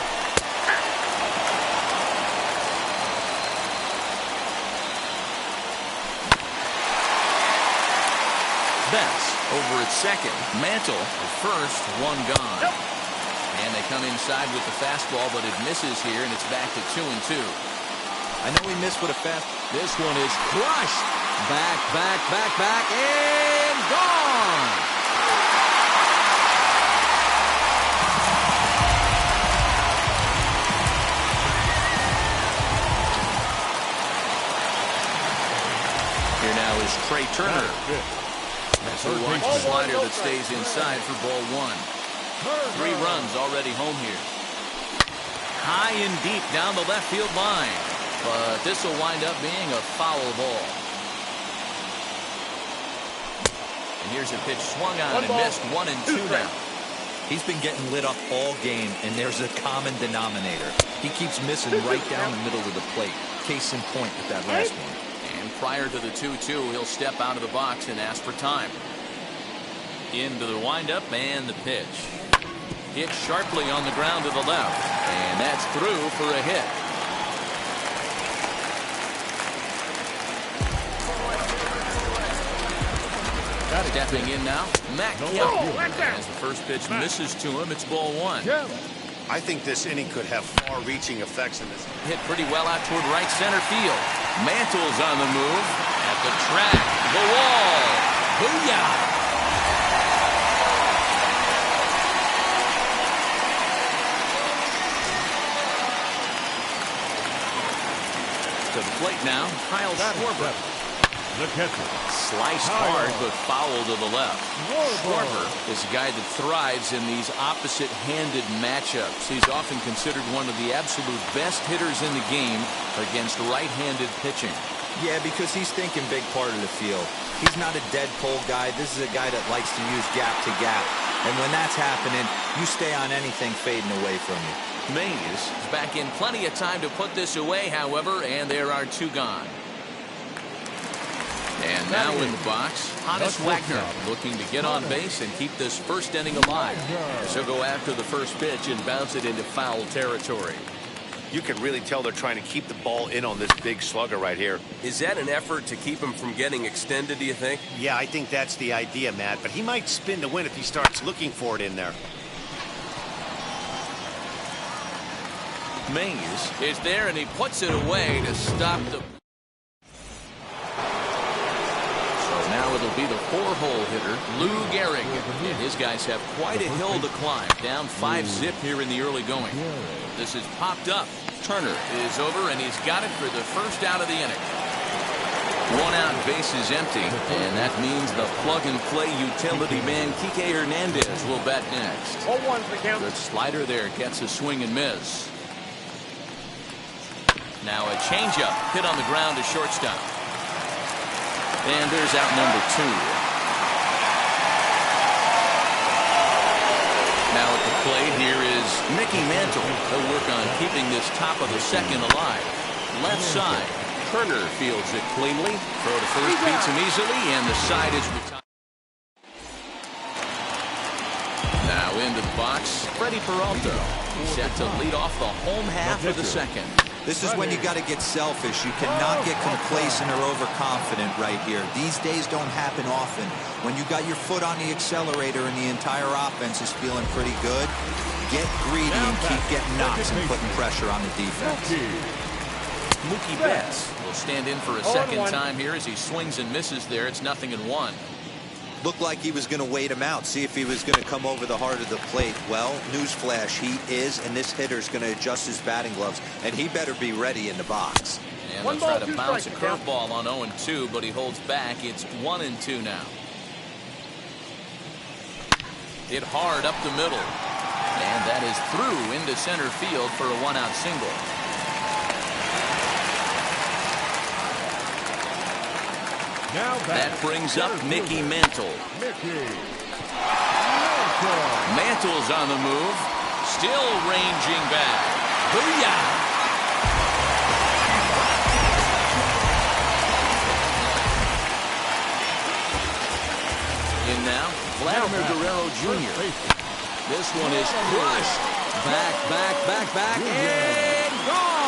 Betts over at second. Mantle at first, 1 gone. And they come inside with the fastball, but it misses here, and it's back to 2-2. I know he missed with a fast. This one is crushed. Back, and gone. Here now is Trey Turner. That's a watch slider that stays inside for ball 1. 3 runs already home here. High and deep down the left field line. But this will wind up being a foul ball. And here's a pitch swung on and missed. 1-2 now. He's been getting lit up all game, and there's a common denominator. He keeps missing right down the middle of the plate. Case in point with that last one. And prior to the 2-2, he'll step out of the box and ask for time. Into the windup and the pitch. Hit sharply on the ground to the left. And that's through for a hit. Stepping in now, Matt Kemp. As the first pitch misses to him, it's ball 1. I think this inning could have far-reaching effects in this. Hit pretty well out toward right center field. Mantle's on the move. At the track, the wall. Booyah! To the plate now, Kyle Schwarber. The catcher. Sliced hard, but foul to the left. Schwarber is a guy that thrives in these opposite-handed matchups. He's often considered one of the absolute best hitters in the game against right-handed pitching. Yeah, because he's thinking big part of the field. He's not a dead pull guy. This is a guy that likes to use gap to gap. And when that's happening, you stay on anything fading away from you. Mays is back in plenty of time to put this away, however, and there are 2 gone. And now in the box, Hannes Wagner looking to get on base and keep this first inning alive. So go after the first pitch and bounce it into foul territory. You can really tell they're trying to keep the ball in on this big slugger right here. Is that an effort to keep him from getting extended, do you think? Yeah, I think that's the idea, Matt. But he might spin to win if he starts looking for it in there. Mays is there, and he puts it away to stop the... Now it'll be the 4-hole hitter, Lou Gehrig. And his guys have quite a hill to climb. Down 5-zip here in the early going. This is popped up. Turner is over, and he's got it for the first out of the inning. 1 out, base is empty. And that means the plug-and-play utility man, Kike Hernandez, will bat next. 0-1 for the count. Good slider there, gets a swing and miss. Now a changeup hit on the ground to shortstop. And there's out number 2. Now at the plate, here is Mickey Mantle. He'll work on keeping this top of the second alive. Left side, Turner fields it cleanly. Throw to first beats him easily, and the side is retired. Now into the box, Freddie Peralta. Set to lead off the home half of the second. This is when you got to get selfish. You cannot get complacent or overconfident right here. These days don't happen often. When you got your foot on the accelerator and the entire offense is feeling pretty good, get greedy and keep getting knocks and putting pressure on the defense. Mookie Betts will stand in for a second time here as he swings and misses there. It's 0-1. Looked like he was going to wait him out, see if he was going to come over the heart of the plate. Well, newsflash, he is, and this hitter's going to adjust his batting gloves, and he better be ready in the box. And they'll try to bounce a curveball on 0-2, but he holds back. It's 1-2 now. Hit hard up the middle. And that is through into center field for a one-out single. Now that brings up Mickey Mantle. Mantle's on the move. Still ranging back. Booyah! In now, Vladimir Guerrero Jr. This one is crushed. Back, and gone.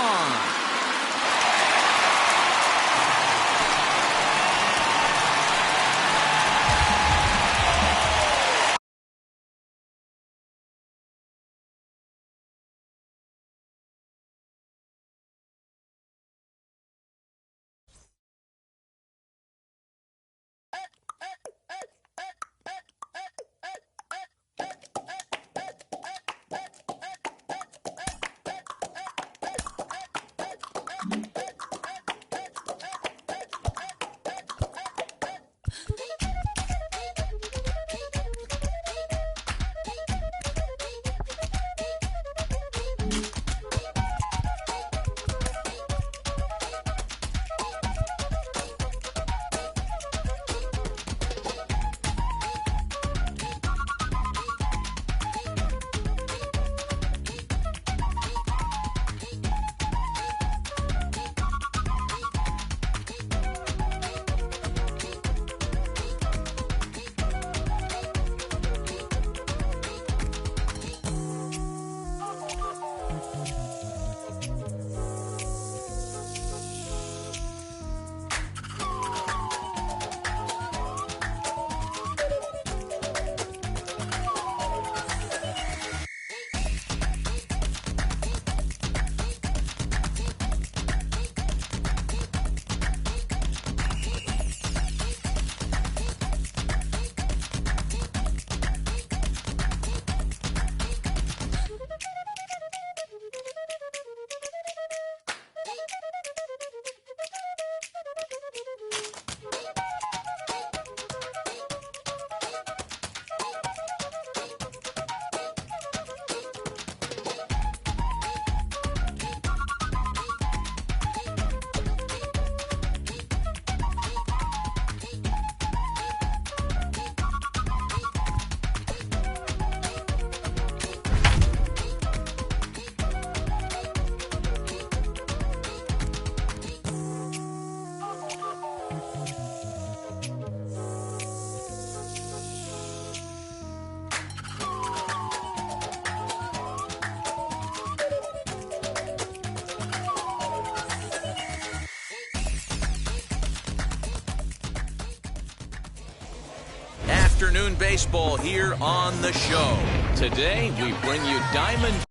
Afternoon baseball here on the show. Today we bring you Diamond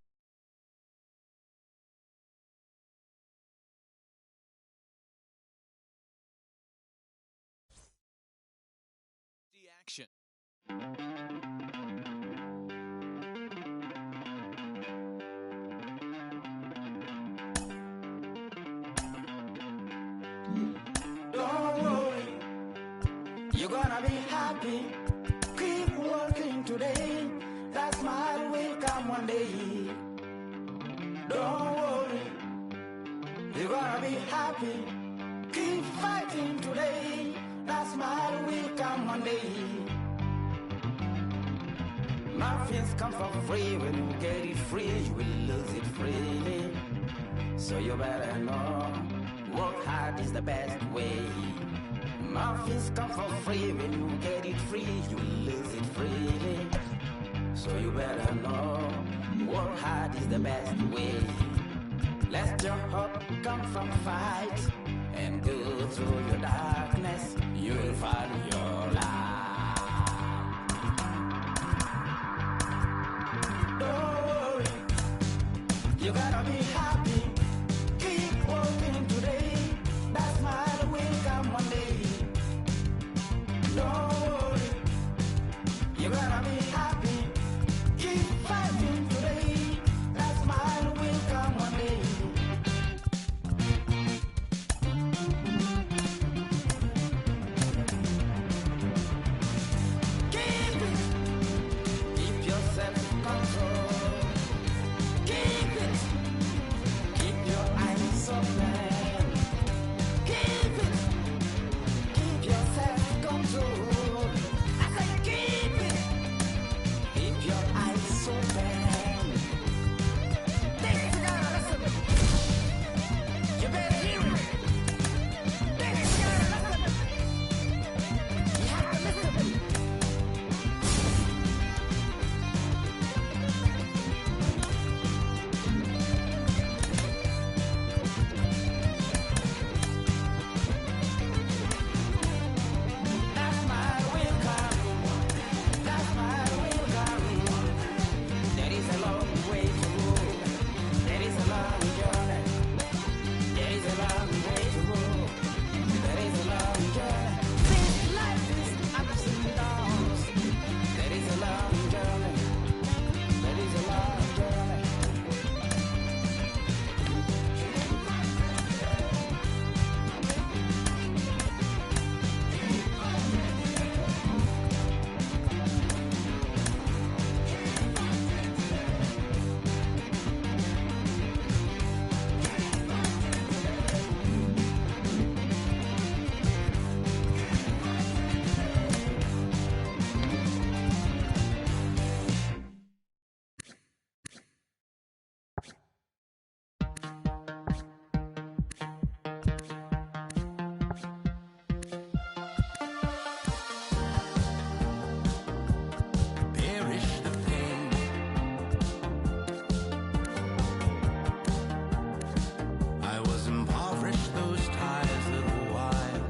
action. Don't worry, you're gonna be happy. Keep working today. That smile will come one day. Don't worry, you're gonna be happy. Keep fighting today. That smile will come one day. Muffins come for free. When you get it free, you will lose it freely. So you better know, work hard is the best way. Muffins come for free. When you get it free, you will lose it freely. So you better know, work hard is the best way. Let your hope come from fight and go through your darkness. You'll find your light. Don't worry, you gotta be happy. Keep working today. That smile will come one day. Don't worry, you gotta be happy. Keep fighting today. That smile will come one day. Keep it. Keep your self-control. Keep it. Keep your eyes open. Keep it. Keep your self-control. I say keep it. Keep your eyes open. This you gotta listen. You better hear it. This you gotta listen. You have to listen. That smile will come. That smile will come. There is a long way to go. There is a long journey. There is a long way to go. There is a long journey. This life is ups and downs. There is a long journey. There is a long journey. Perish the pain. I was impoverished those ties little while.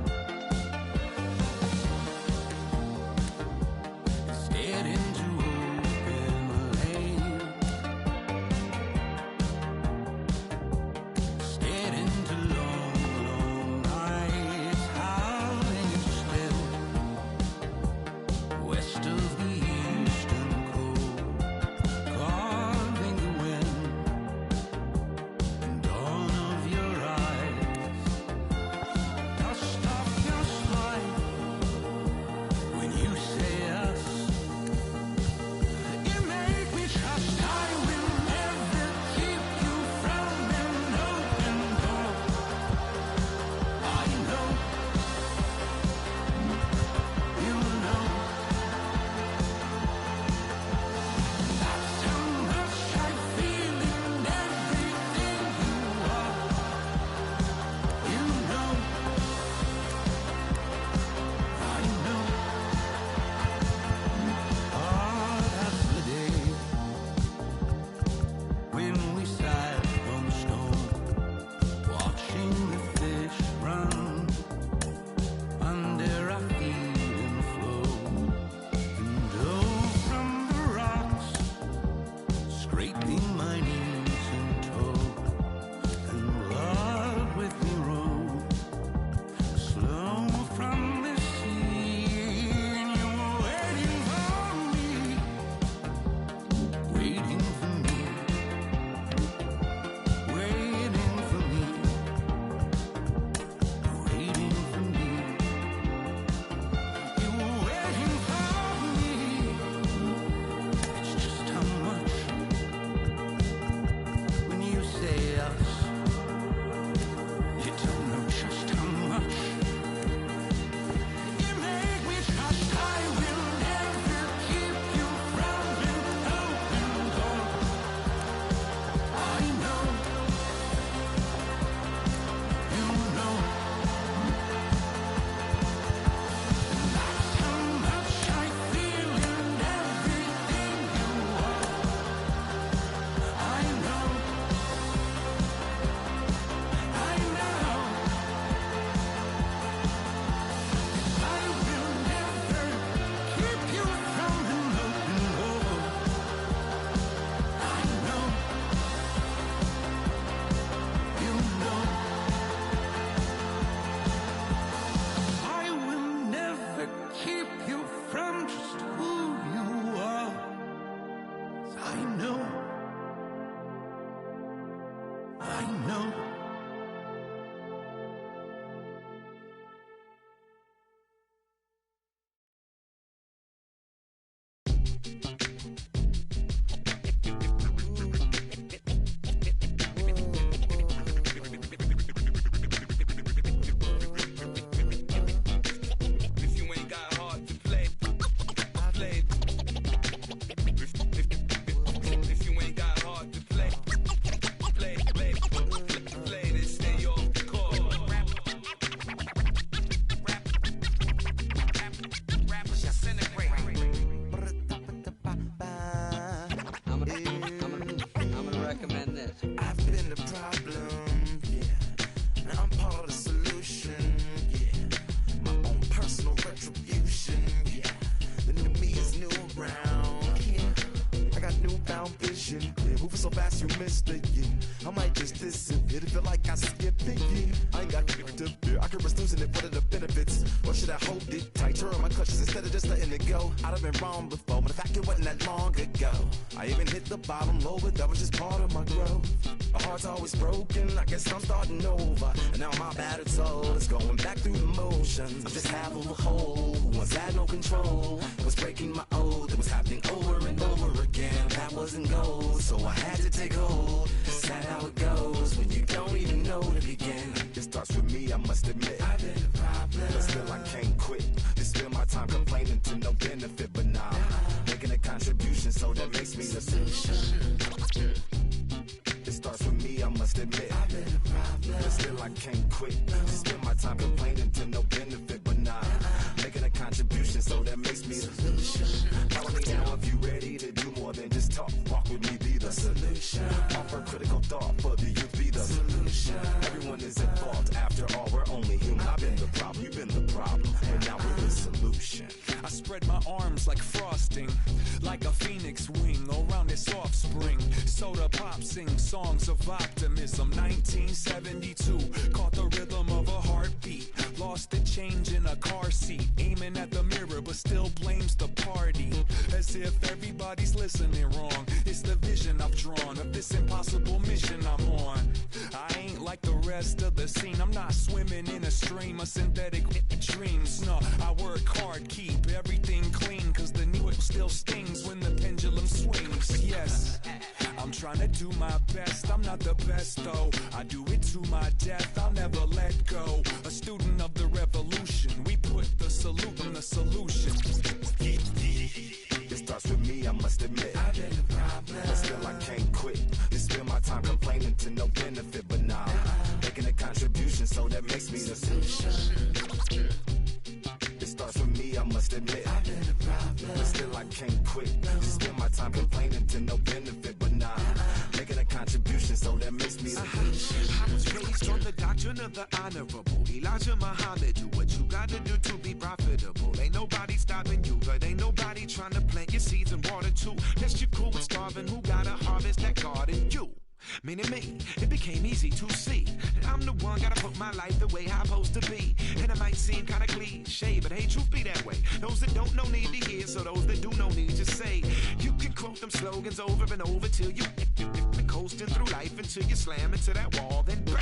Stared into open lane. Stared into long, long nights. Howling still. West of the eastern cold, carving the wind and dawn of your eyes. Dust off your smile when you say yes. You make me trust I will never keep you from an open door. I know, you know. That's how much I feel in everything you are. You know, I know. That's the day when we sat on the stone, watching the fish run under our feet and flow. And from the rocks, scraping my knees and toe, and love with me roll slow from the sea. And you were waiting for me, waiting for me, waiting for me, waiting for me. You were waiting for me. It's just how much found vision. Yeah, moving so fast you missed it. Yeah, I might just disappear. Feel like I skipped it. Yeah, I ain't got to fear. I could risk losing it. What are the benefits? Or should I hold it tight? Turn my clutches instead of just letting it go. I'd have been wrong before, but the fact it wasn't that long ago. I even hit the bottom low, but that was just part of my growth. My heart's always broken. I guess I'm starting over, and now my battered soul is going back through the motions. I'm just half of a whole who once had no control. Was breaking my oath. It was happening over and over again. That wasn't gold, so I had to take hold. Sad how it goes when you don't even know to begin. It starts with me, I must admit. I've been a problem, but still I can't quit. Just spend my time complaining to no benefit, but nah, making a contribution, so that makes me the solution. It starts with me, I must admit. I've been a problem, but still I can't quit. Just spend my time complaining to no benefit, but nah, making a contribution, so that makes me the solution. Follow me now if you ready to do more than just talk. Walk with me, be the solution. Offer critical thought for the youth, be the solution. Everyone is at fault, after all, we're only human. I've been the problem, you've been the problem, and now we're the solution. I spread my arms like frosting, like a phoenix wing around its offspring. Soda pop sing songs of optimism. 1972, caught the rhythm of a heartbeat. Lost the change in a car seat, aiming at the mirror but still blames the party. As if everybody's listening wrong. It's the vision I've drawn of this impossible mission I'm on. I ain't like the rest of the scene. I'm not swimming in a stream of synthetic dreams. No, I work hard, keep everything clean, cause the new still stings when the pendulum swings. Yes, I'm trying to do my best. I'm not the best though, I do it to my death. I'll never let go. A student of the revolution, we put the salute in the solution. It starts with me, I must admit. I've been a problem, but still I can't quit. Just spend my time complaining to no benefit, but nah, making a contribution, so that makes me the solution. It starts with me, I must admit. I've been a problem, but still I can't quit. Just spend my time complaining to no benefit, but nah, making a contribution, so that makes me the solution. I was raised on the doctrine of the honorable Elijah Muhammad. Do what you gotta do to be profitable. Ain't nobody stopping you, but ain't nobody trying to plant your seeds and water too. Unless you're cool with starving, who gotta harvest that garden? You. Meaning me, it became easy to see that I'm the one gotta put my life the way I'm supposed to be. And it might seem kinda cliche, but hey, truth be that way. Those that don't know need to hear, so those that do know need to say. You can quote them slogans over and over till you coasting through life until you slam into that wall, then bang,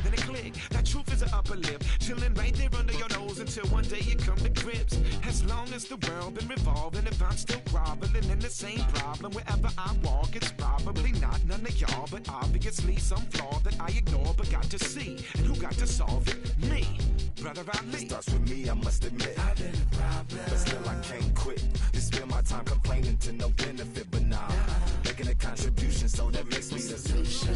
then it click. That truth is an upper lip, chilling right there under your nose until one day you come to grips. As long as the world been revolving, if I'm still groveling in the same problem wherever I walk, it's probably not none of y'all, but obviously some flaw that I ignore but got to see. And who got to solve it? Me, brother Ali. It starts with me, I must admit. I've been a problem, but still I can't quit. Just spend my time complaining to no benefit, but nah, making a contribution, so that makes me the solution.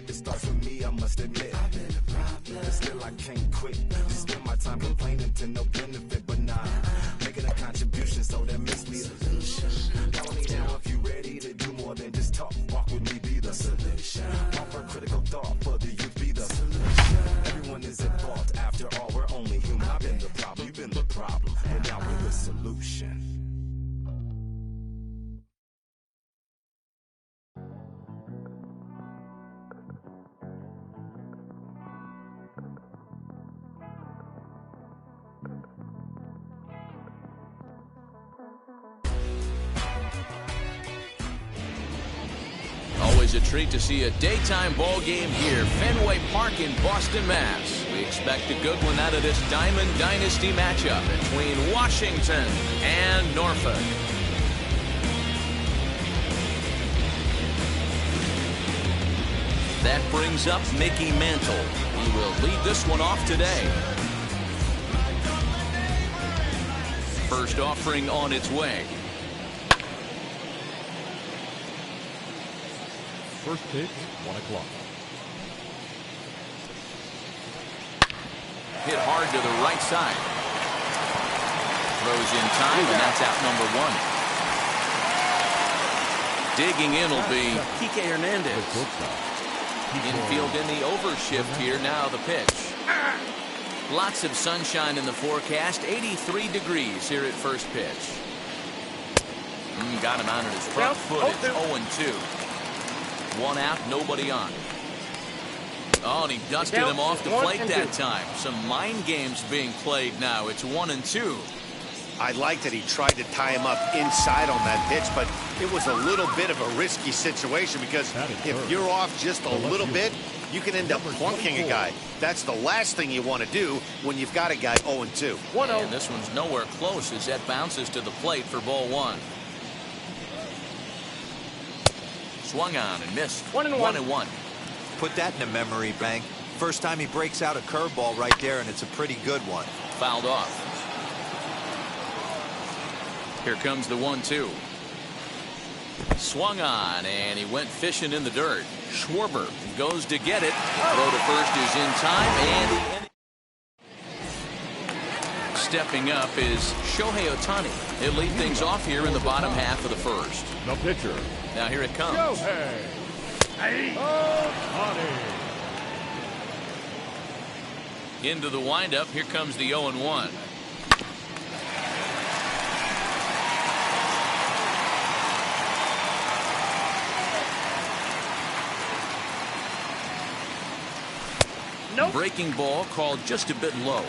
It starts with me, I must admit. I've been a problem, but still I can't quit. Just spend my time complaining to no benefit, but nah, making a contribution, so that makes me the solution. Follow me now if you ready to do more than just talk. Walk with me, be the solution. Offer critical thought for the youth, be the solution. Everyone is at fault, after all, we're only human. I've been the problem, you've been the problem, and now we're the solution. Always a treat to see a daytime ball game here, Fenway Park in Boston, Mass. We expect a good one out of this Diamond Dynasty matchup between Washington and Norfolk. That brings up Mickey Mantle. He will lead this one off today. First offering on its way. First pitch, 1 o'clock. Hit hard to the right side. Throws in time, and that's out number 1. Digging in will be Kike Hernandez. Infield in the overshift here. Now the pitch. Lots of sunshine in the forecast. 83 degrees here at first pitch. got him out on his front foot. It's 0-2. One out, nobody on. Oh, and he dusted him off the plate that time. Some mind games being played now. It's 1-2. I like that he tried to tie him up inside on that pitch, but it was a little bit of a risky situation because if you're off just a little bit, you can end up plunking a guy. That's the last thing you want to do when you've got a guy 0-2. And this one's nowhere close as that bounces to the plate for ball one. Swung on and missed. 1-1. Put that in a memory bank. First time he breaks out a curveball right there, and it's a pretty good one. Fouled off. Here comes the 1-2. Swung on, and he went fishing in the dirt. Schwarber goes to get it. Throw to first is in time, and stepping up is Shohei Ohtani. He'll lead things off here in the bottom half of the first. The pitcher. Now here it comes. Shohei Ohtani. Into the windup. Here comes the 0-1. Nope. Breaking ball called just a bit low.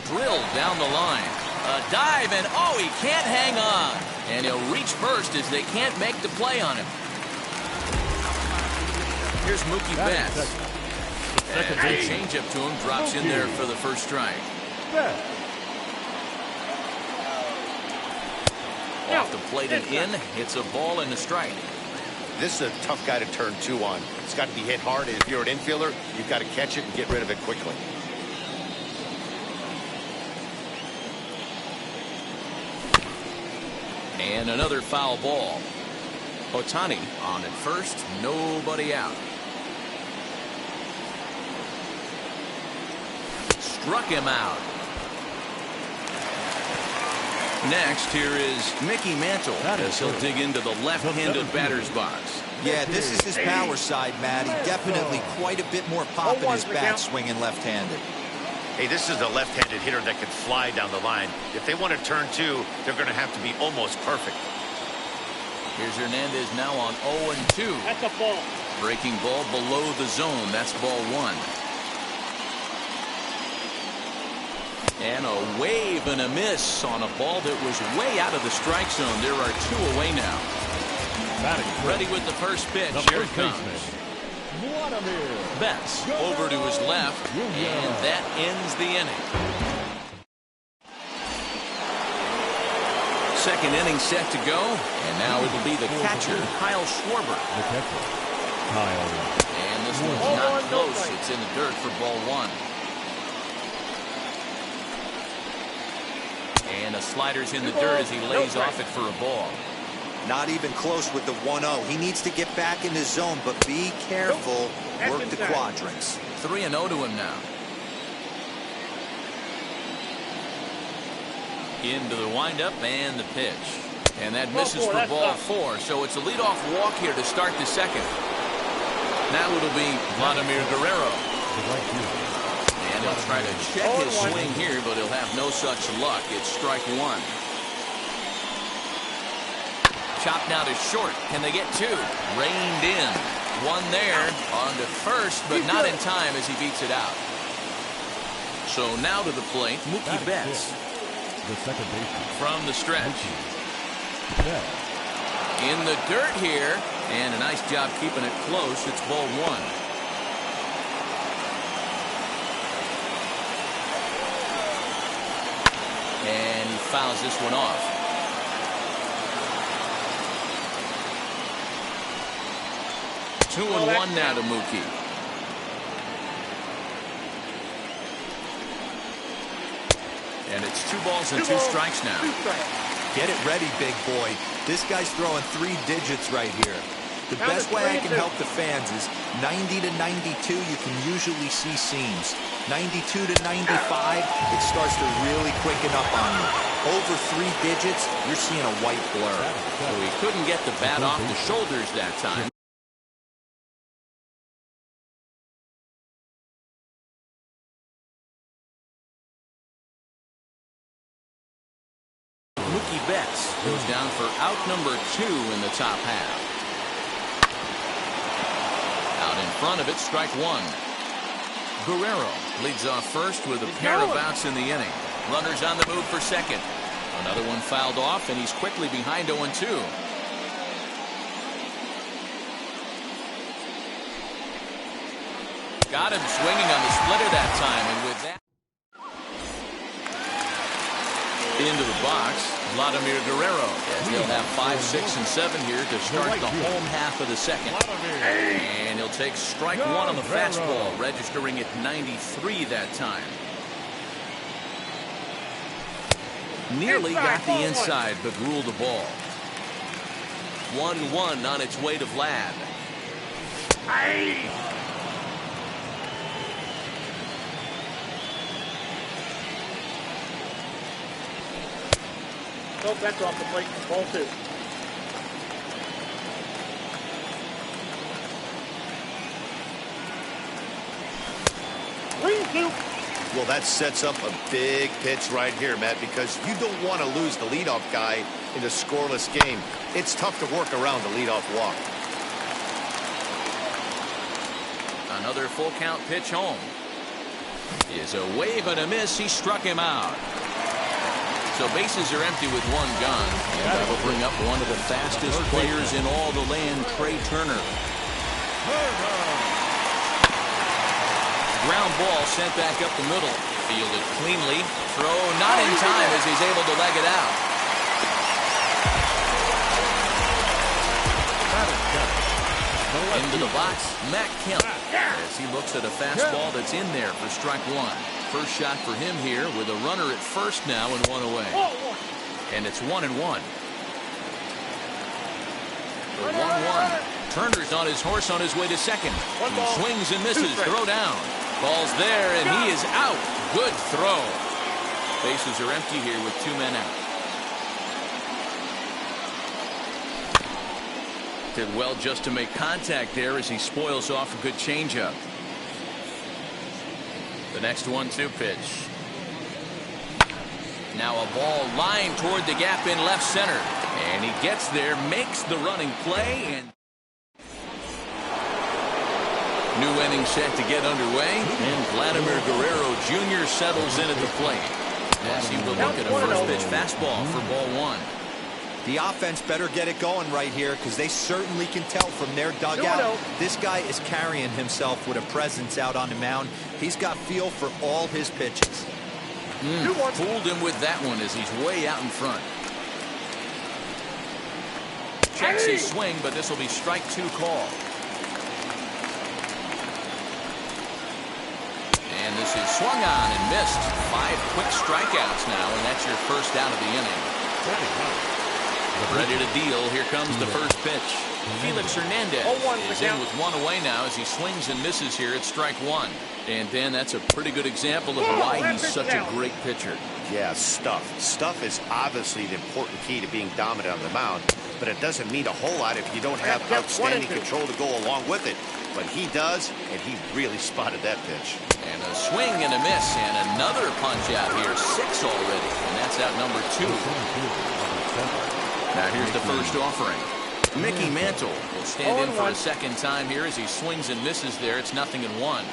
Drilled down the line. A dive, and oh, he can't hang on. And he'll reach first as they can't make the play on him. Here's Mookie Betts. And a changeup to him drops in there for the first strike. Off the plate and in. It's a ball and a strike. This is a tough guy to turn two on. It's got to be hit hard, and if you're an infielder, you've got to catch it and get rid of it quickly. And another foul ball. Ohtani on at first, nobody out. Struck him out. Next, here is Mickey Mantle as he'll dig into the left-handed batter's box. Yeah, this is his power side, Matty. Definitely quite a bit more pop in his bat swinging left-handed. Hey, this is a left-handed hitter that can fly down the line. If they want to turn two, they're going to have to be almost perfect. Here's Hernandez now on 0-2. That's a ball. Breaking ball below the zone. That's ball one. And a wave and a miss on a ball that was way out of the strike zone. There are two away now. Ready with the first pitch. Here it comes. Betts over to his left, and that ends the inning. Second inning set to go, and now it'll be the catcher, Kyle Schwarber. And this one's not close. It's in the dirt for ball one. And the slider's in the dirt as he lays off it for a ball. Not even close with the 1-0. He needs to get back in the zone, but be careful. Work the quadrants. 3-0 to him now. Into the windup and the pitch. And that misses for ball four. So it's a leadoff walk here to start the second. Now it'll be Vladimir Guerrero. And he'll try to check his swing here, but he'll have no such luck. It's strike one. Chopped now to short. Can they get two? Reined in. One there on to first, but not in time as he beats it out. So now to the plate, Mookie Betts. The second baseman. From the stretch. In the dirt here, and a nice job keeping it close. It's ball one. And he fouls this one off. 2-1 now to Mookie. And it's 2 balls and 2 strikes now. Get it ready, big boy. This guy's throwing 3 digits right here. The best way I can help the fans is 90 to 92, you can usually see seams. 92 to 95, it starts to really quicken up on you. Over 3 digits, you're seeing a white blur. So he couldn't get the bat off the shoulders that time. Mookie Betts goes down for out number 2 in the top half. Out in front of it, strike 1. Guerrero leads off first with a pair of outs in the inning. Runners on the move for second. Another one fouled off, and he's quickly behind 0-2. Got him swinging on the splitter that time, and with that into the box, Vladimir Guerrero. As he'll have 5, 6, and 7 here to start the home half of the second. And he'll take strike 1 on the fastball, registering at 93 that time. Nearly got the inside, but ruled the ball. 1-1 on its way to Vlad. Nope, that's off the plate. Ball 2. Well, that sets up a big pitch right here, Matt, because you don't want to lose the leadoff guy in a scoreless game. It's tough to work around the leadoff walk. Another full count pitch home. Is a wave and a miss. He struck him out. So bases are empty with 1 gone. And that will bring up one of the fastest players in all the land, Trey Turner. Ground ball sent back up the middle. Fielded cleanly. Throw not in time as he's able to leg it out. Into the box, Matt Kemp. As he looks at a fastball that's in there for strike 1. First shot for him here with a runner at first now and 1 away. And it's 1-1. The 1-1. Turner's on his horse on his way to second. He swings and misses. Throw down. Ball's there, and he is out. Good throw. Bases are empty here with 2 men out. Did well just to make contact there as he spoils off a good changeup. The next 1-2 pitch. Now a ball lined toward the gap in left center. And he gets there, makes the running play, and new inning set to get underway. And Vladimir Guerrero Jr. settles in at the plate. As he will look at a first pitch fastball for ball 1. The offense better get it going right here because they certainly can tell from their dugout. This guy is carrying himself with a presence out on the mound. He's got feel for all his pitches. Fooled him with that one as he's way out in front. Checks his swing, but this will be strike 2 call. And this is swung on and missed. 5 quick strikeouts now, and that's your first out of the inning. Ready to deal. Here comes the first pitch. Felix Hernandez is in with 1 away now as he swings and misses here at strike 1. And Dan, that's a pretty good example of why he's such a great pitcher. Yeah, stuff. Stuff is obviously the important key to being dominant on the mound, but it doesn't mean a whole lot if you don't have outstanding control to go along with it. But he does, and he really spotted that pitch. And a swing and a miss, and another punch out here. 6 already, and that's out number 2. Now here's the first offering. Mickey Mantle will stand in for a second time here as he swings and misses there. It's 0-1.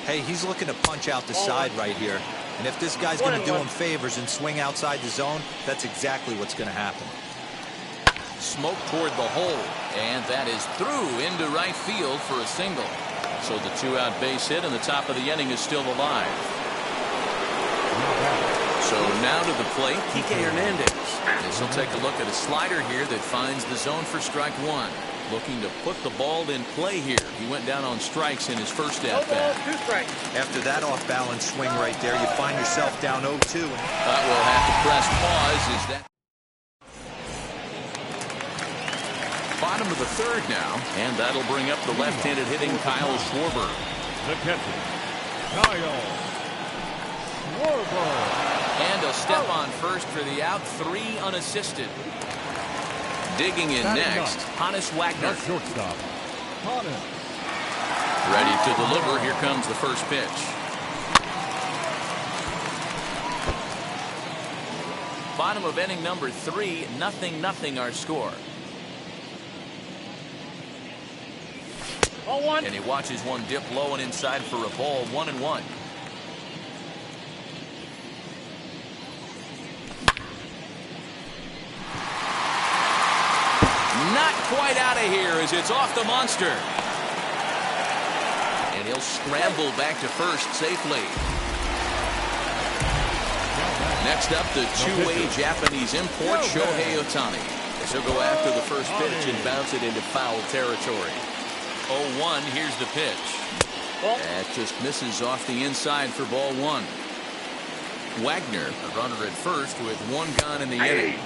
Hey, he's looking to punch out the side right here. And if this guy's going to do him favors and swing outside the zone, that's exactly what's going to happen. Smoke toward the hole, and that is through into right field for a single. So the 2-out base hit, and the top of the inning is still alive. So now to the plate, Kike Hernandez. As he'll take a look at a slider here that finds the zone for strike 1. Looking to put the ball in play here. He went down on strikes in his first at-bat. After that off-balance swing right there, you find yourself down 0-2. We'll have to press pause. Is that bottom of the 3rd now, and that'll bring up the left-handed hitting Kyle Schwarber. The catcher, Kyle Schwarber. And a step on first for the out. 3 unassisted. Digging in next, Hannes Wagner. Shortstop, Hannes. Ready to deliver. Here comes the first pitch. bottom of inning number 3, 0-0 our score. Ball 1. And he watches one dip low and inside for a ball, 1-1. Not quite out of here as it's off the monster. And he'll scramble back to first safely. Next up, the two-way Japanese import, Shohei Ohtani. As he'll go after the first pitch and bounce it into foul territory. 0-1, here's the pitch. That just misses off the inside for ball 1. Wagner, a runner at first with 1 gone in the inning.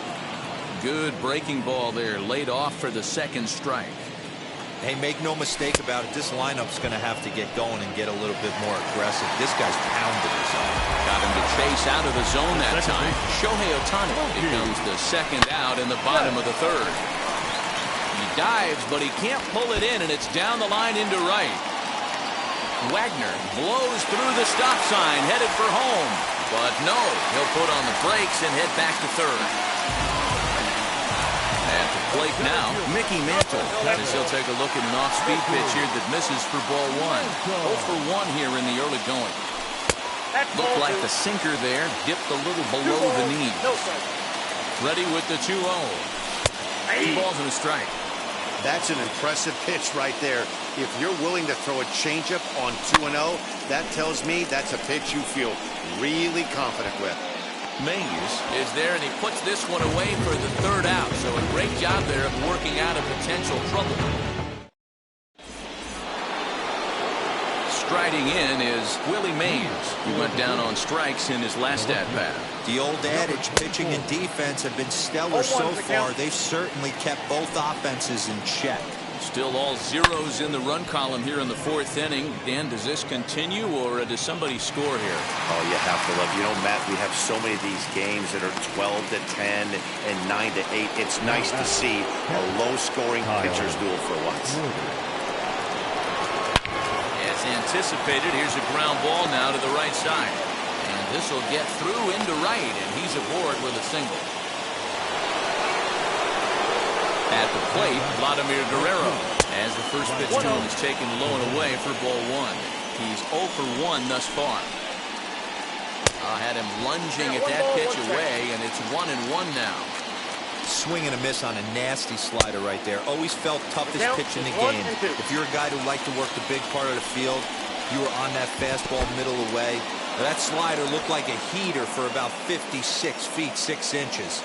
Good breaking ball there, laid off for the second strike. Hey, make no mistake about it, this lineup's going to have to get going and get a little bit more aggressive. This guy's pounding his own. Got him to chase out of the zone that time. Shohei Ohtani becomes the second out in the bottom of the 3rd. He dives, but he can't pull it in, and it's down the line into right. Wagner blows through the stop sign, headed for home. But no, he'll put on the brakes and head back to 3rd. At the plate now, Mickey Mantle, as he'll take a look at an off-speed pitch here that misses for ball 1. 0 for 1 here in the early going. Looked like the sinker there, dipped a little below the knee. Ready with the 2-0. 2 balls and a strike. That's an impressive pitch right there. If you're willing to throw a changeup on 2-0, that tells me that's a pitch you feel really confident with. Mays is there, and he puts this one away for the 3rd out. So a great job there of working out a potential trouble. Striding in is Willie Mays. He went down on strikes in his last at-bat. The old adage, pitching and defense have been stellar so far. They've certainly kept both offenses in check. Still all zeros in the run column here in the 4th inning. Dan, does this continue, or does somebody score here? Oh, you have to love. You know, Matt, we have so many of these games that are 12-10 and 9-8. It's nice to see a low-scoring pitcher's duel for once. As anticipated, here's a ground ball now to the right side. And this will get through into right, and he's aboard with a single. At the plate, Vladimir Guerrero, as the first pitch to him is taken low and away for ball 1. He's 0 for 1 thus far. Had him lunging at that pitch away, and it's 1-1 now. Swing and a miss on a nasty slider right there. Always felt toughest pitch in the game. If you're a guy who liked to work the big part of the field, you were on that fastball middle away. That slider looked like a heater for about 56 feet 6 inches.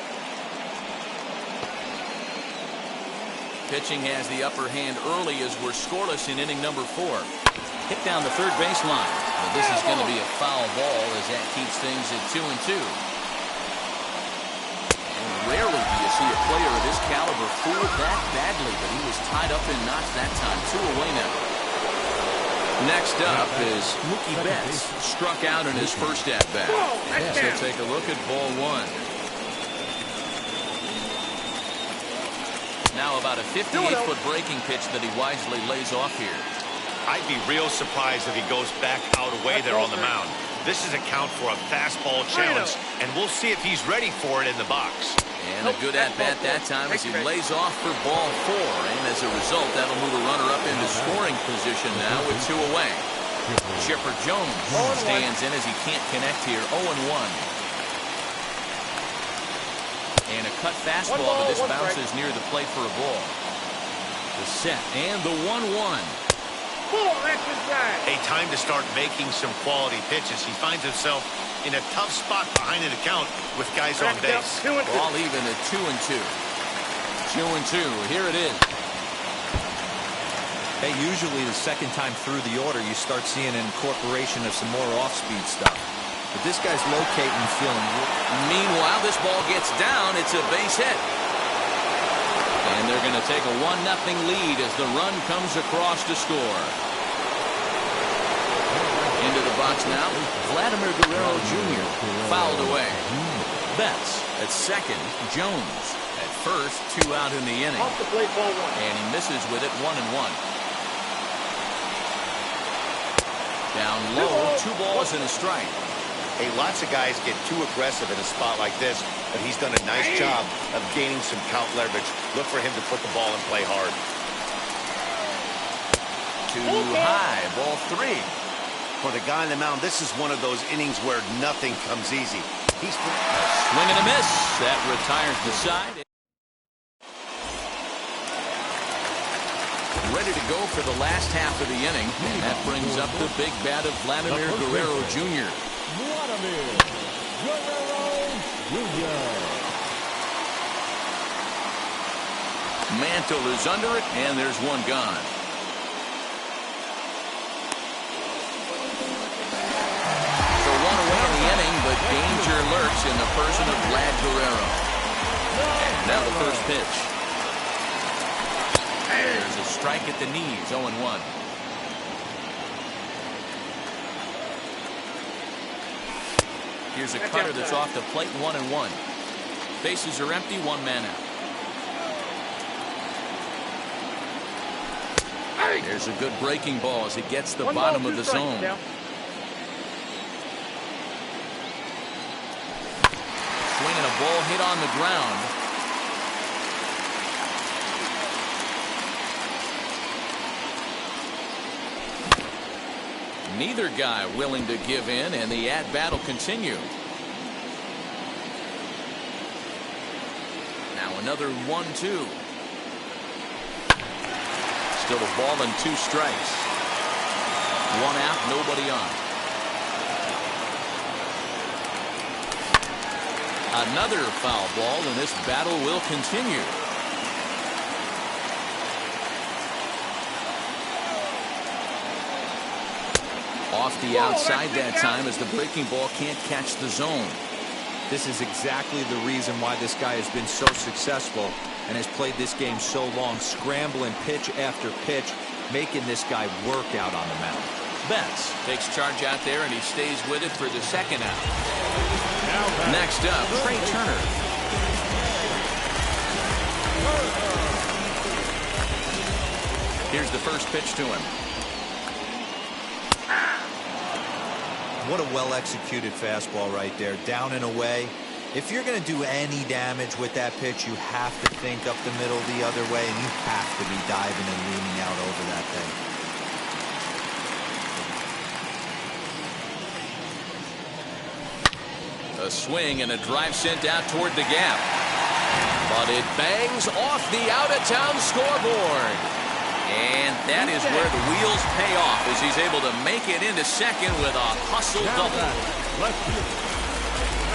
Pitching has the upper hand early as we're scoreless in inning number 4. Hit down the 3rd baseline. Well, this is going to be a foul ball as that keeps things at 2-2. And rarely do you see a player of this caliber fooled that badly, but he was tied up in knots that time. 2 away now. Next up is Mookie Betts, struck out in his first at-bat. So take a look at ball 1. Now about a 58-foot breaking pitch that he wisely lays off here. I'd be real surprised if he goes back out away there on the mound. This is a count for a fastball challenge, and we'll see if he's ready for it in the box. And a good at-bat that time as he lays off for ball 4. And as a result, that'll move a runner up into scoring position now with 2 away. Chipper Jones stands in as he can't connect here. 0-1. And a cut fastball, but this bounces near the plate for a ball. The set and the 1-1. A time to start making some quality pitches. He finds himself in a tough spot behind an account with guys on base. All even at 2-2. 2-2. Here it is. Hey, usually the second time through the order, you start seeing an incorporation of some more off-speed stuff. But this guy's locating and feeling. Meanwhile, this ball gets down. It's a base hit. And they're going to take a 1-0 lead as the run comes across to score. Into the box now, Vladimir Guerrero Jr. fouled away. Betts at second, Jones at first, 2 out in the inning. Off the plate, ball 1. And he misses with it, 1-1. Down low, 2 balls and a strike. Hey, lots of guys get too aggressive in a spot like this, but he's done a nice job of gaining some count leverage. Look for him to put the ball in play hard. Too high, ball 3. For the guy on the mound, this is one of those innings where nothing comes easy. He's swing and a miss. That retires the side. Ready to go for the last half of the inning. That brings up the big bat of Vladimir Guerrero Jr. Vladimir Guerrero Jr. Mantle is under it, and there's one gone. So one away in the inning, but danger lurks in the person of Vlad Guerrero. And now the first pitch. There's a strike at the knees, 0-1. Here's a cutter that's off the plate, 1-1. Bases are empty, one man out. There's a good breaking ball as it gets the bottom of the zone. Swinging a ball hit on the ground. Neither guy willing to give in, and the at-bat will continue. Now another 1-2. Still a ball and 2 strikes. One out, nobody on. Another foul ball, and this battle will continue. Off the outside that time as the breaking ball can't catch the zone. This is exactly the reason why this guy has been so successful and has played this game so long, scrambling pitch after pitch, making this guy work out on the mound. Betts takes charge out there, and he stays with it for the second out. Next up, Trey Turner. Here's the first pitch to him. What a well-executed fastball right there, down and away. If you're going to do any damage with that pitch, you have to think up the middle the other way, and you have to be diving and leaning out over that thing. A swing and a drive sent out toward the gap. But it bangs off the out-of-town scoreboard. And that is where the wheels pay off as he's able to make it into second with a hustle double.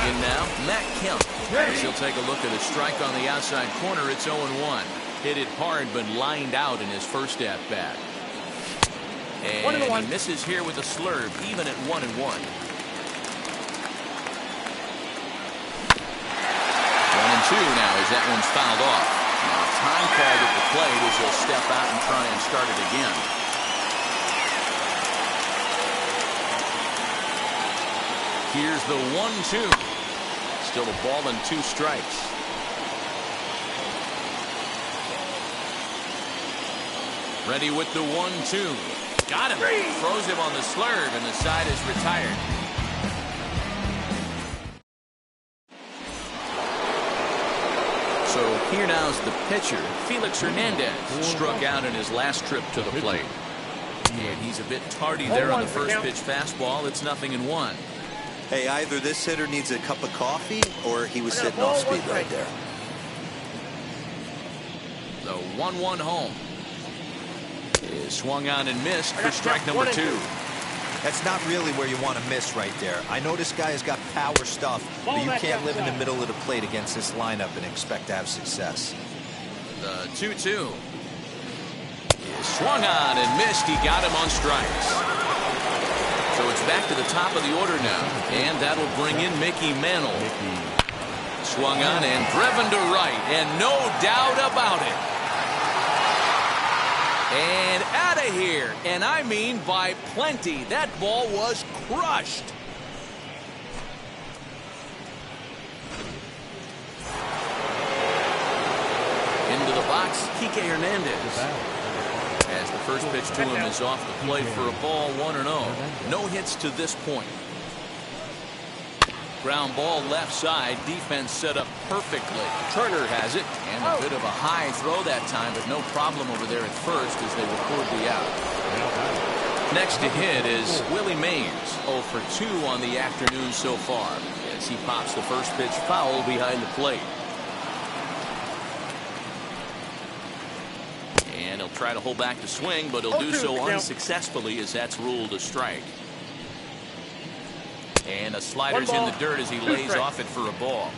In now, Matt Kemp. As he'll take a look at a strike on the outside corner. It's 0-1. Hit it hard, but lined out in his first at-bat. And he misses here with a slurve, even at 1-1. 1-2 now as that one's fouled off. Now, time called at the plate as he'll step out and try and start it again. Here's the 1-2. Still a ball and 2 strikes. Ready with the 1-2. Got him. Throws him on the slurve, and the side is retired. So here now's the pitcher, Felix Hernandez, struck out in his last trip to the plate. And he's a bit tardy there on the first pitch fastball. It's 0-1. Hey, either this hitter needs a cup of coffee or he was sitting off speed right there. The 1-1 home is swung on and missed for strike number 2. That's not really where you want to miss right there. I know this guy has got power stuff, but you can't live in the middle of the plate against this lineup and expect to have success. The 2-2 is swung on and missed. He got him on strikes. So it's back to the top of the order now, and that'll bring in Mickey Mantle. Swung on and driven to right, and no doubt about it. And out of here, and I mean by plenty. That ball was crushed. Into the box, Kike Hernandez. As the first pitch to him is off the plate for a ball, 1-0. No hits to this point. Ground ball left side. Defense set up perfectly. Turner has it. And a bit of a high throw that time, but no problem over there at first as they record the out. Next to hit is Willie Mays. 0 for 2 on the afternoon so far as he pops the first pitch foul behind the plate. And he'll try to hold back the swing, but he'll do so unsuccessfully as that's ruled a strike. And a slider's in the dirt as he lays off it for a ball.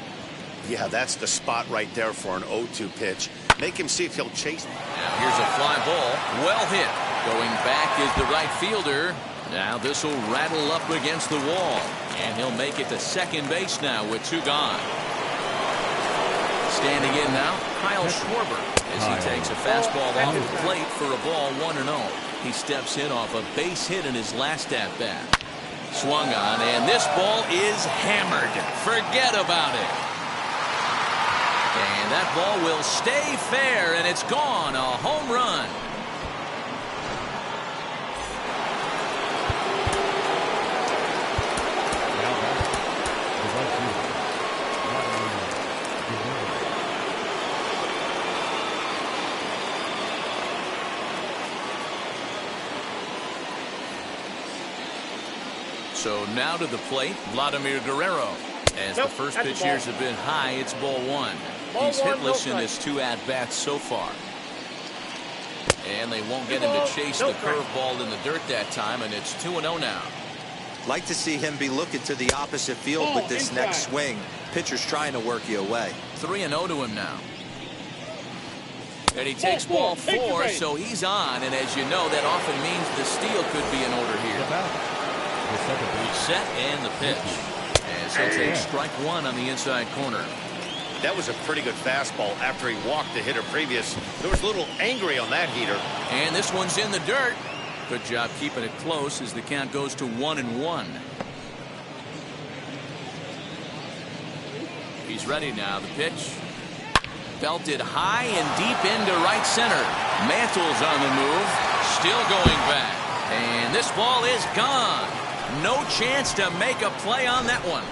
Yeah, that's the spot right there for an 0-2 pitch. Make him see if he'll chase. Now here's a fly ball. Well hit. Going back is the right fielder. Now this will rattle up against the wall. And he'll make it to second base now with 2 gone. Standing in now, Kyle Schwarber as he takes a fastball off the plate for a ball 1-0. He steps in off a base hit in his last at-bat. Swung on, and this ball is hammered. Forget about it. And that ball will stay fair, and it's gone. A home run. So now to the plate, Vladimir Guerrero. As the first pitch here's have been high, it's ball 1. He's hitless in his 2 at-bats so far. And they won't get him to chase the curveball in the dirt that time, and it's 2-0 now. Like to see him be looking to the opposite field with this next swing. Pitcher's trying to work you away. 3-0 to him now. And he takes ball 4, so he's on, and as you know, that often means the steal could be in order here. Set and the pitch. As he'll take strike 1 on the inside corner. That was a pretty good fastball after he walked the hitter previous. There was a little angry on that heater. And this one's in the dirt. Good job keeping it close as the count goes to 1-1. He's ready now. The pitch. Belted high and deep into right center. Mantle's on the move. Still going back. And this ball is gone. No chance to make a play on that one.